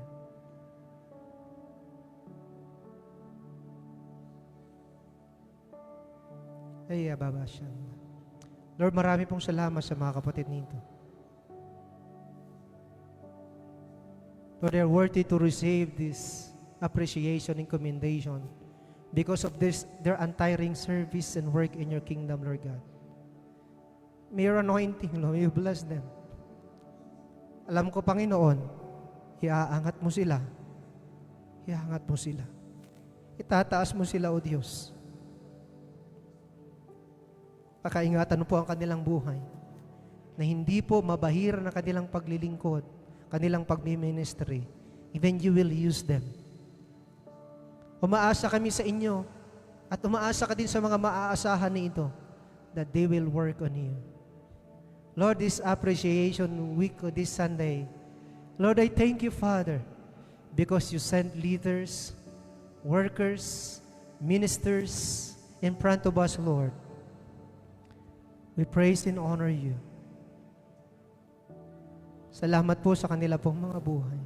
[SPEAKER 1] Ay, Baba siya. Lord, marami pong salamat sa mga kapatid nito. Lord, they are worthy to receive this appreciation and commendation because of this, their untiring service and work in your kingdom, Lord God. May your anointing, Lord, you bless them. Alam ko, Panginoon, iaangat mo sila. Iaangat mo sila. Itataas mo sila, O Diyos. Pakaingatan mo po ang kanilang buhay na hindi po mabahira na kanilang paglilingkod, kanilang pagmi-ministry. Even you will use them. Umaasa kami sa inyo at umaasa ka din sa mga maaasahan nito that they will work on you. Lord, this appreciation week of this Sunday, Lord, I thank you, Father, because you sent leaders, workers, ministers in front of us, Lord. We praise and honor you. Salamat po sa kanila pong mga buhay.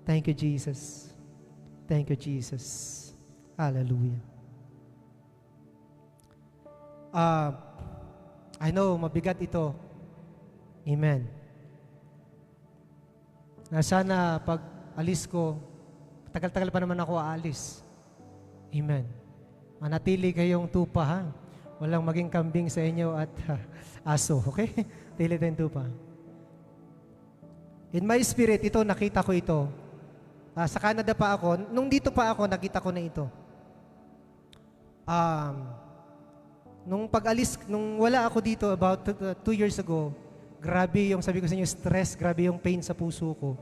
[SPEAKER 1] Thank you, Jesus. Thank you, Jesus. Hallelujah. I know, mabigat ito. Amen. Na sana pag alis ko, tagal-tagal pa naman ako aalis. Amen. Manatili kayong tupa, ha? Walang maging kambing sa inyo at aso, okay? Tili tayong tupa. In my spirit, ito, nakita ko ito. Sa Canada pa ako, nung dito pa ako, nakita ko na ito. Nung pag-alis, nung wala ako dito about 2 years ago, grabe yung, sabi ko sa inyo, stress, grabe yung pain sa puso ko.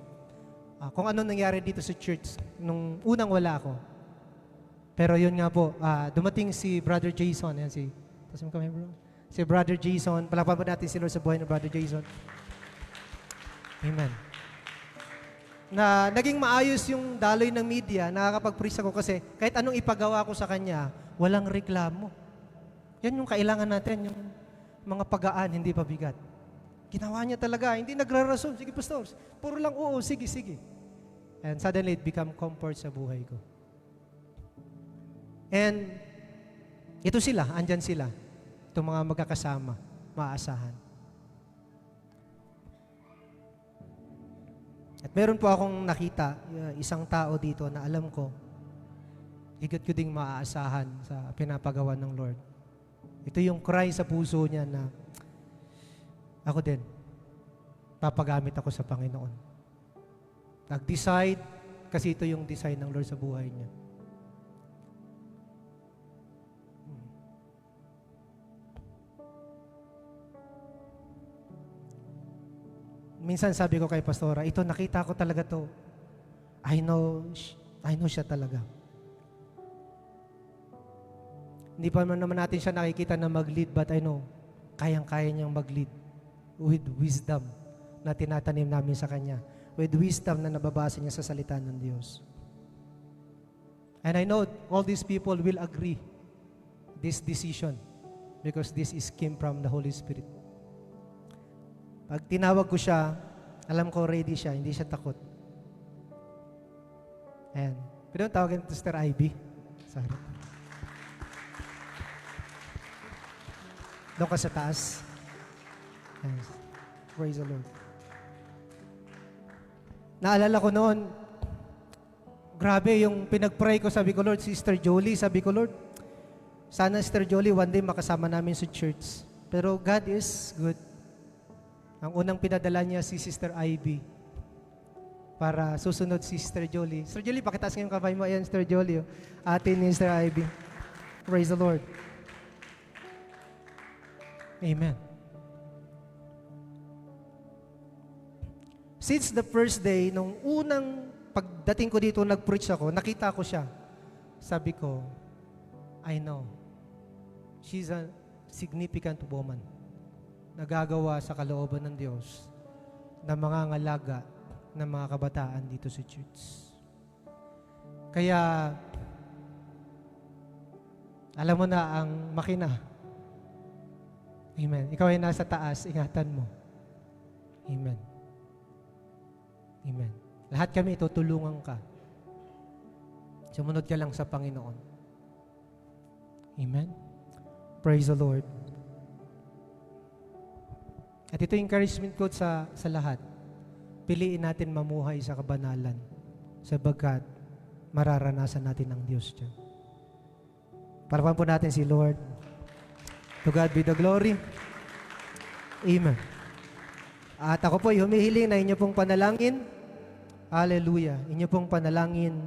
[SPEAKER 1] Kung ano nangyari dito sa church, nung unang wala ako. Pero yun nga po, dumating si Brother Jason, yan tapos mo kami bro. Si Brother Jason, palapan po natin si Lord sa buhay ng Brother Jason. Amen. Na naging maayos yung daloy ng media, nakakapag-preach ako kasi kahit anong ipagawa ko sa kanya, walang reklamo. Yan yung kailangan natin, yung mga pagaan, hindi pabigat. Ginawa niya talaga, hindi nagrarason. Sige, pastor, puro lang, oo, sige, sige. And suddenly, it become comfort sa buhay ko. And ito sila, andyan sila. Itong mga magkakasama, maaasahan. At meron po akong nakita, isang tao dito na alam ko, higit ko ding maaasahan sa pinapagawa ng Lord. Ito yung cry sa puso niya na ako din, papagamit ako sa Panginoon. Nag-decide, kasi ito yung design ng Lord sa buhay niya. minsan sabi ko kay Pastora, ito nakita ko talaga to. I know siya talaga. Hindi pa naman natin siya nakikita na mag-lead, but I know, kayang-kaya niyang mag-lead with wisdom na tinatanim namin sa Kanya. With wisdom na nababasa niya sa salita ng Diyos. And I know all these people will agree this decision because this is came from the Holy Spirit. Pag tinawag ko siya, alam ko ready siya, hindi siya takot. Ayan. Pwede mo tawagin to Sister Ivy. Sorry. Doon ka sa taas. Yes. Praise the Lord. Naalala ko noon, grabe yung pinag-pray ko, sabi ko, Lord, Sister Jolie, sabi ko, Lord, sana Sister Jolie, one day makasama namin sa church. Pero God is good. Ang unang pinadala niya si Sister Ivy para susunod si Sister Jolie. Sister Jolie, pakitaas ngayong kamay mo. Ayan, Sister Jolie. Ate ni Sister Ivy. Praise the Lord. Amen. Since the first day, nung unang pagdating ko dito, nag-preach ako, nakita ko siya. Sabi ko, I know. She's a significant woman. Nagagawa sa kalooban ng Diyos na mangangalaga ng mga kabataan dito sa church. Kaya, alam mo na ang makina. Amen. Ikaw ay nasa taas, ingatan mo. Amen. Amen. Lahat kami tutulungan ka. Sumunod ka lang sa Panginoon. Amen. Praise the Lord. At ito yung encouragement ko sa lahat. Piliin natin mamuhay sa kabanalan sapagkat mararanasan natin ang Diyos dyan. Parapan po natin si Lord. To God be the glory. Amen. At ako po ay humihiling na inyo pong panalangin. Hallelujah. Inyo pong panalangin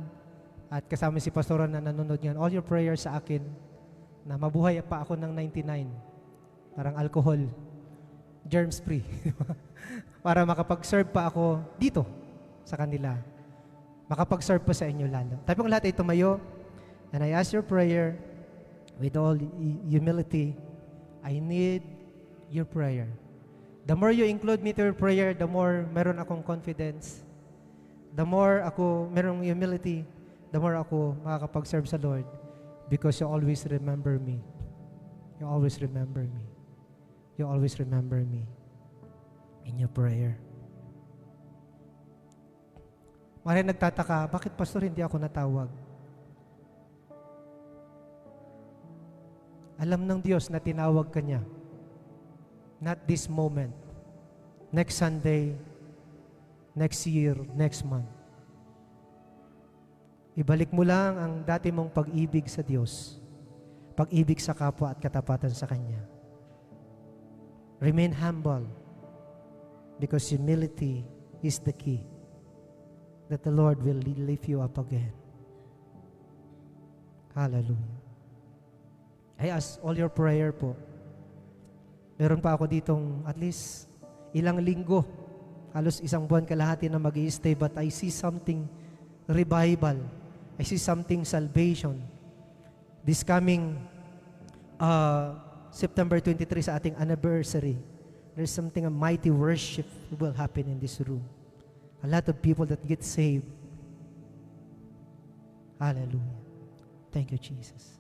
[SPEAKER 1] at kasama si Pastora na nanonood ngayon. All your prayers sa akin na mabuhay pa ako ng 99. Parang alcohol. Germs-free. Para makapag-serve pa ako dito sa kanila. Makapag-serve pa sa inyo lalo. Tayo pong lahat ay tumayo. And I ask your prayer with all humility. I need your prayer. The more you include me to your prayer, the more meron akong confidence. The more ako merong humility, the more ako makakapag-serve sa Lord because you always remember me. You always remember me. You always remember me in your prayer. Maraming nagtataka, bakit Pastor hindi ako natawag? Alam ng Diyos na tinawag ka niya. Not this moment. Next Sunday, next year, next month. Ibalik mo lang ang dati mong pag-ibig sa Diyos. Pag-ibig sa kapwa at katapatan sa Kanya. Remain humble because humility is the key that the Lord will lift you up again. Hallelujah. I ask all your prayer po. Meron pa ako ditong at least ilang linggo, halos isang buwan kalahati na mag-i-stay, but I see something revival. I see something salvation. This coming September 23 sa ating anniversary, there's something, a mighty worship will happen in this room. A lot of people that get saved. Hallelujah. Thank you, Jesus.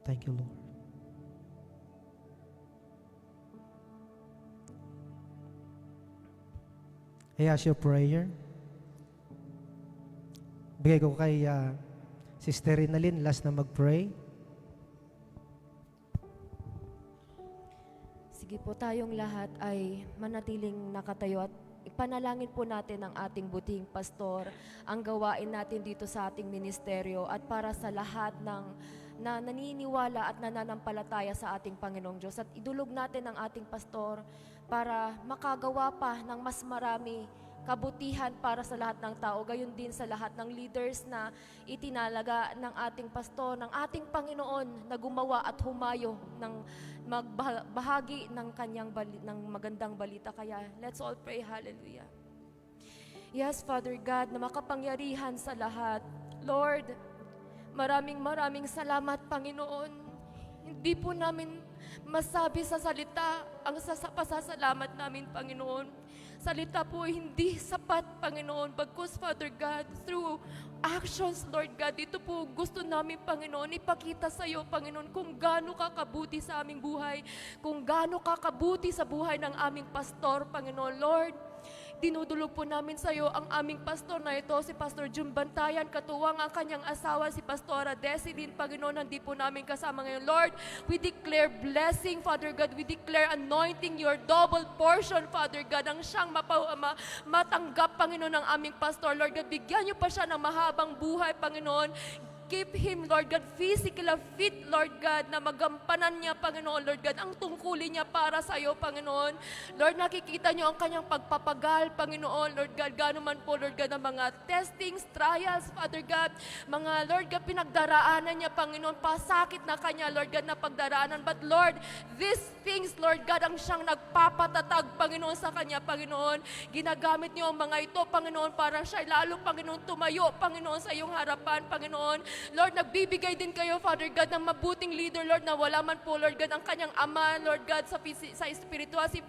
[SPEAKER 1] Thank you, Lord. I ask your prayer. Bigay ko kay Sister Rinalyn, last na mag-pray.
[SPEAKER 2] Sige po, tayong lahat ay manatiling nakatayo at ipanalangin po natin ang ating butihing pastor, ang gawain natin dito sa ating ministeryo at para sa lahat ng na naniniwala at nananampalataya sa ating Panginoong Diyos. At idulog natin ang ating pastor para makagawa pa ng mas marami kabutihan para sa lahat ng tao, gayon din sa lahat ng leaders na itinalaga ng ating pastor, ng ating Panginoon na gumawa at humayo ng magbahagi ng ng magandang balita. Kaya let's all pray, hallelujah. Yes, Father God, na makapangyarihan sa lahat. Lord, maraming salamat, Panginoon. Hindi po namin masabi sa salita ang pasasalamat namin, Panginoon. Salita po hindi sapat, Panginoon. Bagkus, Father God, through actions, Lord God, dito po gusto namin, Panginoon, ipakita sa iyo, Panginoon, kung gaano kakabuti sa aming buhay, kung gaano kakabuti sa buhay ng aming pastor, Panginoon. Lord, dinudulog po namin sa iyo ang aming pastor na ito, si Pastor June Bantayan, katuwang ang kanyang asawa, si Pastora Desi din, Panginoon, hindi po namin kasama ngayon. Lord, we declare blessing, Father God, we declare anointing, your double portion, Father God, ang siyang matanggap, Panginoon, ng aming pastor. Lord God, bigyan niyo pa siya ng mahabang buhay, Panginoon. Keep him, Lord God, physically fit, Lord God, na magampanan niya, Panginoon, Lord God, ang tungkulin niya para sa iyo, Panginoon. Lord, nakikita niyo ang kanyang pagpapagal, Panginoon, Lord God, gano'n man po, Lord God, ang mga testings, trials, Father God, mga, Lord God, pinagdaraanan niya, Panginoon, pasakit na kanya, Lord God, na pagdaraanan. But, Lord, these things, Lord God, ang siyang nagpapatatag, Panginoon, sa kanya, Panginoon. Ginagamit niyo ang mga ito, Panginoon, para siya lalo, Panginoon, tumayo, Panginoon, sa iyong harapan, Panginoon. Lord, nagbibigay din kayo, Father God, ng mabuting leader, Lord, na wala man po, Lord God, ang kanyang ama, Lord God, sa espiritual, si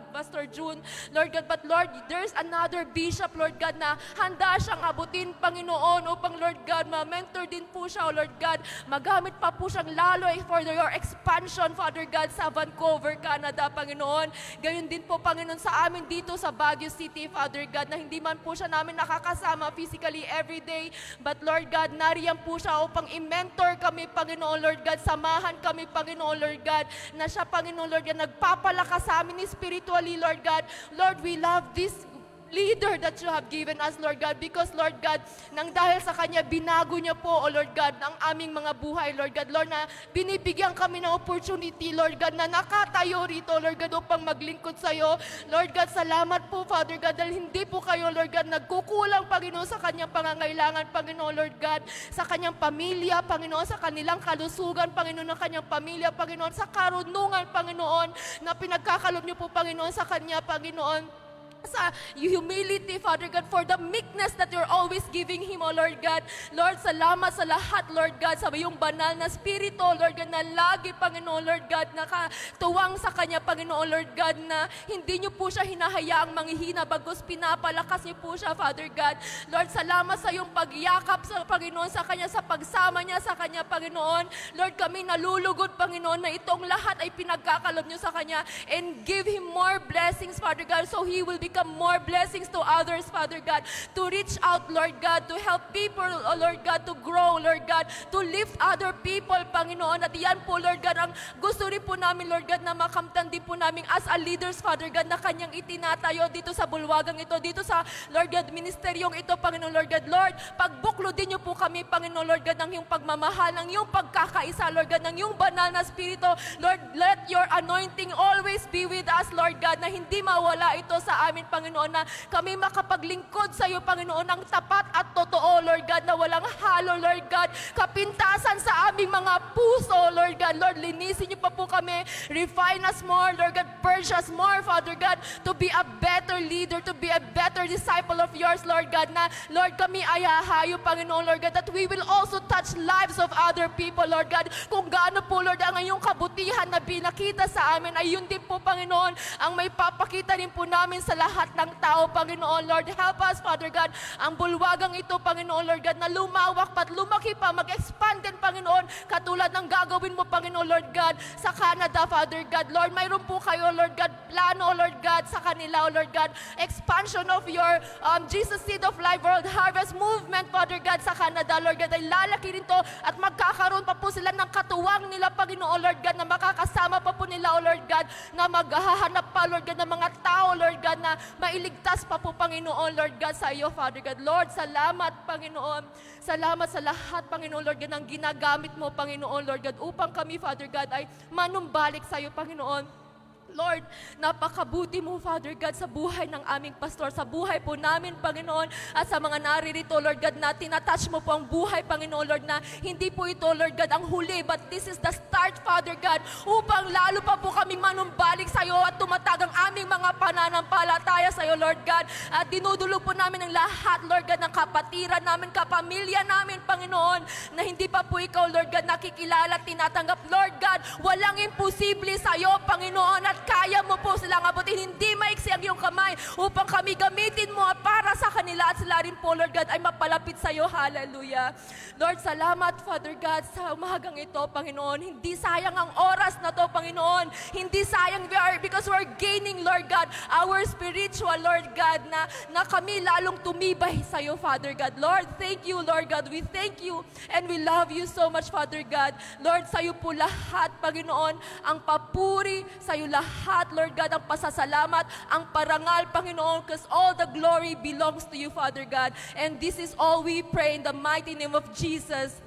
[SPEAKER 2] Pastor June, Lord God. But, Lord, there's another bishop, Lord God, na handa siyang abutin, Panginoon, upang, Lord God, ma-mentor din po siya, Lord God. Magamit pa po siyang lalo for your expansion, Father God, sa Vancouver, Canada, Panginoon. Gayon din po, Panginoon, sa amin dito sa Baguio City, Father God, na hindi man po siya namin nakakasama physically every day. But, Lord God, nariyan po siya upang i-mentor kami, Panginoon, Lord God. Samahan kami, Panginoon, Lord God, na siya, Panginoon, Lord God, nagpapalakas sa amin spiritually, Lord God. Lord, we love this leader that you have given us, Lord God, because, Lord God, nang dahil sa kanya, binago niya po, O Lord God, ang aming mga buhay, Lord God. Lord, na binibigyan kami ng opportunity, Lord God, na nakatayo rito, Lord God, upang maglingkod sa iyo. Lord God, salamat po, Father God, dahil hindi po kayo, Lord God, nagkukulang, Panginoon, sa kanyang pangangailangan, Panginoon, Lord God, sa kanyang pamilya, Panginoon, sa kanilang kalusugan, Panginoon, ng kanyang pamilya, Panginoon, sa karunungan, Panginoon, na pinagkakalob niyo po, Panginoon, sa kanya, Panginoon, sa humility, Father God, for the meekness that you're always giving him, O Lord God. Lord, salamat sa lahat, Lord God, sa iyong banal na spirito, Lord God, na lagi, Panginoon, Lord God, nakatuwang sa kanya, Panginoon, Lord God, na hindi niyo po siya hinahayaang manghihina, bagos pinapalakas niyo po siya, Father God. Lord, salamat sa iyong pagyakap sa Panginoon, sa kanya, sa pagsama niya sa kanya, Panginoon. Lord, kami nalulugod, Panginoon, na itong lahat ay pinagkakalob niyo sa kanya, and give him more blessings, Father God, so he will become more blessings to others, Father God, to reach out, Lord God, to help people, oh Lord God, to grow, Lord God, to lift other people, Panginoon. At yan po, Lord God, ang gusto rin po namin, Lord God, na makamtan din po namin as a leaders, Father God, na kanyang itinatayo dito sa bulwagang ito, dito sa, Lord God, ministeryong ito, Panginoon, Lord God. Lord, pagbuklo din niyo po kami, Panginoon, Lord God, ng iyong pagmamahal, ng iyong pagkakaisa, Lord God, ng iyong banal na spirito. Lord, let your anointing always be with us, Lord God, na hindi mawala ito sa amin, Panginoon, na kami makapaglingkod sa iyo, Panginoon, ng tapat at totoo, Lord God, na walang halo, Lord God, kapintasan sa aming mga puso, Lord God. Lord, linisin niyo pa po kami, refine us more, Lord God, purge us more, Father God, to be a better leader, to be a better disciple of yours, Lord God, na, Lord, kami ay hahayo, Panginoon, Lord God, that we will also touch lives of other people, Lord God. Kung gaano po, Lord, ang iyong kabutihan na binakita sa amin, ay yun din po, Panginoon, ang may papakita rin po namin sa lahat ng tao, Panginoon, Lord. Help us, Father God, ang bulwagang ito, Panginoon, Lord God, na lumawak pat lumaki pa, mag-expand din, Panginoon, katulad ng gagawin mo, Panginoon, Lord God, sa Canada, Father God. Lord, mayroon po kayo, Lord God, plano, Lord God, sa kanila, Lord God, expansion of your Jesus Seed of Life World Harvest Movement, Father God, sa Canada, Lord God, ay lalaki rin to at magkakaroon pa po sila ng katuwang nila, Panginoon, Lord God, na makakasama pa po nila, Lord God, na maghahanap pa, Lord God, ng mga tao, Lord God, na mailigtas pa po, Panginoon, Lord God, sa iyo, Father God. Lord, salamat, Panginoon. Salamat sa lahat, Panginoon, Lord God, ng ginagamit mo, Panginoon, Lord God, upang kami, Father God, ay manumbalik sa iyo, Panginoon. Lord, napakabuti mo, Father God, sa buhay ng aming pastor, sa buhay po namin, Panginoon, at sa mga naririto, Lord God, na tinatouch mo po ang buhay, Panginoon, Lord, na hindi po ito, Lord God, ang huli, but this is the start, Father God, upang lalo pa po kami manumbalik sa iyo at tumatag ang aming mga pananampalataya sa iyo, Lord God, at dinudulog po namin ang lahat, Lord God, ng kapatiran namin, kapamilya namin, Panginoon, na hindi pa po ikaw, Lord God, nakikilala at tinatanggap, Lord God, walang imposible sa iyo, Panginoon, at kaya mo po silang abutin. Hindi maiksi ang iyong kamay upang kami gamitin mo para sa kanila at sila rin po, Lord God, ay mapalapit sa iyo. Hallelujah. Lord, salamat, Father God, sa umagang ito, Panginoon. Hindi sayang ang oras na to, Panginoon. Hindi sayang because we're gaining, Lord God, our spiritual, Lord God, na kami lalong tumibay sa iyo, Father God. Lord, thank you, Lord God. We thank you and we love you so much, Father God. Lord, sa iyo po lahat, Panginoon, ang papuri, sa iyo lahat, Lord God, ang pasasalamat, ang parangal, Panginoon, because all the glory belongs to you, Father God. And this is all we pray in the mighty name of Jesus.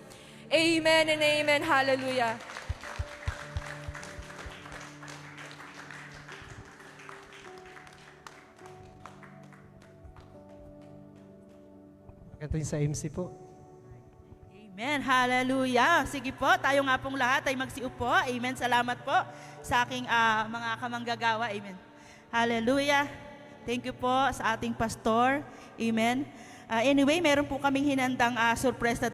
[SPEAKER 2] Amen and amen. Hallelujah.
[SPEAKER 1] Ganito yung sa MC po.
[SPEAKER 3] Amen. Hallelujah. Sige po, tayo nga pong lahat ay magsiupo. Amen. Salamat po sa aking mga kamanggagawa. Amen. Hallelujah. Thank you po sa ating pastor. Amen. Anyway, meron po kaming hinandang surprise na